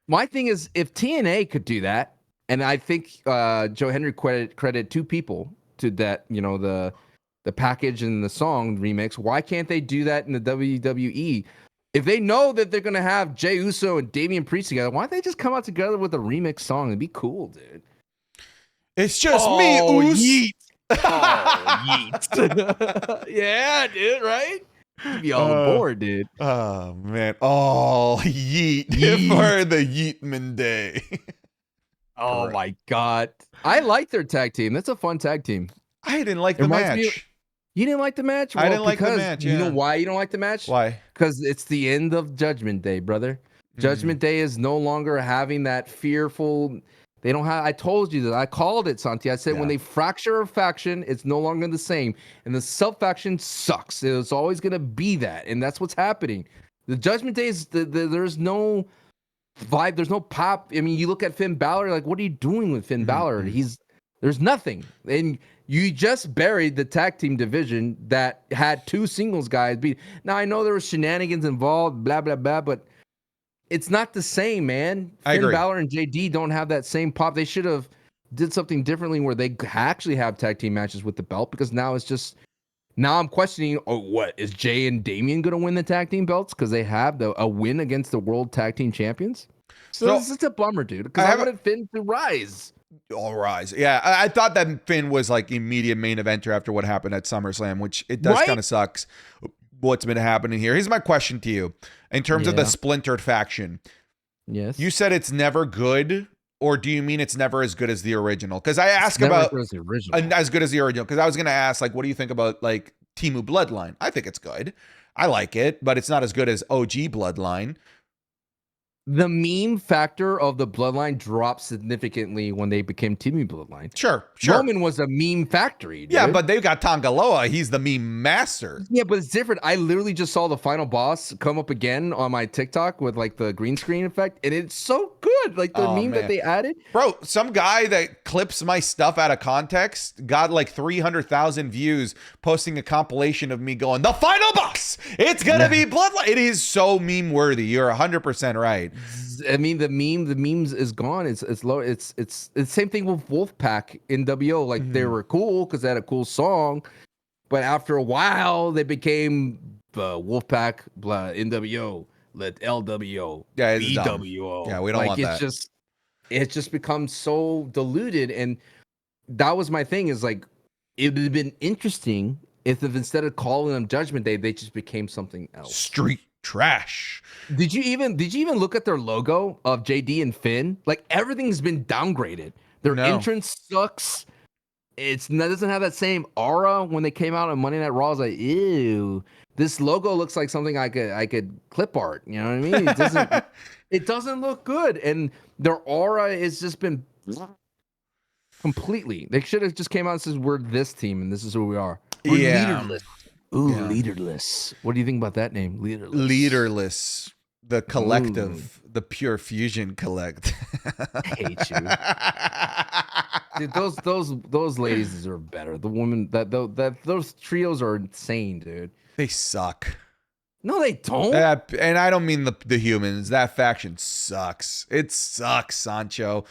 My thing is, if TNA could do that, and I think Joe Henry credited 2 people to that, the package and the song remix. Why can't they do that in the WWE? If they know that they're going to have Jey Uso and Damian Priest together, why don't they just come out together with a remix song? It'd be cool, dude. It's just me, Uso. Yeet. Yeet. Yeah, dude, right? You'd be all aboard, dude. Oh, man. Oh, yeet. For the Yeetman Day. Oh, my God. I like their tag team. That's a fun tag team. I didn't like the match. You didn't like the match? I didn't like the match. You know why you don't like the match? Why? Because it's the end of Judgment Day, brother. Judgment Day is no longer having that fearful. They don't have. I told you that. I called it, Santi. I said when they fracture a faction, it's no longer the same. And the self faction sucks. It's always going to be that. And that's what's happening. The Judgment Day is there's no vibe, there's no pop. I mean, you look at Finn Balor, like, what are you doing with Finn Balor? There's nothing. And you just buried the tag team division that had 2 singles guys beat. Now I know there were shenanigans involved, blah blah blah, but it's not the same, man. I Finn agree. Balor and JD don't have that same pop. They should have did something differently where they actually have tag team matches with the belt, because now it's just, now I'm questioning, oh, what is Jay and Damian going to win the tag team belts because they have a win against the world tag team champions? So it's a bummer, dude, because I wanted Finn to rise. All rise. Yeah, I thought that Finn was like immediate main eventer after what happened at SummerSlam, which it does kind of sucks what's been happening here. Here's my question to you. In terms of the splintered faction. Yes. You said it's never good, or do you mean it's never as good as the original? Because I asked about as good as the original. Because I was going to ask, like, what do you think about like Temu Bloodline? I think it's good. I like it, but it's not as good as OG Bloodline. The meme factor of the Bloodline dropped significantly when they became Team Bloodline. Sure. Roman was a meme factory, dude. Yeah, but they've got Tangaloa. He's the meme master. Yeah, but it's different. I literally just saw the final boss come up again on my TikTok with like the green screen effect, and it's so good. Like the meme that they added. Bro, some guy that clips my stuff out of context got like 300,000 views posting a compilation of me going, the final boss! It's gonna be Bloodline. It is so meme worthy. You're 100% right. I mean, the memes is gone. It's low. It's the same thing with Wolfpack NWO. Like they were cool because they had a cool song, but after a while they became Wolfpack NWO, let LWO, BWO. Yeah, we don't want that. It's just become so diluted, and that was my thing. Is like it would have been interesting if instead of calling them Judgment Day, they just became something else. Street trash. Did you even look at their logo of JD and Finn? Like everything's been downgraded. Their entrance sucks. It doesn't have that same aura. When they came out on Monday Night Raw, I was like, ew. This logo looks like something I could clip art. You know what I mean? It doesn't look good. And their aura has just been completely. They should have just came out and said, we're this team and this is who we are. We're leaderless. Ooh, leaderless. What do you think about that name? Leaderless. The collective. The pure fusion collect. I hate you. Dude, those ladies deserve better. The woman those trios are insane, dude. They suck. No, they don't. And I don't mean the humans. That faction sucks. It sucks, Sancho.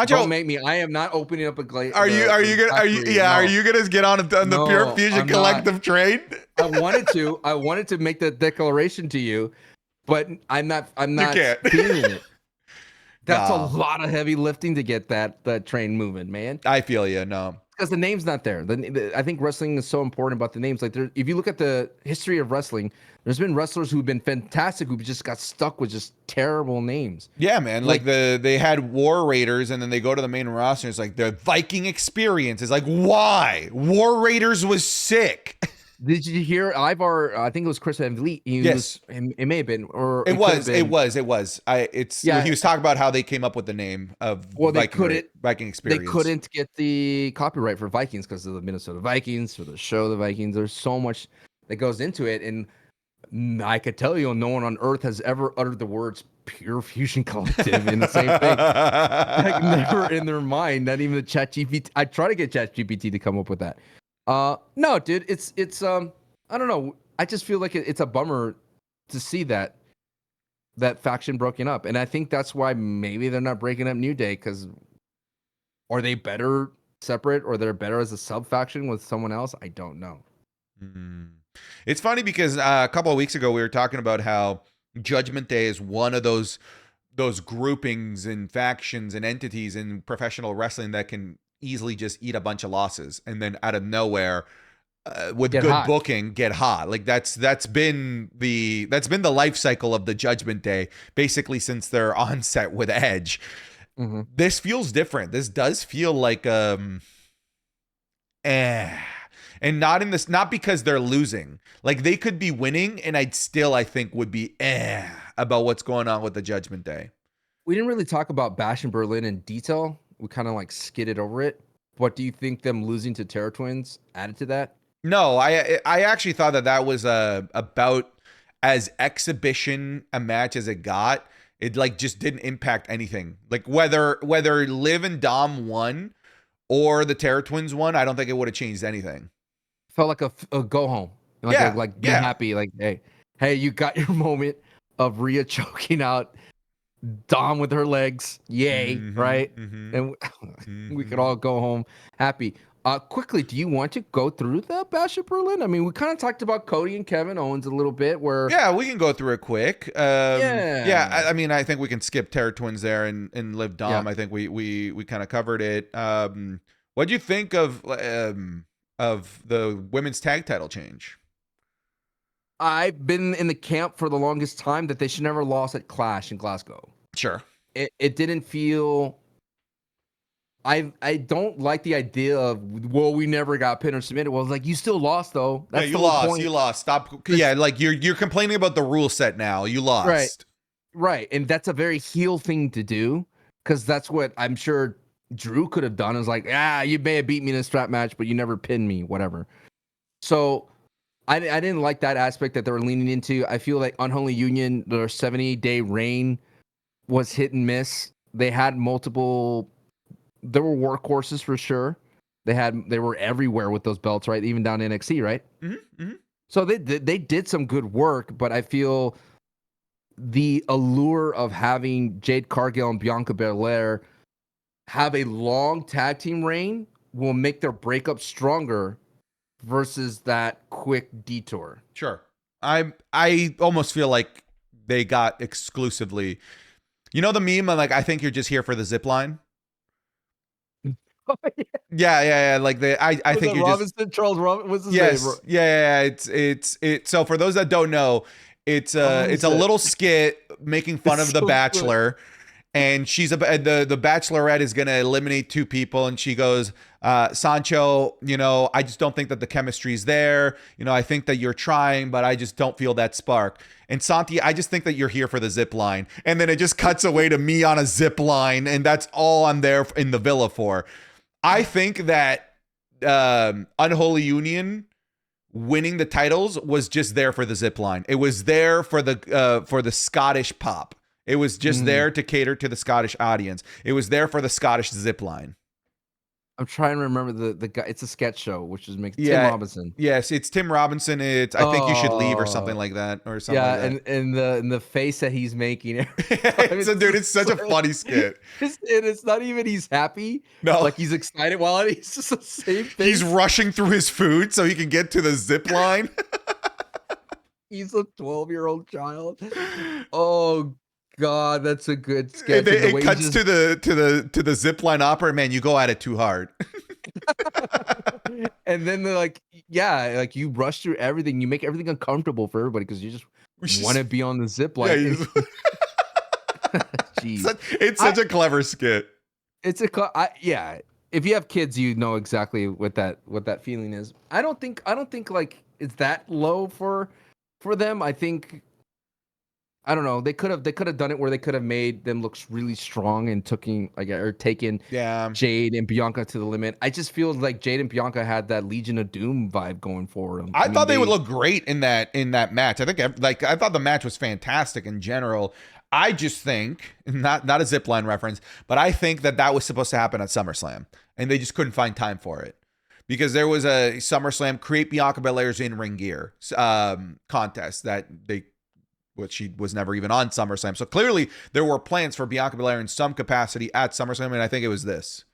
Don't make me. I am not opening up a glaze. Are you gonna get on the Pure Fusion Collective train? I wanted to make that declaration to you, but I'm not feeling it. That's a lot of heavy lifting to get that train moving, man. I feel you. No, because the name's not there. I think wrestling is so important about the names. Like, if you look at the history of wrestling, there's been wrestlers who've been fantastic who just got stuck with just terrible names. Yeah, man. Like they had War Raiders, and then they go to the main roster. It's like the Viking Experience. It's like, why? War Raiders was sick. Did you hear Ivar? I think it was Chris Van Vliet. Yes, it may have been, or it was. He was talking about how they came up with the name of Viking Experience. They couldn't get the copyright for Vikings because of the Minnesota Vikings, for the show the Vikings. There's so much that goes into it, and I could tell you, no one on earth has ever uttered the words Pure Fusion Collective in the same thing. Like, never in their mind. Not even the ChatGPT. I try to get ChatGPT to come up with that. No, dude, it's I don't know. I just feel like it's a bummer to see that faction broken up, and I think that's why maybe they're not breaking up New Day, because are they better separate, or they're better as a sub faction with someone else? I don't know. It's funny because a couple of weeks ago we were talking about how Judgment Day is one of those groupings and factions and entities in professional wrestling that can easily just eat a bunch of losses and then out of nowhere with good booking get hot. Like that's been the life cycle of the Judgment Day basically since their onset with Edge. This feels different. This does feel like and not because they're losing. Like they could be winning and I think would be about what's going on with the Judgment Day. We didn't really talk about Bash in Berlin in detail. We kind of like skidded over it. What do you think them losing to Terror Twins added to that? No, I actually thought that was about as exhibition a match as it got, it like just didn't impact anything. Like whether Liv and Dom won or the Terror Twins won, I don't think it would have changed anything. Felt like a go home, like be happy, like hey, you got your moment of Rhea choking out Dom with her legs, yay, right? And we could all go home happy. Quickly, do you want to go through the Bash at Berlin? I mean, we kind of talked about Cody and Kevin Owens a little bit. Yeah, we can go through it quick. I mean, I think we can skip Terror Twins there and Liv Dom. I think we kind of covered it. What do you think of the women's tag title change? I've been in the camp for the longest time that they should never lost at Clash in Glasgow. Sure. It didn't feel. I don't like the idea of, well, we never got pinned or submitted. Well, it's like, you still lost though. That's you lost. Point. You lost. Stop. Yeah, like you're complaining about the rule set now. You lost. Right. And that's a very heel thing to do, because that's what I'm sure Drew could have done. Is like, you may have beat me in a strap match, but you never pinned me, whatever. So I didn't like that aspect that they were leaning into. I feel like Unholy Union, their 70-day reign was hit and miss. They had multiple. There were workhorses for sure. They were everywhere with those belts, right? Even down in NXT, right? So they did some good work, but I feel the allure of having Jade Cargill and Bianca Belair have a long tag team reign will make their breakup stronger versus that quick detour. Sure. I almost feel like they got exclusively. You know the meme, like, I think you're just here for the zip line. Oh, yeah. Like I think you're Robinson, just Charles Robinson. What's his name? Yeah. It's so for those that don't know, it's a little skit making fun of The Bachelor. Good. And she's the Bachelorette is gonna eliminate two people, and she goes, Sancho, I just don't think that the chemistry's there. I think that you're trying, but I just don't feel that spark. And Santi, I just think that you're here for the zip line. And then it just cuts away to me on a zip line, and that's all I'm there in the villa for. I think that Unholy Union winning the titles was just there for the zip line. It was there for the Scottish pop. It was just there to cater to the Scottish audience. It was there for the Scottish zip line. I'm trying to remember the guy. It's a sketch show, which is Tim Robinson. Yes, it's Tim Robinson. I think you should leave or something like that, or something. Yeah, like that. and the face that he's making. It's such a funny skit. It's not even he's happy. No, like he's excited while he's just the same thing. He's rushing through his food so he can get to the zip line. He's a 12-year-old child. Oh God, that's a good sketch. It cuts to the zipline opera. Man, you go at it too hard. And then they're like, like you rush through everything. You make everything uncomfortable for everybody because you just want to be on the zipline. Jeez, it's such a clever skit. It's if you have kids, you know exactly what that feeling is. I don't think like it's that low for them. I think. I don't know. They could have done it where they could have made them look really strong and taken Jade and Bianca to the limit. I just feel like Jade and Bianca had that Legion of Doom vibe going for them. I thought they would look great in that match. I thought the match was fantastic in general. I just think not a zipline reference, but I think that was supposed to happen at SummerSlam, and they just couldn't find time for it. Because there was a SummerSlam create Bianca Belair's in-ring gear contest which she was never even on SummerSlam. So clearly there were plans for Bianca Belair in some capacity at SummerSlam, and I think it was this.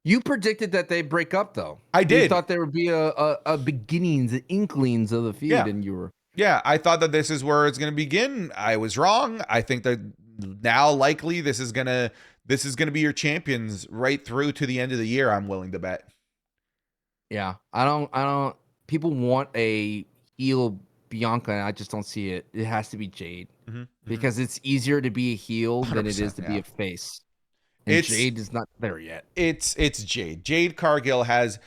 You predicted that they break up, though. I did. You thought there would be a beginnings, the inklings of the feud, and you were... Yeah, I thought that this is where it's going to begin. I was wrong. I think that now likely this is gonna be your champions right through to the end of the year, I'm willing to bet. Yeah, I don't... People want a heel Bianca, and I just don't see it. It has to be Jade because it's easier to be a heel than it is to be a face. And Jade is not there yet. It's Jade. Jade Cargill has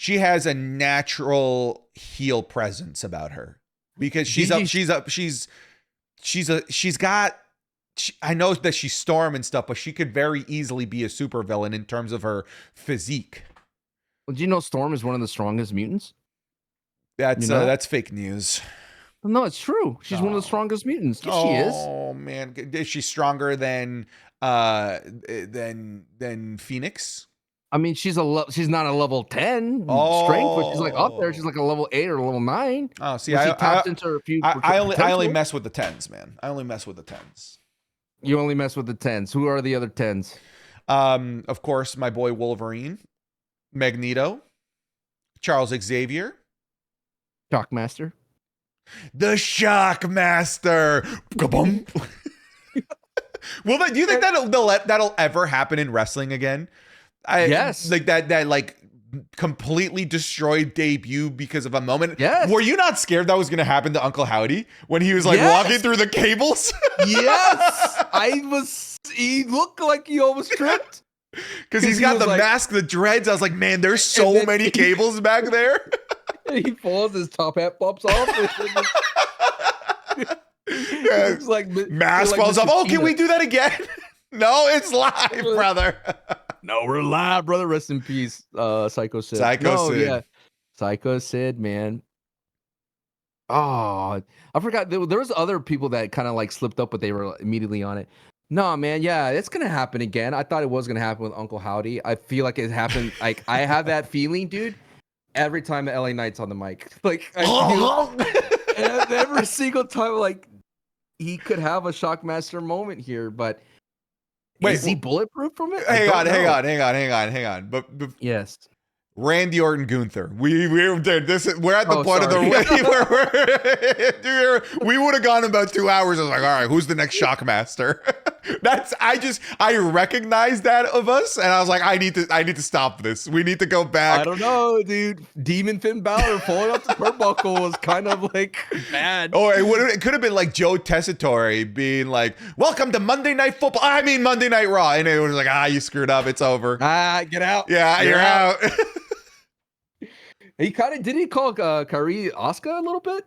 a natural heel presence about her because I know that she's Storm and stuff, but she could very easily be a supervillain in terms of her physique. Well, do you know Storm is one of the strongest mutants? That's fake news. No, it's true. She's one of the strongest mutants. Yes, she is. Oh man, is she stronger than Phoenix? I mean, she's not a level 10 strength, but she's like up there. She's like a level 8 or level 9. Oh, see, she taps into a few I only potential. mess with the 10s, man. I only mess with the 10s. You only mess with the 10s. Who are the other 10s? Of course, my boy Wolverine, Magneto, Charles Xavier, Shockmaster. the Shockmaster. Kaboom. Do you think that'll ever happen in wrestling again? Yes. Like that like completely destroyed debut because of a moment. Yes. Were you not scared that was going to happen to Uncle Howdy when he was like walking through the cables? Yes. He looked like he almost tripped. Because he's got the mask, the dreads. I was like, man, there's so many cables back there. He falls, his top hat pops off. It's like mask falls off. Oh, can we do that again? No, it's live, brother. No, we're live, brother. Rest in peace, Psycho Sid. Sid. Yeah. Psycho Sid, man. Oh, I forgot. There was other people that kind of like slipped up, but they were immediately on it. No, man. Yeah, it's going to happen again. I thought it was going to happen with Uncle Howdy. I feel like it happened. Like, I have that feeling, dude, every time the LA Knight's on the mic. Like, every single time, like, he could have a Shockmaster moment here, but is he bulletproof from it? Hang on. But yes. Randy Orton, Gunther. We're at the point of the we would have gone about 2 hours. I was like, all right, who's the next Shockmaster? I recognize that of us, and I was like, I need to stop this. We need to go back. I don't know, dude. Demon Finn Balor pulling up the turnbuckle was kind of like bad. Oh, it could have been like Joe Tessitore being like, "Welcome to Monday Night Football." I mean Monday Night Raw, and it was like, you screwed up. It's over. Get out. Yeah, you're out. He did he call Kyrie Oscar a little bit?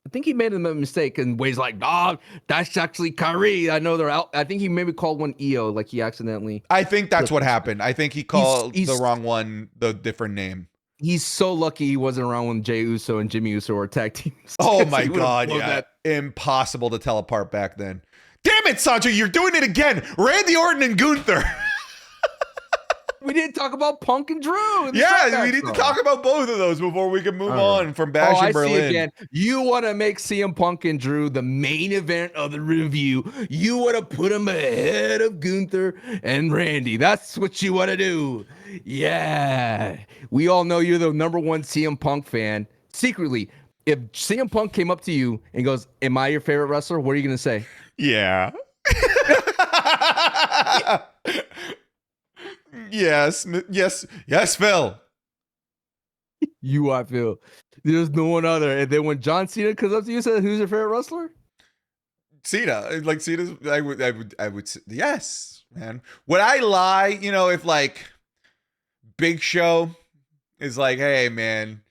I think he made a mistake, and Wade's like, "Dog, that's actually Kyrie." I know they're out. I think he maybe called one EO, like he accidentally. I think that's what happened. I think he called the wrong one, the different name. He's so lucky he wasn't around when Jey Uso and Jimmy Uso were tag teams. Oh my God, yeah. Impossible to tell apart back then. Damn it, Sancho, you're doing it again. Randy Orton and Gunther. We didn't talk about Punk and Drew. Yeah, we need to talk about both of those before we can move on from Bash in Berlin. See again. You want to make CM Punk and Drew the main event of the review. You want to put them ahead of Gunther and Randy. That's what you want to do. Yeah. We all know you're the number one CM Punk fan. Secretly, if CM Punk came up to you and goes, "Am I your favorite wrestler?" What are you going to say? Yeah. Yes, Phil. You are Phil. There's no one other. And then when John Cena comes up to you and says, "Who's your favorite wrestler?" Cena. Like Cena's. I would. Yes, man. Would I lie? If like Big Show is like, "Hey, man,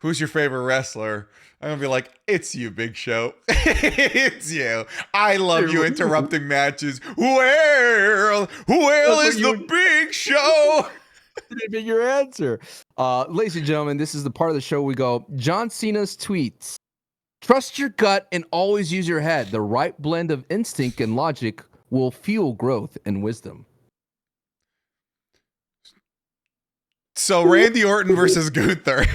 who's your favorite wrestler?" I'm gonna be like, "It's you, Big Show. It's you. I love you interrupting matches. Who is the Big Show?" Didn't be your answer. Ladies and gentlemen, this is the part of the show we go, John Cena's tweets. Trust your gut and always use your head. The right blend of instinct and logic will fuel growth and wisdom. So Randy Orton versus Gunther.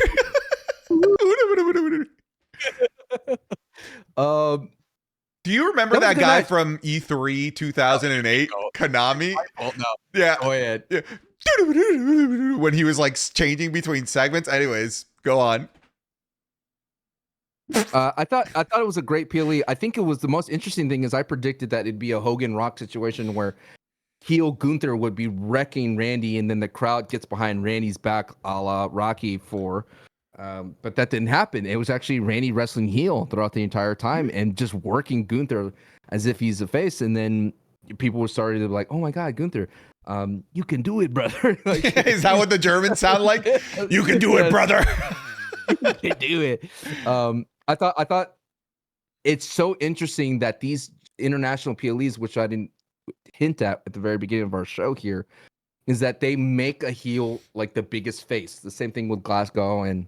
Do you remember that guy from E3 2008? Konami? Oh, no. Yeah. Go ahead. Yeah. When he was like changing between segments. Anyways, go on. I thought it was a great PLE. I think it was the most interesting thing is I predicted that it'd be a Hogan Rock situation where heel Gunther would be wrecking Randy, and then the crowd gets behind Randy's back, a la Rocky IV. But that didn't happen. It was actually Randy wrestling heel throughout the entire time and just working Gunther as if he's a face. And then people were starting to be like, "Oh my God, Gunther, you can do it, brother." Like, is that what the Germans sound like? You can do it, brother. You can do it. I thought it's so interesting that these international PLEs, which I didn't hint at the very beginning of our show here, is that they make a heel like the biggest face. The same thing with Glasgow and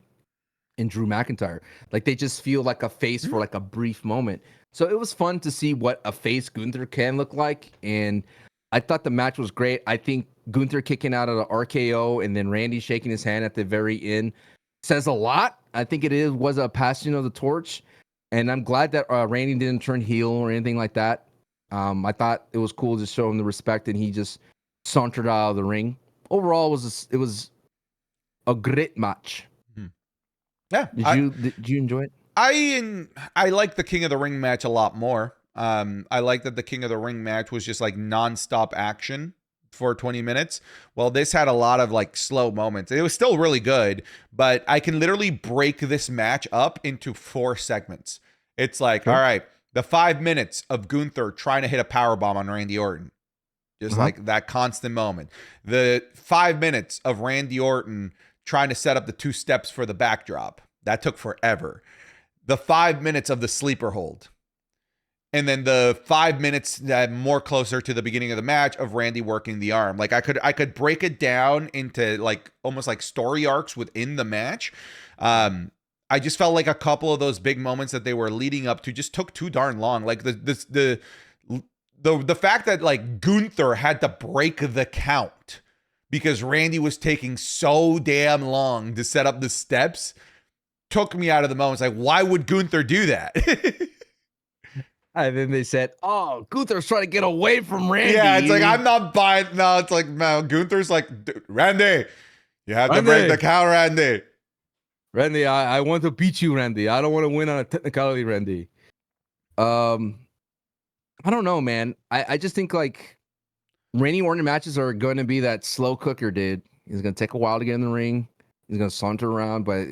and Drew McIntyre. Like they just feel like a face for like a brief moment. So it was fun to see what a face Gunther can look like. And I thought the match was great. I think Gunther kicking out of the RKO and then Randy shaking his hand at the very end says a lot. I think was a passing of the torch. And I'm glad that Randy didn't turn heel or anything like that. I thought it was cool to show him the respect, and he just sauntered out of the ring. Overall, it was a great match. Yeah. Did you enjoy it? I like the King of the Ring match a lot more. I like that the King of the Ring match was just like nonstop action for 20 minutes. Well, this had a lot of like slow moments. It was still really good, but I can literally break this match up into 4 segments. It's like, all right, the 5 minutes of Gunther trying to hit a power bomb on Randy Orton. Just like that constant moment. The 5 minutes of Randy Orton trying to set up the 2 steps for the backdrop. That took forever. The 5 minutes of the sleeper hold. And then the 5 minutes that more closer to the beginning of the match of Randy working the arm. Like I could break it down into like almost like story arcs within the match. I just felt like a couple of those big moments that they were leading up to just took too darn long. Like the fact that like Gunther had to break the count because Randy was taking so damn long to set up the steps took me out of the moment. It's like, why would Gunther do that? And then they said, "Oh, Gunther's trying to get away from Randy." Yeah, it's like I'm not buying. No, it's like no. Gunther's like, Randy, you have to break the count, Randy. Randy, I want to beat you, Randy. I don't want to win on a technicality, Randy. I don't know, man. I just think like Randy Orton matches are going to be that slow cooker, dude. He's going to take a while to get in the ring. He's going to saunter around, but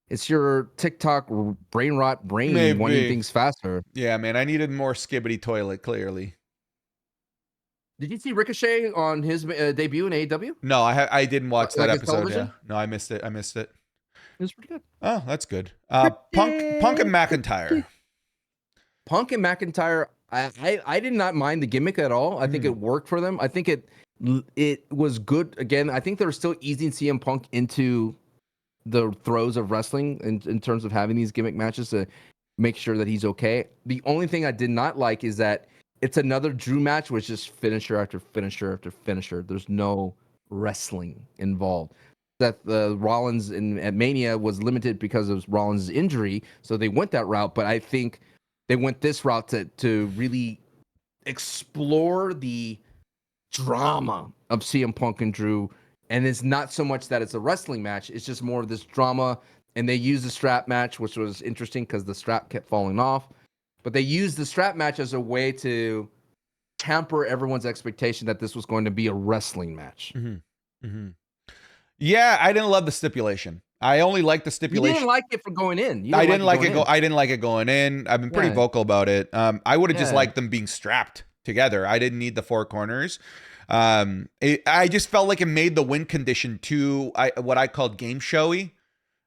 it's your TikTok brain rot brain wanting things faster. Yeah, man. I needed more skibbity toilet, clearly. Did you see Ricochet on his debut in AEW? No, I didn't watch that episode. Yeah. No, I missed it. It was pretty good. Oh, that's good. Punk and McIntyre. Punk and McIntyre, I did not mind the gimmick at all. I think it worked for them. I think it was good. Again, I think they were still easing CM Punk into the throes of wrestling in terms of having these gimmick matches to make sure that he's okay. The only thing I did not like is that it's another Drew match, which is finisher after finisher after finisher. There's no wrestling involved. That the Rollins at Mania was limited because of Rollins' injury, so they went that route. But I think they went this route to really explore the drama of CM Punk and Drew. And it's not so much that it's a wrestling match. It's just more of this drama. And they used the strap match, which was interesting because the strap kept falling off. But they used the strap match as a way to tamper everyone's expectation that this was going to be a wrestling match. Yeah, I didn't love the stipulation. I only liked the stipulation. You didn't like it for going in. I didn't like it going in. I've been pretty vocal about it. I would have just liked them being strapped together. I didn't need the 4 corners. I just felt like it made the win condition too what I called game showy.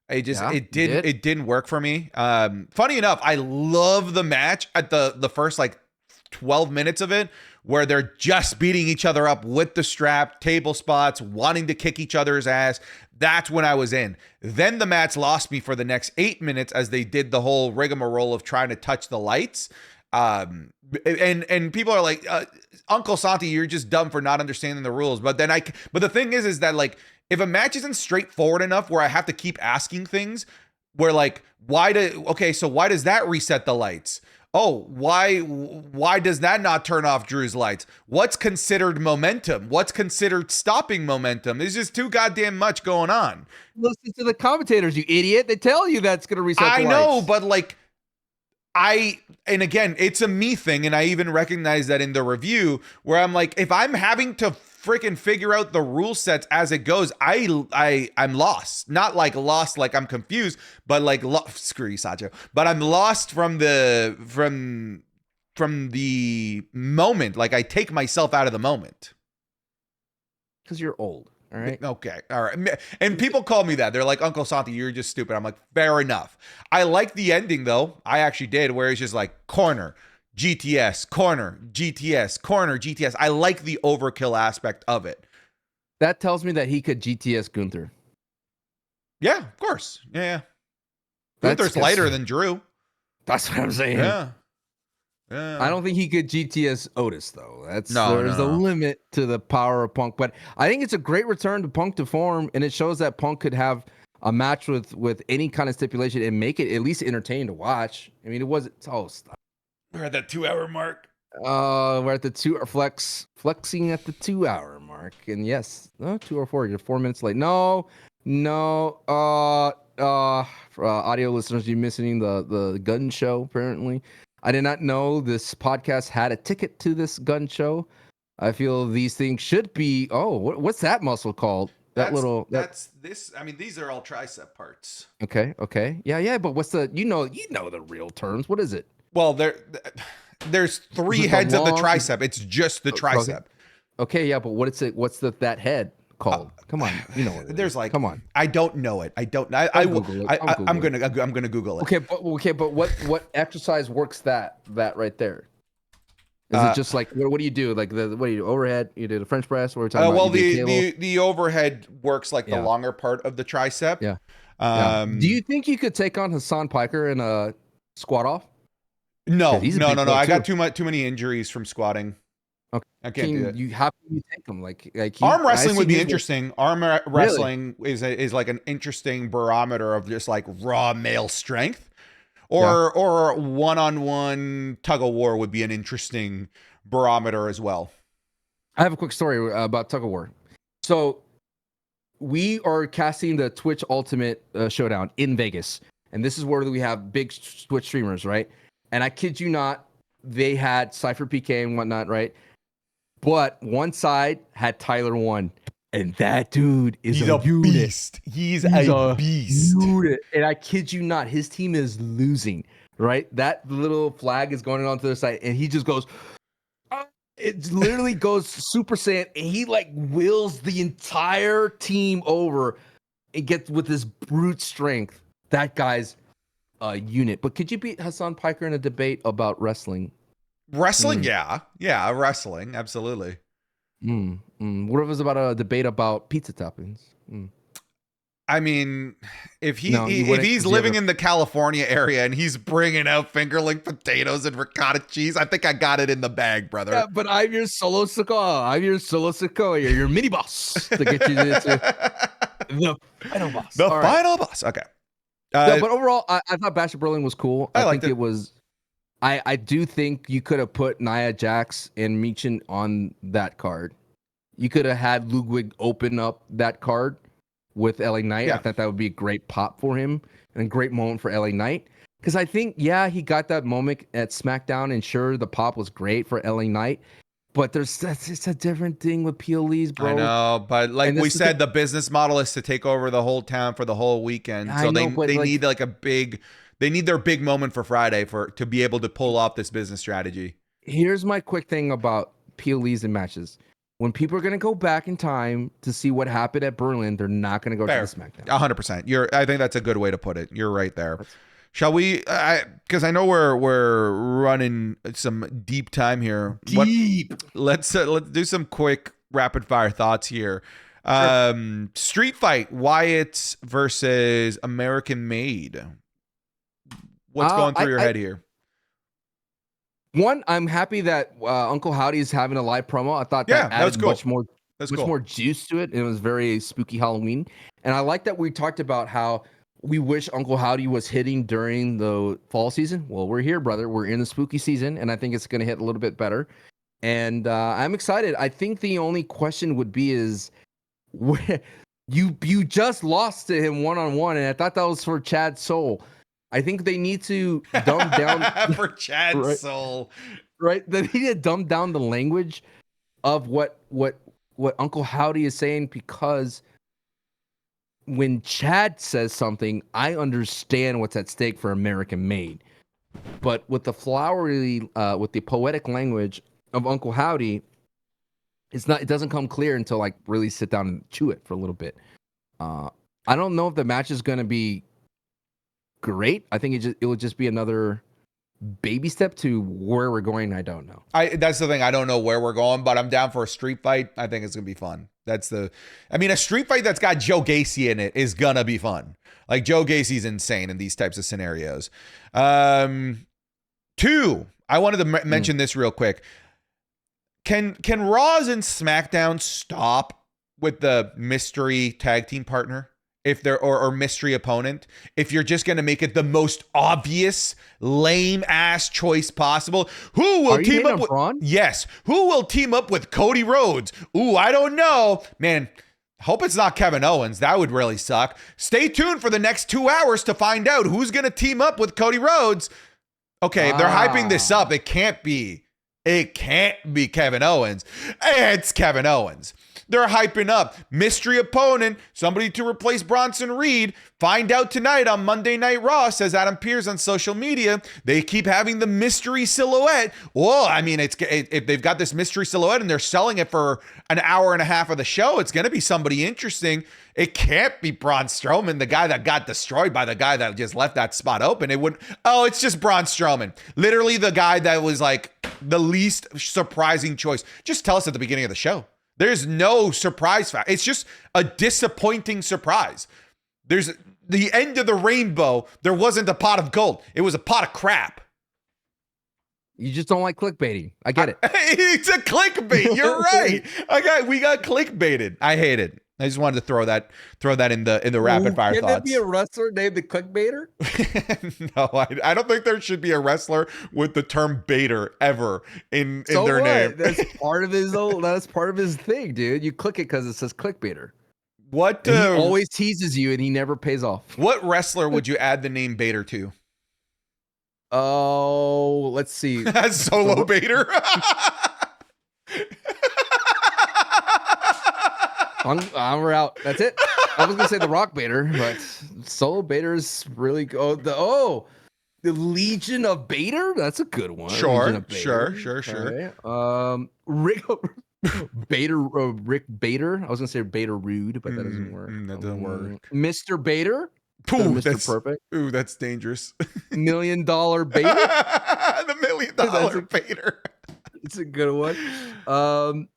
It didn't work for me. Funny enough, I love the match at the first like 12 minutes of it where they're just beating each other up with the strap, table spots, wanting to kick each other's ass. That's when I was in. Then the match lost me for the next 8 minutes as they did the whole rigmarole of trying to touch the lights. And people are like, Uncle Santi, you're just dumb for not understanding the rules. But the thing is that like, if a match isn't straightforward enough where I have to keep asking things where like, why does that reset the lights? Oh, why does that not turn off Drew's lights? What's considered momentum? What's considered stopping momentum? There's just too goddamn much going on. Listen to the commentators, you idiot. They tell you that's going to reset the lights. I know, but like, and again, it's a me thing, and I even recognize that in the review where I'm like, if I'm having to freaking figure out the rule sets as it goes, I'm lost. Not like lost, like I'm confused, but like screw you, Sancho. But I'm lost from the moment. Like I take myself out of the moment. Because you're old. All right. Okay. All right. And people call me that. They're like, Uncle Santi, you're just stupid. I'm like, fair enough. I like the ending though. I actually did, where it's just like corner, GTS, corner, GTS, corner, GTS. I like the overkill aspect of it. That tells me that he could GTS Gunther. Yeah, of course. Yeah. Gunther's lighter than Drew. That's what I'm saying. Yeah. I don't think he could GTS Otis though. There's a No. limit to the power of Punk, but I think it's a great return to Punk to form, and it shows that Punk could have a match with any kind of stipulation and make it at least entertaining to watch. I mean, it wasn't. Oh, stop. We're at that 2-hour mark. We're at the flexing at the 2-hour mark, and yes, 2:04. You're 4 minutes late. No. For audio listeners, you're missing the gun show. Apparently, I did not know this podcast had a ticket to this gun show. I feel these things should be. Oh, what's that muscle called? That's this. I mean, these are all tricep parts. Okay. Yeah. But what's the? You know the real terms. What is it? Well, there's 3 heads of the tricep. It's just the tricep. Okay, yeah, but what's that head called? Come on, you know. There's like. Come on. I don't know it. I'm gonna Google it. Okay, but what exercise works that right there? Is it just like what do you do? Like what do you do? Overhead? You do the French press? What are we talking about? Well, the overhead works like the longer part of the tricep. Yeah. Do you think you could take on Hassan Piker in a squat off? No. I got too many injuries from squatting. Okay. I can't do that. How can you take them? Arm wrestling would be interesting. Arm wrestling is like an interesting barometer of just like raw male strength. Or one-on-one tug of war would be an interesting barometer as well. I have a quick story about tug of war. So we are casting the Twitch Ultimate Showdown in Vegas, and this is where we have big Twitch streamers, right? And I kid you not, they had Cypher PK and whatnot, right? But one side had Tyler 1. And that dude is a beast. He's a beast. Unit. And I kid you not, his team is losing, right? That little flag is going on to the side, and he just goes, it literally goes Super Saiyan, and he like wills the entire team over and gets with his brute strength. That guy's a unit. But could you beat Hassan Piker in a debate about wrestling? Wrestling, yeah, wrestling, absolutely. What if it was about a debate about pizza toppings? I mean, if he's living in the California area and he's bringing out fingerling potatoes and ricotta cheese, I think I got it in the bag, brother. Yeah, but I'm your solo Sikoa. You're your mini boss to get you to the final boss. The final boss. Okay. But overall, I thought Bash of Berlin was cool. I liked think it was. I do think you could have put Nia Jax and Michin on that card. You could have had Ludwig open up that card with LA Knight. Yeah. I thought that would be a great pop for him and a great moment for LA Knight. Because I think, he got that moment at SmackDown, and sure, the pop was great for LA Knight. But that's just a different thing with PLEs, bro. I know, but like we said, the business model is to take over the whole town for the whole weekend. So they need like a big... They need their big moment for Friday to be able to pull off this business strategy. Here's my quick thing about PLEs and matches. When people are going to go back in time to see what happened at Berlin, they're not going to go to the SmackDown. 100%. I think that's a good way to put it. You're right there. Shall we? Because I know we're running some deep time here. Let's do some quick rapid fire thoughts here. Street fight: Wyatt versus American Made. What's going through your head here? One, I'm happy that Uncle Howdy is having a live promo. I thought that added much more juice to it. It was very spooky Halloween. And I like that we talked about how we wish Uncle Howdy was hitting during the fall season. Well, we're here, brother. We're in the spooky season, and I think it's going to hit a little bit better. And I'm excited. I think the only question would be is, you just lost to him one-on-one, and I thought that was for Chad Soul. I think they need to dumb down for Chad's soul. Right? They need to dumb down the language of what Uncle Howdy is saying, because when Chad says something, I understand what's at stake for American Made. But with the flowery, with the poetic language of Uncle Howdy, it doesn't come clear until like really sit down and chew it for a little bit. I don't know if the match is going to be great. I think it will just be another baby step to where we're going. I don't know. That's the thing. I don't know where we're going, but I'm down for a street fight. I think it's gonna be fun. A street fight that's got Joe Gacy in it is gonna be fun. Like Joe Gacy's insane in these types of scenarios. Two, I wanted to mention this real quick. Can Raws and SmackDown stop with the mystery tag team partner? If they're or mystery opponent, if you're just gonna make it the most obvious lame ass choice possible, who will team up with Braun? Yes, who will team up with Cody Rhodes? Ooh, I don't know, man. Hope it's not Kevin Owens. That would really suck. Stay tuned for the next 2 hours to find out who's gonna team up with Cody Rhodes. Okay, they're hyping this up. It can't be Kevin Owens. It's Kevin Owens. They're hyping up mystery opponent, somebody to replace Bronson Reed. Find out tonight on Monday Night Raw, says Adam Pearce on social media. They keep having the mystery silhouette. Well, I mean, if they've got this mystery silhouette and they're selling it for an hour and a half of the show, it's going to be somebody interesting. It can't be Braun Strowman, the guy that got destroyed by the guy that just left that spot open. It's just Braun Strowman. Literally the guy that was like the least surprising choice. Just tell us at the beginning of the show. There's no surprise fact. It's just a disappointing surprise. There's the end of the rainbow. There wasn't a pot of gold. It was a pot of crap. You just don't like clickbaiting. I get it. It's a clickbait. You're right. We got clickbaited. I hate it. I just wanted to throw that in the rapid fire Can thoughts. there be a wrestler named the Clickbaiter? No, I don't think there should be a wrestler with the term baiter ever in their name. That's part of his thing, dude. You click it because it says Clickbaiter. What he always teases you and he never pays off. What wrestler would you add the name Baiter to? Oh, let's see. Solo Baiter. We're out. That's it. I was gonna say the Rock Baiter, but Solo Baiter is really good. The Legion of Baiter. That's a good one. Sure. Okay. Rick Baiter. Rick Baiter. I was gonna say Baiter Rude, but that doesn't work. That doesn't work. Mr. Baiter. Ooh, Mr. Perfect. Ooh, that's dangerous. $1 Million Baiter. The $1 Million Baiter. It's a good one.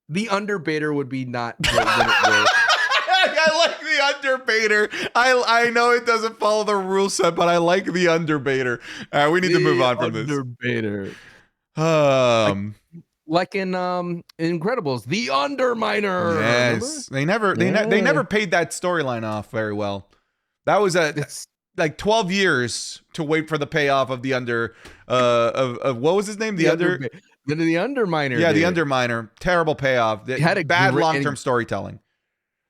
The Underbaiter would be not. I like the Underbaiter. I know it doesn't follow the rule set, but I like the Underbaiter. We need to move on from this. Underbaiter. Like in Incredibles, the Underminer. Yes, remember? They never paid that storyline off very well. That was like 12 years to wait for the payoff of the of what was his name? The Underminer. Yeah, dude. the Underminer. Terrible payoff. They had a bad long-term storytelling.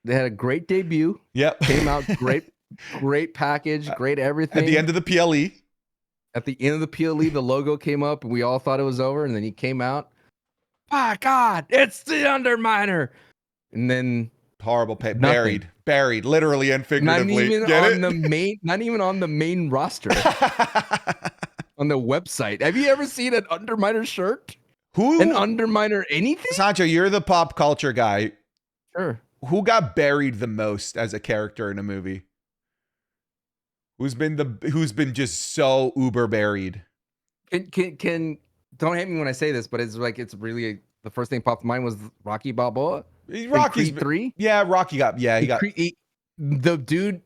They had a great debut. Yep. Came out great package, great everything. At the end of the PLE. At the end of the PLE, the logo came up and we all thought it was over. And then he came out. My God, it's the Underminer. And then horrible buried, literally and figuratively. Not even on the main roster. On the website. Have you ever seen an Underminer shirt? An Underminer anything? Sancho, you're the pop culture guy. Sure. Who got buried the most as a character in a movie? Who's been just so uber buried? Can don't hate me when I say this, but it's really the first thing popped to mind was Rocky Balboa. Rocky's Creed 3. Yeah, Rocky got. Yeah, he got. The dude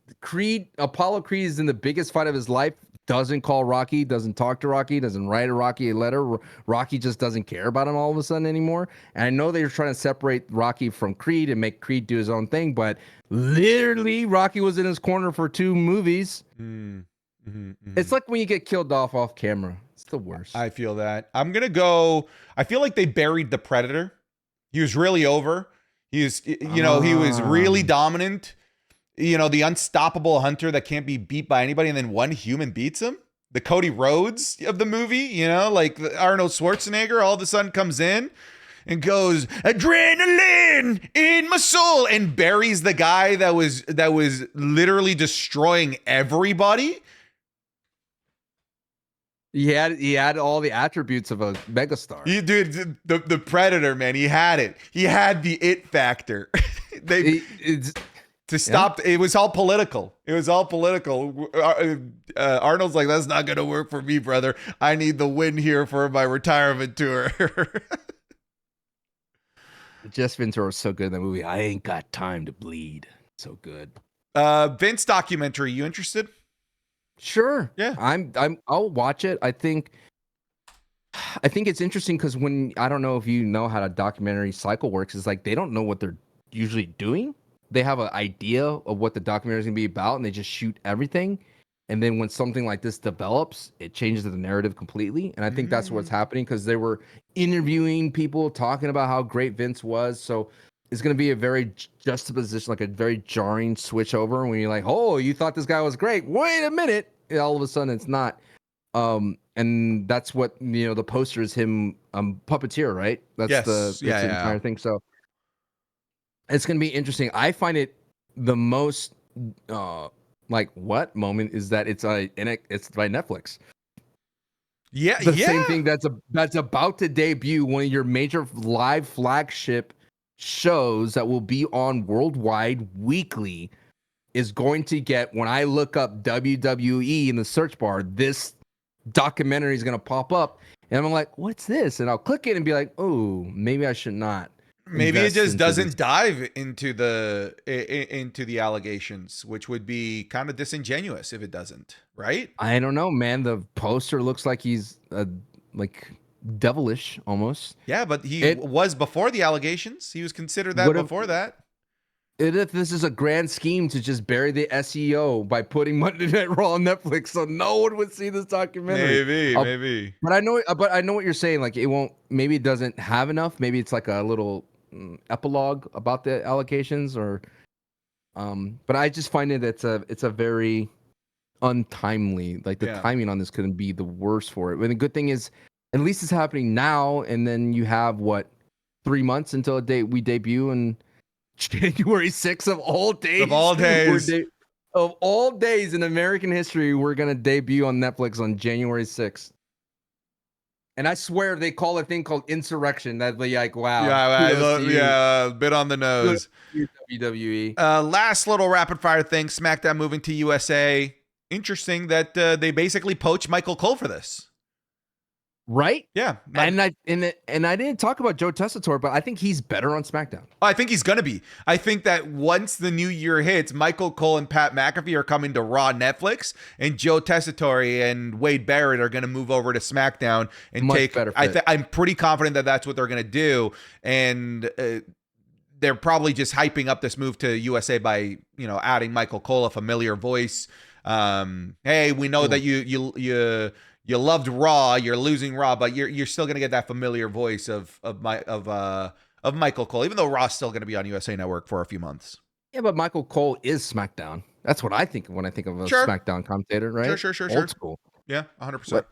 Apollo Creed is in the biggest fight of his life. Doesn't call Rocky, doesn't talk to Rocky, doesn't write a Rocky a letter. Rocky just doesn't care about him all of a sudden anymore. And I know they're trying to separate Rocky from Creed and make Creed do his own thing, but literally Rocky was in his corner for 2 movies. It's like when you get killed off camera. It's the worst. I feel that. I'm gonna go. I feel like they buried the Predator. He was really over. He was really dominant. The unstoppable hunter that can't be beat by anybody, and then one human beats him. The Cody Rhodes of the movie, like Arnold Schwarzenegger all of a sudden comes in and goes, adrenaline in my soul, and buries the guy that was literally destroying everybody. He had all the attributes of a megastar. Dude, the Predator, man, he had it. He had the it factor. to stop. It was all political. It was all political. Arnold's like, that's not going to work for me, brother. I need the win here for my retirement tour. Jess Ventura was so good in that movie. I ain't got time to bleed. So good. Vince documentary. You interested? Sure. Yeah. I'll watch it. I think it's interesting because I don't know if you know how the documentary cycle works. It's like they don't know what they're usually doing. They have an idea of what the documentary is going to be about, and they just shoot everything. And then when something like this develops, it changes the narrative completely. And I think that's what's happening because they were interviewing people, talking about how great Vince was. So it's going to be a very juxtaposition, like a very jarring switch over when you're like, oh, you thought this guy was great. Wait a minute. And all of a sudden it's not. And that's what, the poster is him, puppeteer, right? That's the entire thing. So it's going to be interesting. I find it the most, what moment is that it's by Netflix. Yeah, the same thing that's about to debut one of your major live flagship shows that will be on worldwide weekly is going to get, when I look up WWE in the search bar, this documentary is going to pop up, and I'm like, what's this? And I'll click it and be like, oh, maybe I should not. Maybe it just doesn't dive into the allegations, which would be kind of disingenuous if it doesn't, right? I don't know, man. The poster looks like he's devilish almost. Yeah, but he was before the allegations. He was considered that before that. If this is a grand scheme to just bury the SEO by putting Monday Night Raw on Netflix, so no one would see this documentary. Maybe. But I know what you're saying. Like, it won't. Maybe it doesn't have enough. Maybe it's like a little epilogue about the allegations, or. But I just find it it's a very untimely. Like, the timing on this couldn't be the worst for it. But the good thing is, at least it's happening now, and then you have 3 months until we debut and. January 6th of all days. Of all days in American history, we're going to debut on Netflix on January 6th. And I swear they call a thing called insurrection. That'd be like, wow. Yeah, bit on the nose. WWE. Last little rapid fire thing. SmackDown moving to USA. Interesting that they basically poached Michael Cole for this. Right? Yeah. And I didn't talk about Joe Tessitore, but I think he's better on SmackDown. I think he's going to be. I think that once the new year hits, Michael Cole and Pat McAfee are coming to Raw Netflix, and Joe Tessitore and Wade Barrett are going to move over to SmackDown and Much better fit. I'm pretty confident that that's what they're going to do. And they're probably just hyping up this move to USA by, adding Michael Cole, a familiar voice. Hey, we know that you loved Raw, you're losing Raw, but you're still gonna get that familiar voice of Michael Cole, even though Raw's still gonna be on USA Network for a few months. Yeah, but Michael Cole is SmackDown. That's what I think when I think of a SmackDown commentator, right? Sure. Old school. Yeah, 100%.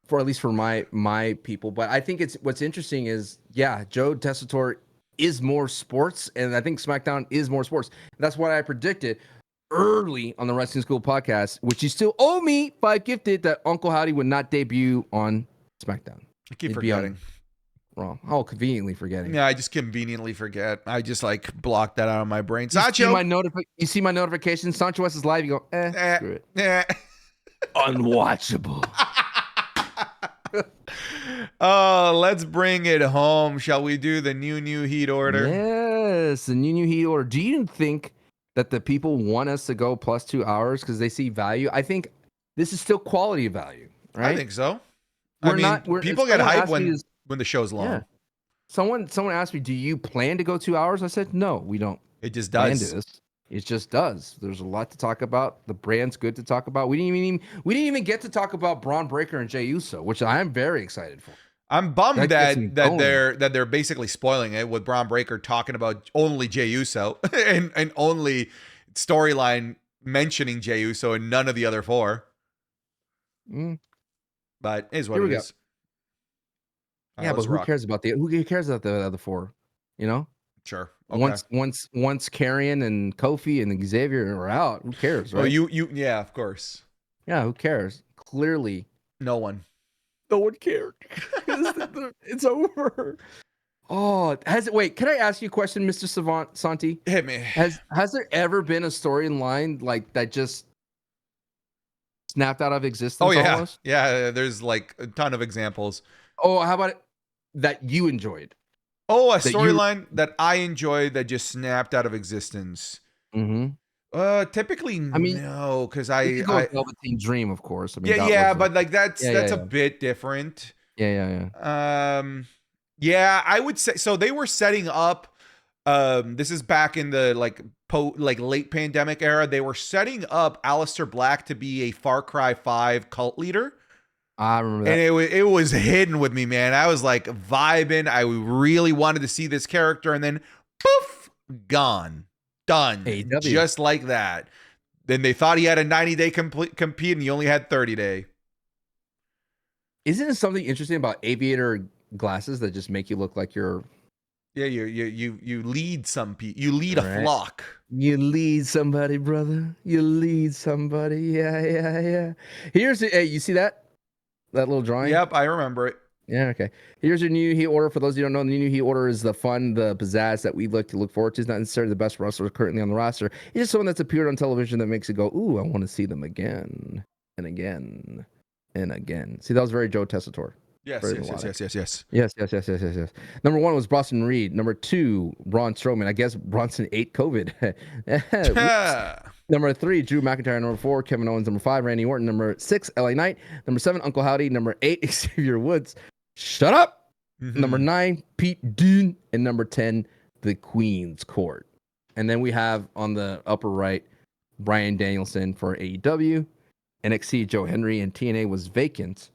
For at least for my people, but I think what's interesting is Joe Tessitore is more sports, and I think SmackDown is more sports. That's what I predicted early on the Wrestling School podcast, which you still owe me 5 gifted, that Uncle Howdy would not debut on SmackDown. I keep forgetting. Wrong. Oh, conveniently forgetting. Yeah, I just conveniently forget. I just block that out of my brain. Sancho, you see my notification. Sancho West is live. You go, screw it. Unwatchable. Let's bring it home. Shall we do the new heat order? Yes, the new heat order. Do you think that the people want us to go plus 2 hours because they see value? I think this is still quality value, right? I think so. People get hype when the show's long. Yeah. Someone asked me, do you plan to go 2 hours? I said, no, we don't. It just does. It just does. There's a lot to talk about. The brand's good to talk about. We didn't even get to talk about Braun Breaker and Jey Uso, which I am very excited for. I'm bummed that they're basically spoiling it with Braun Breaker talking about only Jey Uso and only storyline mentioning Jey Uso and none of the other 4. But it is what it is. Yeah, but who cares about the other 4? Sure. Okay. Once Karrion and Kofi and Xavier are out, who cares, right? Oh, yeah, of course. Yeah, who cares? Clearly, no one cared. It's over. Oh, wait, can I ask you a question, Mr. Savant Santi? Hit me. Has there ever been a storyline like that just snapped out of Oh existence yeah, almost? yeah. There's like a ton of examples. Oh, how about it that you enjoyed? Oh, a That you storyline that I enjoyed that just snapped out of existence. hmm Typically I mean, no, because you could go with Velveteen Dream, of course. I mean, yeah, that was yeah, a but like yeah, that's yeah, a yeah. bit different. Yeah, yeah, yeah. Yeah, I would say so. They were setting up. This is back in the like late pandemic era. They were setting up Aleister Black to be a Far Cry 5 cult leader. I remember And that. it was hidden with me, man. I was like vibing. I really wanted to see this character, and then poof, gone, done, AEW. just like that. Then they thought he had a 90-day compete, and he only had 30-day. Isn't it something interesting about aviator glasses that just make you look like you're Yeah, you lead some people. You lead a right? flock. You lead somebody, brother. You lead somebody. Yeah, yeah, yeah. Hey, you see that? That little drawing? Yep, I remember it. Yeah, okay. Here's your new heat order. For those of you who don't know, the new heat order is the fun, the pizzazz that we look forward to. It's not necessarily the best wrestler currently on the roster. It's just someone that's appeared on television that makes it go, ooh, I want to see them again and again and again. See, that was very Joe Tessitore. Yes, Very yes, yes, melodic. yes, yes, yes. Yes, yes, yes, yes, yes, yes. Number one was Boston Reed. Number two, Braun Strowman. I guess Bronson ate COVID. Whoops. Number three, Drew McIntyre. Number four, Kevin Owens. Number five, Randy Orton. Number six, LA Knight. Number seven, Uncle Howdy. Number eight, Xavier Woods. Shut up. Number nine, Pete Dunne. And number 10, the Queen's Court. And then we have on the upper right, Bryan Danielson for AEW. NXT, Joe Henry. And TNA was vacant,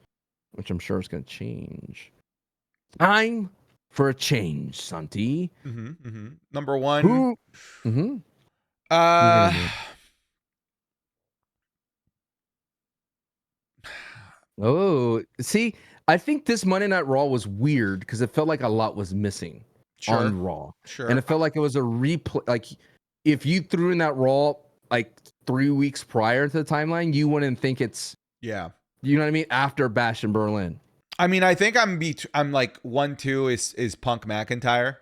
which I'm sure is going to change. Time for a change, Santi. Number one. Who? Mm-hmm. Oh, see, I think this Monday Night Raw was weird because it felt like a lot was missing on Raw. Sure. And it felt like it was a replay. Like, if you threw in that Raw like 3 weeks prior to the timeline, you wouldn't think it's, Yeah. you know what I mean? After Bash in Berlin. I mean, I think I'm like 1-2 is Punk McIntyre.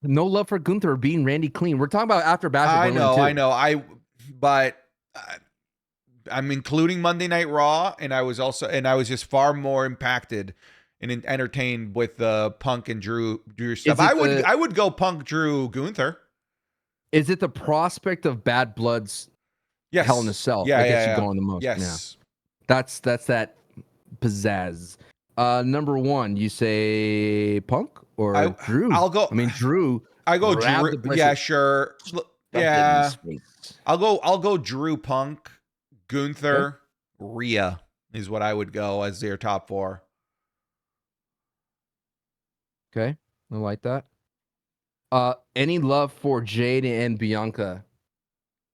No love for Gunther being Randy Clean. We're talking about after Bash in Berlin. I know. But I'm including Monday Night Raw, and I was just far more impacted and entertained with the Punk and Drew stuff. I would go Punk, Drew, Gunther. Is it the prospect of Bad Blood's Hell in a Cell? Yeah, that gets you going the most. Yes. Yeah. That's that pizzazz. Number one, you say Punk or Drew? I'll go. I mean, Drew. I go Drew. Yeah, sure. Yeah. I'll go Drew, Punk, Gunther, Rhea is what I would go as their top four. Okay, I like that. Any love for Jade and Bianca?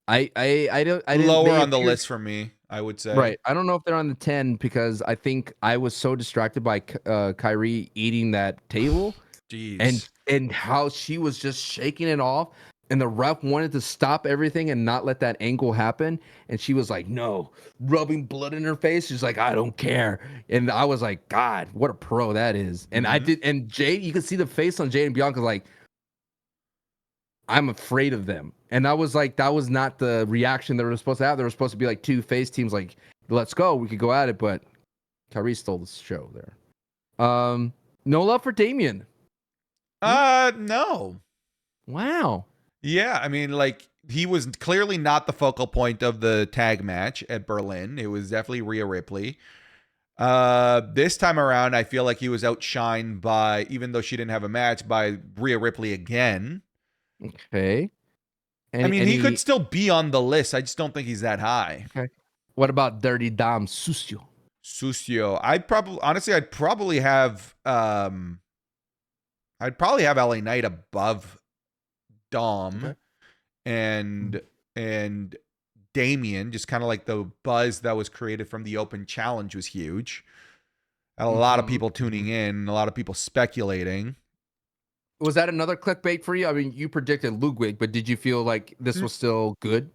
I didn't lower on the list for me, I would say. Right. I don't know if they're on the 10 because I think I was so distracted by Kyrie eating that table. Jeez. And how she was just shaking it off, and the ref wanted to stop everything and not let that angle happen, and she was like, no, rubbing blood in her face. She's like, I don't care. And I was like, God, what a pro that is. And I did, and Jade, you could see the face on Jade and Bianca like, I'm afraid of them. And I was like, that was not the reaction they were supposed to have. They were supposed to be like two face teams, like, let's go, we could go at it, but Kyrie stole the show there. No love for Damien. No. Wow. Yeah, I mean, like, he was clearly not the focal point of the tag match at Berlin. It was definitely Rhea Ripley. This time around, I feel like he was outshined by, even though she didn't have a match, by Rhea Ripley again. Okay. He could still be on the list. I just don't think he's that high. Okay. What about Dirty Dom Sucio? I'd probably have LA Knight above Dom and Damien, just kind of like the buzz that was created from the open challenge was huge. Had a lot of people tuning in, a lot of people speculating. Was that another clickbait for you? I mean, you predicted Ludwig, but did you feel like this was still good?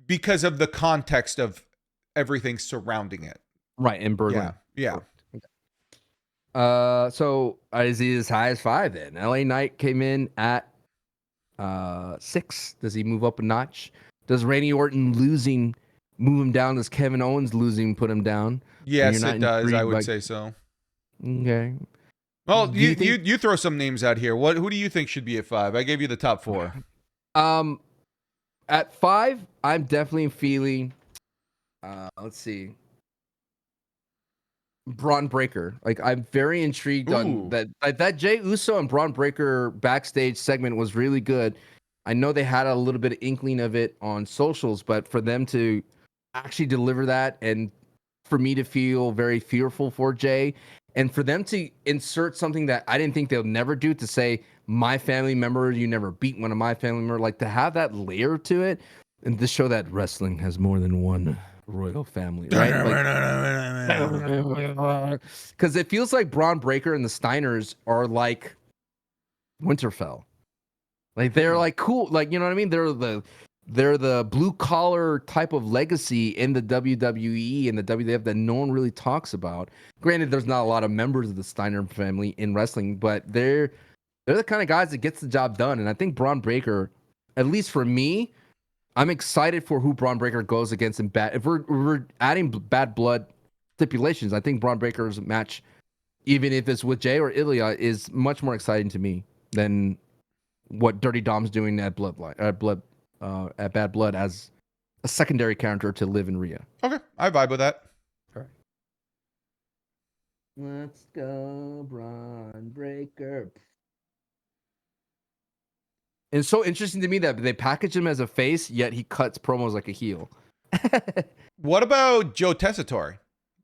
Because of the context of everything surrounding it. Right, in Berlin. Yeah. So is he as high as 5 then? LA Knight came in at 6. Does he move up a notch? Does Randy Orton losing move him down? Does Kevin Owens losing put him down? Yes, it does. I would say so. Okay. Well, you throw some names out here. Who do you think should be at 5? I gave you the top 4. At 5, I'm definitely feeling. Let's see. Braun Breaker. Like, I'm very intrigued on that. That Jey Uso and Braun Breaker backstage segment was really good. I know they had a little bit of inkling of it on socials, but for them to actually deliver that, and for me to feel very fearful for Jey, and for them to insert something that I didn't think they'll never do, to say my family member, you never beat one of my family members, like to have that layer to it, and to show that wrestling has more than one royal family, right? Because it feels like Braun Breaker and the Steiners are like Winterfell. Like they're like cool, like, you know what I mean? They're the blue collar type of legacy in the WWE and the WWF that no one really talks about. Granted, there's not a lot of members of the Steiner family in wrestling, but they're the kind of guys that gets the job done. And I think Braun Breaker, at least for me, I'm excited for who Braun Breaker goes against in bad. If we're adding bad blood stipulations, I think Braun Breaker's match, even if it's with Jey or Ilya, is much more exciting to me than what Dirty Dom's doing at at Bad Blood as a secondary character to Liv and Rhea. Okay, I vibe with that. All right. Let's go, Braun Breaker. And it's so interesting to me that they package him as a face, yet he cuts promos like a heel. What about Joe Tessitore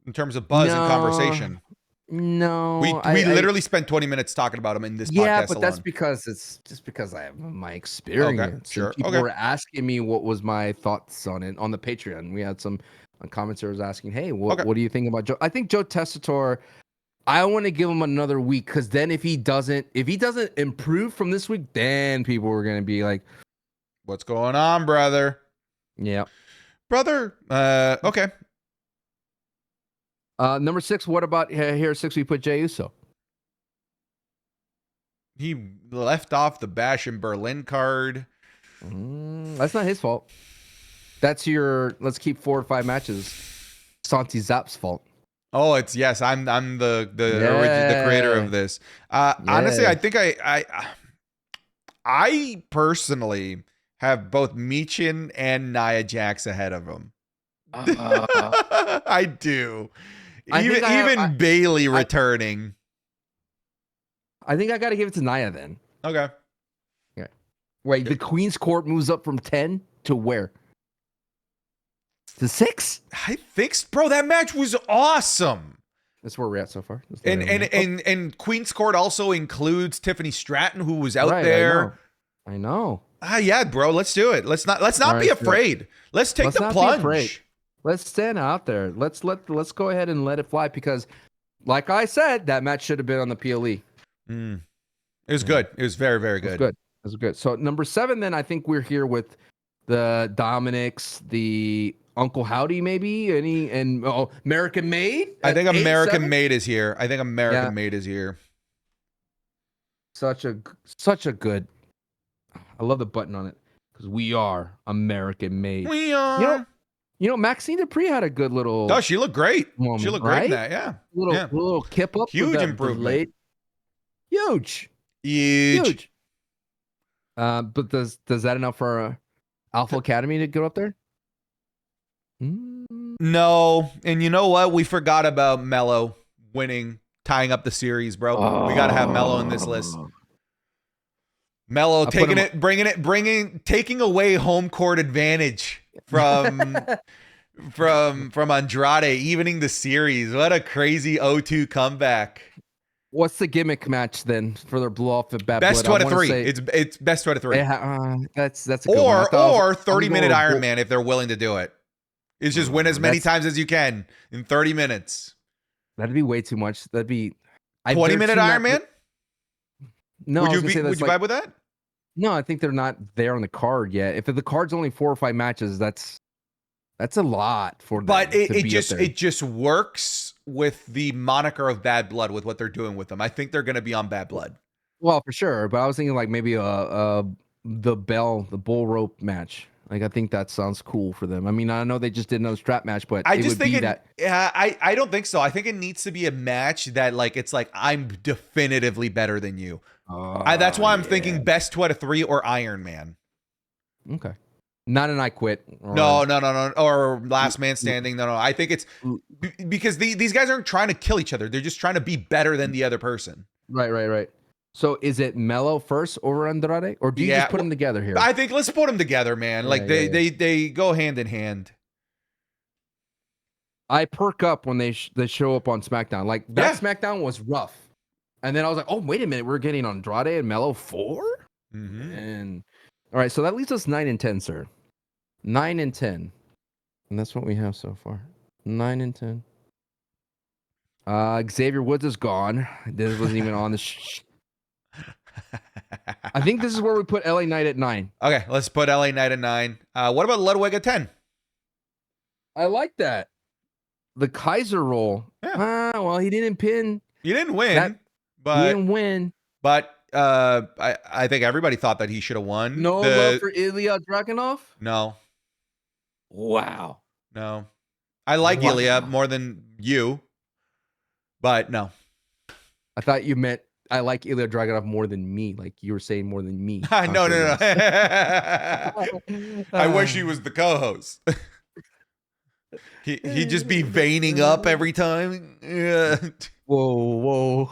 in terms of buzz and conversation? No, we literally spent 20 minutes talking about him in this podcast. Yeah, but alone. That's because it's just because I have my experience. Okay, sure. People were asking me what was my thoughts on it on the Patreon. We had some commenters asking, "Hey, what do you think about Joe?" I think Joe Tessitore. I want to give him another week, because then if he doesn't improve from this week, then people are gonna be like, "What's going on, brother?" Yeah, brother. Okay. Number 6. What about here? 6. We put Jey Uso. He left off the Bash in Berlin card. That's not his fault. That's your let's keep 4 or 5 matches. Santi Zap's fault. Oh, I'm the creator of this. Honestly, I think I personally have both Michin and Nia Jax ahead of him. I do. Even Bailey returning. I think I got to give it to Nia then. Okay. Wait, the Queen's Court moves up from 10 to where? To 6? I think, bro, that match was awesome. That's where we're at so far. And Queen's Court also includes Tiffany Stratton, who was out there. I know. Yeah, bro, let's do it. Let's not be afraid. Let's take the plunge. Let's stand out there. Let's go ahead and let it fly, because, like I said, that match should have been on the PLE. It was good. It was very, very good. It was good. So number 7, then I think we're here with the Dominics, the Uncle Howdy, maybe American Made. I think American Made is here. Made is here. Such a good. I love the button on it, because we are American Made. We are. You know, Maxine Dupree had a good little. Oh, she looked great. Moment, she looked great in that. Yeah. Little kip up. Huge improvement. Huge. But does that enough for Alpha Academy to go up there? No. And you know what? We forgot about Mello winning, tying up the series, bro. We got to have Mello in this list. Mello taking away home court advantage from Andrade, evening the series. What a crazy 0-2 comeback. What's the gimmick match then for their blow off at Bad Best Blood? 2 out of 3. It's best 2 out of 3. That's a good one. Or 30-minute Iron Man if they're willing to do it. It's just win as many times as you can in 30 minutes. That'd be way too much. That'd be 20-minute Iron Man? No, would you vibe with that? No, I think they're not there on the card yet. If the card's only 4 or 5 matches, that's a lot for them. But it just works with the moniker of Bad Blood with what they're doing with them. I think they're going to be on Bad Blood. Well, for sure, but I was thinking like maybe the bull rope match. Like I think that sounds cool for them. I mean, I know they just did another strap match, but I it just would think be that. Yeah, I don't think so. I think it needs to be a match that like it's like I'm definitively better than you. That's why I'm thinking best 2 out of 3 or Iron Man. Okay. Not an I quit. No. Or last man standing. No. I think it's because these guys aren't trying to kill each other. They're just trying to be better than the other person. Right. So is it Mello first over Andrade, or do you just put them together here? I think let's put them together, man. Like they go hand in hand. I perk up when they show up on SmackDown. Like that SmackDown was rough, and then I was like, oh wait a minute, we're getting Andrade and Mello 4. And all right, so that leaves us 9 and 10, sir. 9 and 10, and that's what we have so far. 9 and 10. Xavier Woods is gone. This wasn't even on the. I think this is where we put LA Knight at 9. Okay, let's put LA Knight at 9. What about Ludwig at 10? I like that. The Kaiser roll. Yeah. Well, he didn't pin. He didn't win. But I think everybody thought that he should have won. No love for Ilya Dragunov? No. Wow. No. I like Ilya more than you, but no. I thought you meant I like Ilya Dragunov more than me. Like you were saying more than me. No. I wish he was the co-host. He'd just be veining up every time. Yeah. Whoa.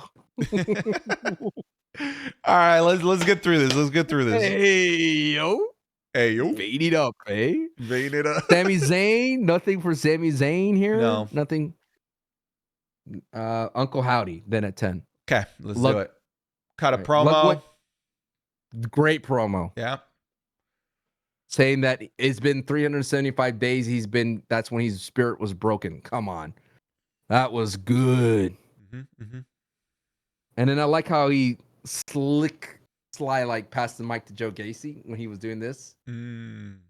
All right, let's get through this. Hey yo. Vein it up, eh? Vein it up. Sami Zayn. Nothing for Sami Zayn here. No. Nothing. Uncle Howdy then at 10. Okay, let's do it. Cut a promo. Great promo. Yeah. Saying that it's been 375 days. That's when his spirit was broken. Come on. That was good. And then I like how he sly like passed the mic to Joe Gacy when he was doing this. And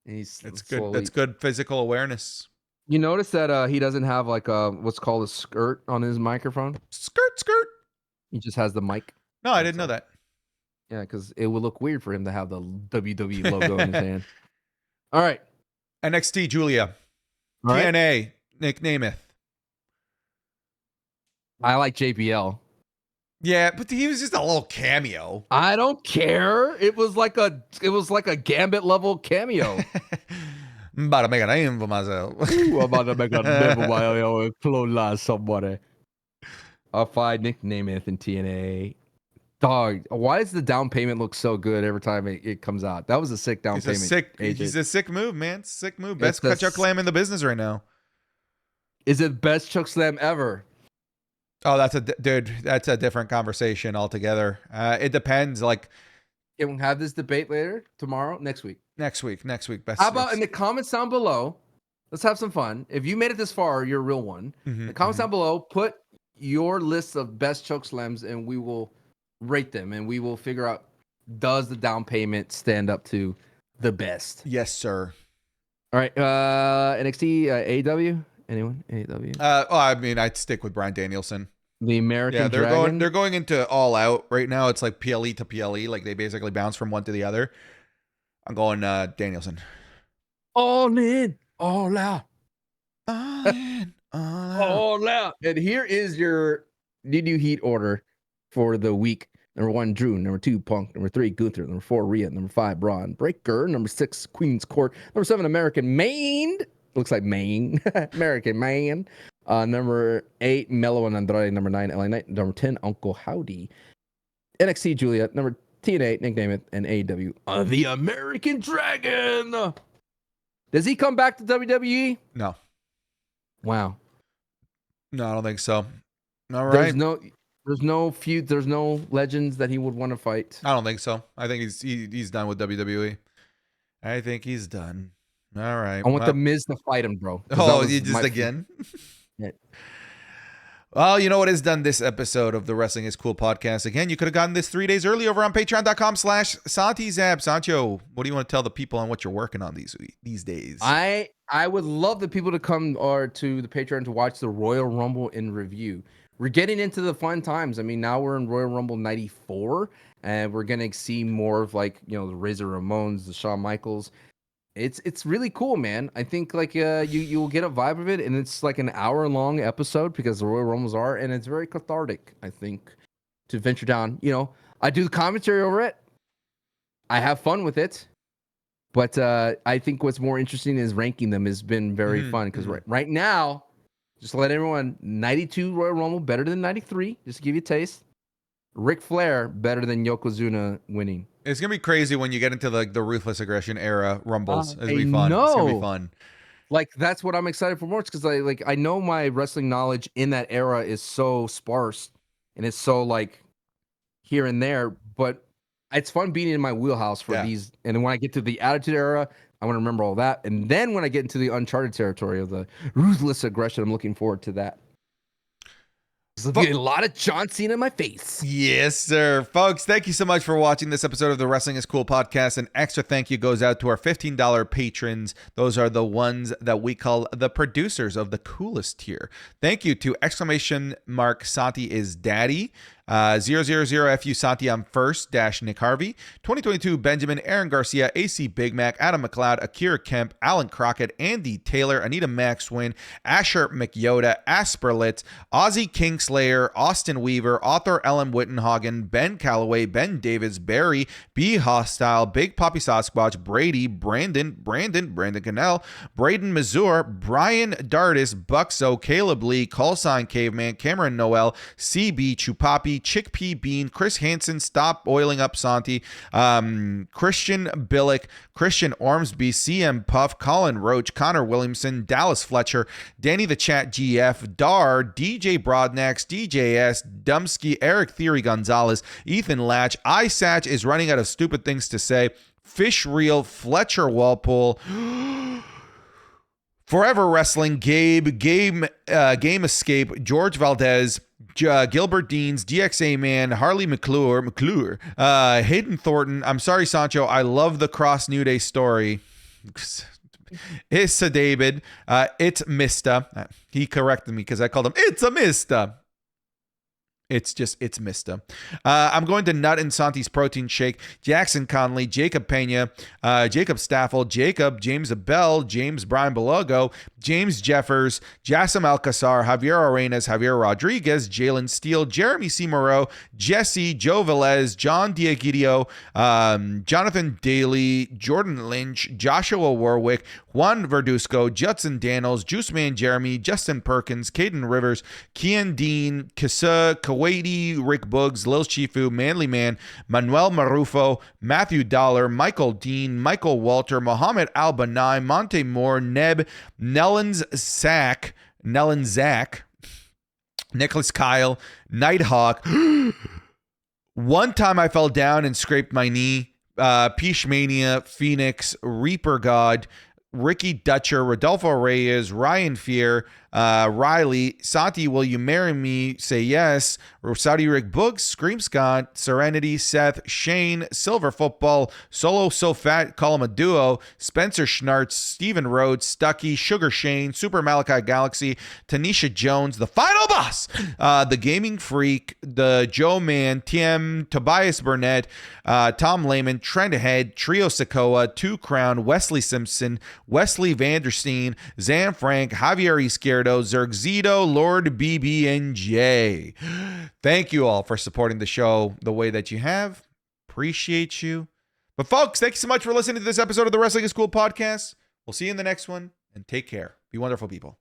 It's good. That's good physical awareness. You notice that he doesn't have like what's called a skirt on his microphone? Skirt. He just has the mic. No, I didn't know that. Yeah, because it would look weird for him to have the WWE logo in his hand. All right. NXT Julia. All TNA right. Nick Nemeth. I like JBL. Yeah, but he was just a little cameo. I don't care. It was like a Gambit level cameo. I'm about to make a name for myself. I'm about to make a name for myself. Clone somebody. I'll find Nick Nemeth in TNA. Dog, why does the down payment look so good every time it comes out? That was a sick down payment. He's a sick move, man. Sick move. Best choke slam in the business right now. Is it best choke slam ever? Oh, that's a different conversation altogether. It depends. Like, can we have this debate later? Tomorrow? Next week? Next week. Best. How about in the comments down below? Let's have some fun. If you made it this far, you're a real one. The comments down below, put your list of best choke slams, and we will rate them, and we will figure out, does the down payment stand up to the best? Yes, sir. All right. NXT, AEW? Anyone? AEW? I mean, I'd stick with Bryan Danielson. The American Dragon? They're going into all out right now. It's like PLE to PLE. Like they basically bounce from one to the other. I'm going Danielson. All in, all out. All in, all out. All out. And here is your DD Heat order for the week. Number 1, Drew. Number 2, Punk. Number 3, Gunther. Number 4, Rhea. Number 5, Braun Breaker. Number 6, Queen's Court. Number 7, American Maine. Looks like Maine. American Man. Number 8, Mello and Andrade. Number 9, LA Knight. Number 10, Uncle Howdy. NXT Julia. Number TNA, Nick Nemeth, and AEW. The American Dragon. Does he come back to WWE? No. Wow. No, I don't think so. All right. There's no feud. There's no legends that he would want to fight. I don't think so. I think he's done with WWE. I think he's done. All right. I want the Miz to fight him, bro. Oh, you just again? Yeah. Well, you know what is done this episode of the Wrestling is Cool podcast. Again, you could have gotten this 3 days early over on patreon.com/SantiZab. Sancho, what do you want to tell the people on what you're working on these days? I would love the people to come or to the Patreon to watch the Royal Rumble in review. We're getting into the fun times. I mean, now we're in Royal Rumble 94, and we're going to see more of like, the Razor Ramones, the Shawn Michaels. It's really cool, man. I think like you'll get a vibe of it, and it's like an hour-long episode because the Royal Rumbles are, and it's very cathartic, I think, to venture down. I do the commentary over it. I have fun with it. But I think what's more interesting is ranking them has been very fun because right now, just to let everyone, 92 Royal Rumble better than 93, just to give you a taste. Ric Flair better than Yokozuna winning. It's going to be crazy when you get into the Ruthless Aggression era Rumbles. It's going to be fun. No. It's going to be fun. Like, that's what I'm excited for more because I know my wrestling knowledge in that era is so sparse and it's so like here and there, but it's fun being in my wheelhouse for these. And then when I get to the Attitude Era, I want to remember all that. And then when I get into the uncharted territory of the Ruthless Aggression, I'm looking forward to that. There's a lot of John Cena in my face. Yes, sir. Folks, thank you so much for watching this episode of the Wrestling is Cool podcast. An extra thank you goes out to our $15 patrons. Those are the ones that we call the producers of the coolest tier. Thank you to !Santi is daddy. 000FU Santi I'm first - Nick Harvey, 2022 Benjamin, Aaron Garcia, AC Big Mac, Adam McLeod, Akira Kemp, Alan Crockett, Andy Taylor, Anita Maxwin, Asher McYoda, Asperlit, Ozzy Kingslayer, Austin Weaver, author Ellen Wittenhagen, Ben Calloway, Ben Davis, Barry, B Hostile, Big Poppy Sasquatch, Brady, Brandon Cannell, Braden Mazur, Brian Dardis, Buxo, Caleb Lee, Callsign Caveman, Cameron Noel, CB Chupapi, Chickpea Bean, Chris Hansen, Stop Oiling Up Santi, Christian Billick, Christian Ormsby, CM Puff, Colin Roach, Connor Williamson, Dallas Fletcher, Danny the Chat GF, Dar, DJ Broadnax, DJS, Dumsky, Eric Theory Gonzalez, Ethan Latch, Isatch is running out of stupid things to say, Fish Reel, Fletcher Walpole, Forever Wrestling, Game Escape, George Valdez, Gilbert Deans, DXA Man, Harley McClure, Hayden Thornton. I'm sorry, Sancho. I love the Cross New Day story. It's a David. It's Mista. He corrected me because I called him. It's a Mista. It's Mista. I'm going to Nut and Santi's Protein Shake, Jackson Conley, Jacob Pena, Jacob Staffel, James Abel, James Brian Belogo, James Jeffers, Jassim Alcazar, Javier Arenas, Javier Rodriguez, Jalen Steele, Jeremy C. Moreau, Jesse, Joe Velez, John Diagidio, Jonathan Daly, Jordan Lynch, Joshua Warwick, Juan Verduzco, Judson Daniels, Juice Man Jeremy, Justin Perkins, Caden Rivers, Kian Dean, Kissa, Kuwaiti, Rick Boogs, Lil Chifu, Manly Man, Manuel Marufo, Matthew Dollar, Michael Dean, Michael Walter, Mohammed Albanai, Monte Moore, Neb, Nellens Zach, Nicholas Kyle, Nighthawk. One time I fell down and scraped my knee. Peach Mania, Phoenix, Reaper God, Ricky Dutcher, Rodolfo Reyes, Ryan Fear, Riley, Santi, Will You Marry Me? Say Yes, Saudi Rick Books, Scream Scott, Serenity, Seth, Shane, Silver Football, Solo So Fat, Call Him a Duo, Spencer Schnartz, Steven Rhodes, Stucky, Sugar Shane, Super Malachi Galaxy, Tanisha Jones, The Final Boss, The Gaming Freak, The Joe Man, TM, Tobias Burnett, Tom Lehman, Trend Ahead, Trio Sokoa, Two Crown, Wesley Simpson, Wesley Vanderstein, Zan Frank, Javier Izquierdo, Zergzito, Lord BB&J. Thank you all for supporting the show the way that you have. Appreciate you. But folks, thank you so much for listening to this episode of the Wrestling is Cool podcast. We'll see you in the next one, and take care. Be wonderful people.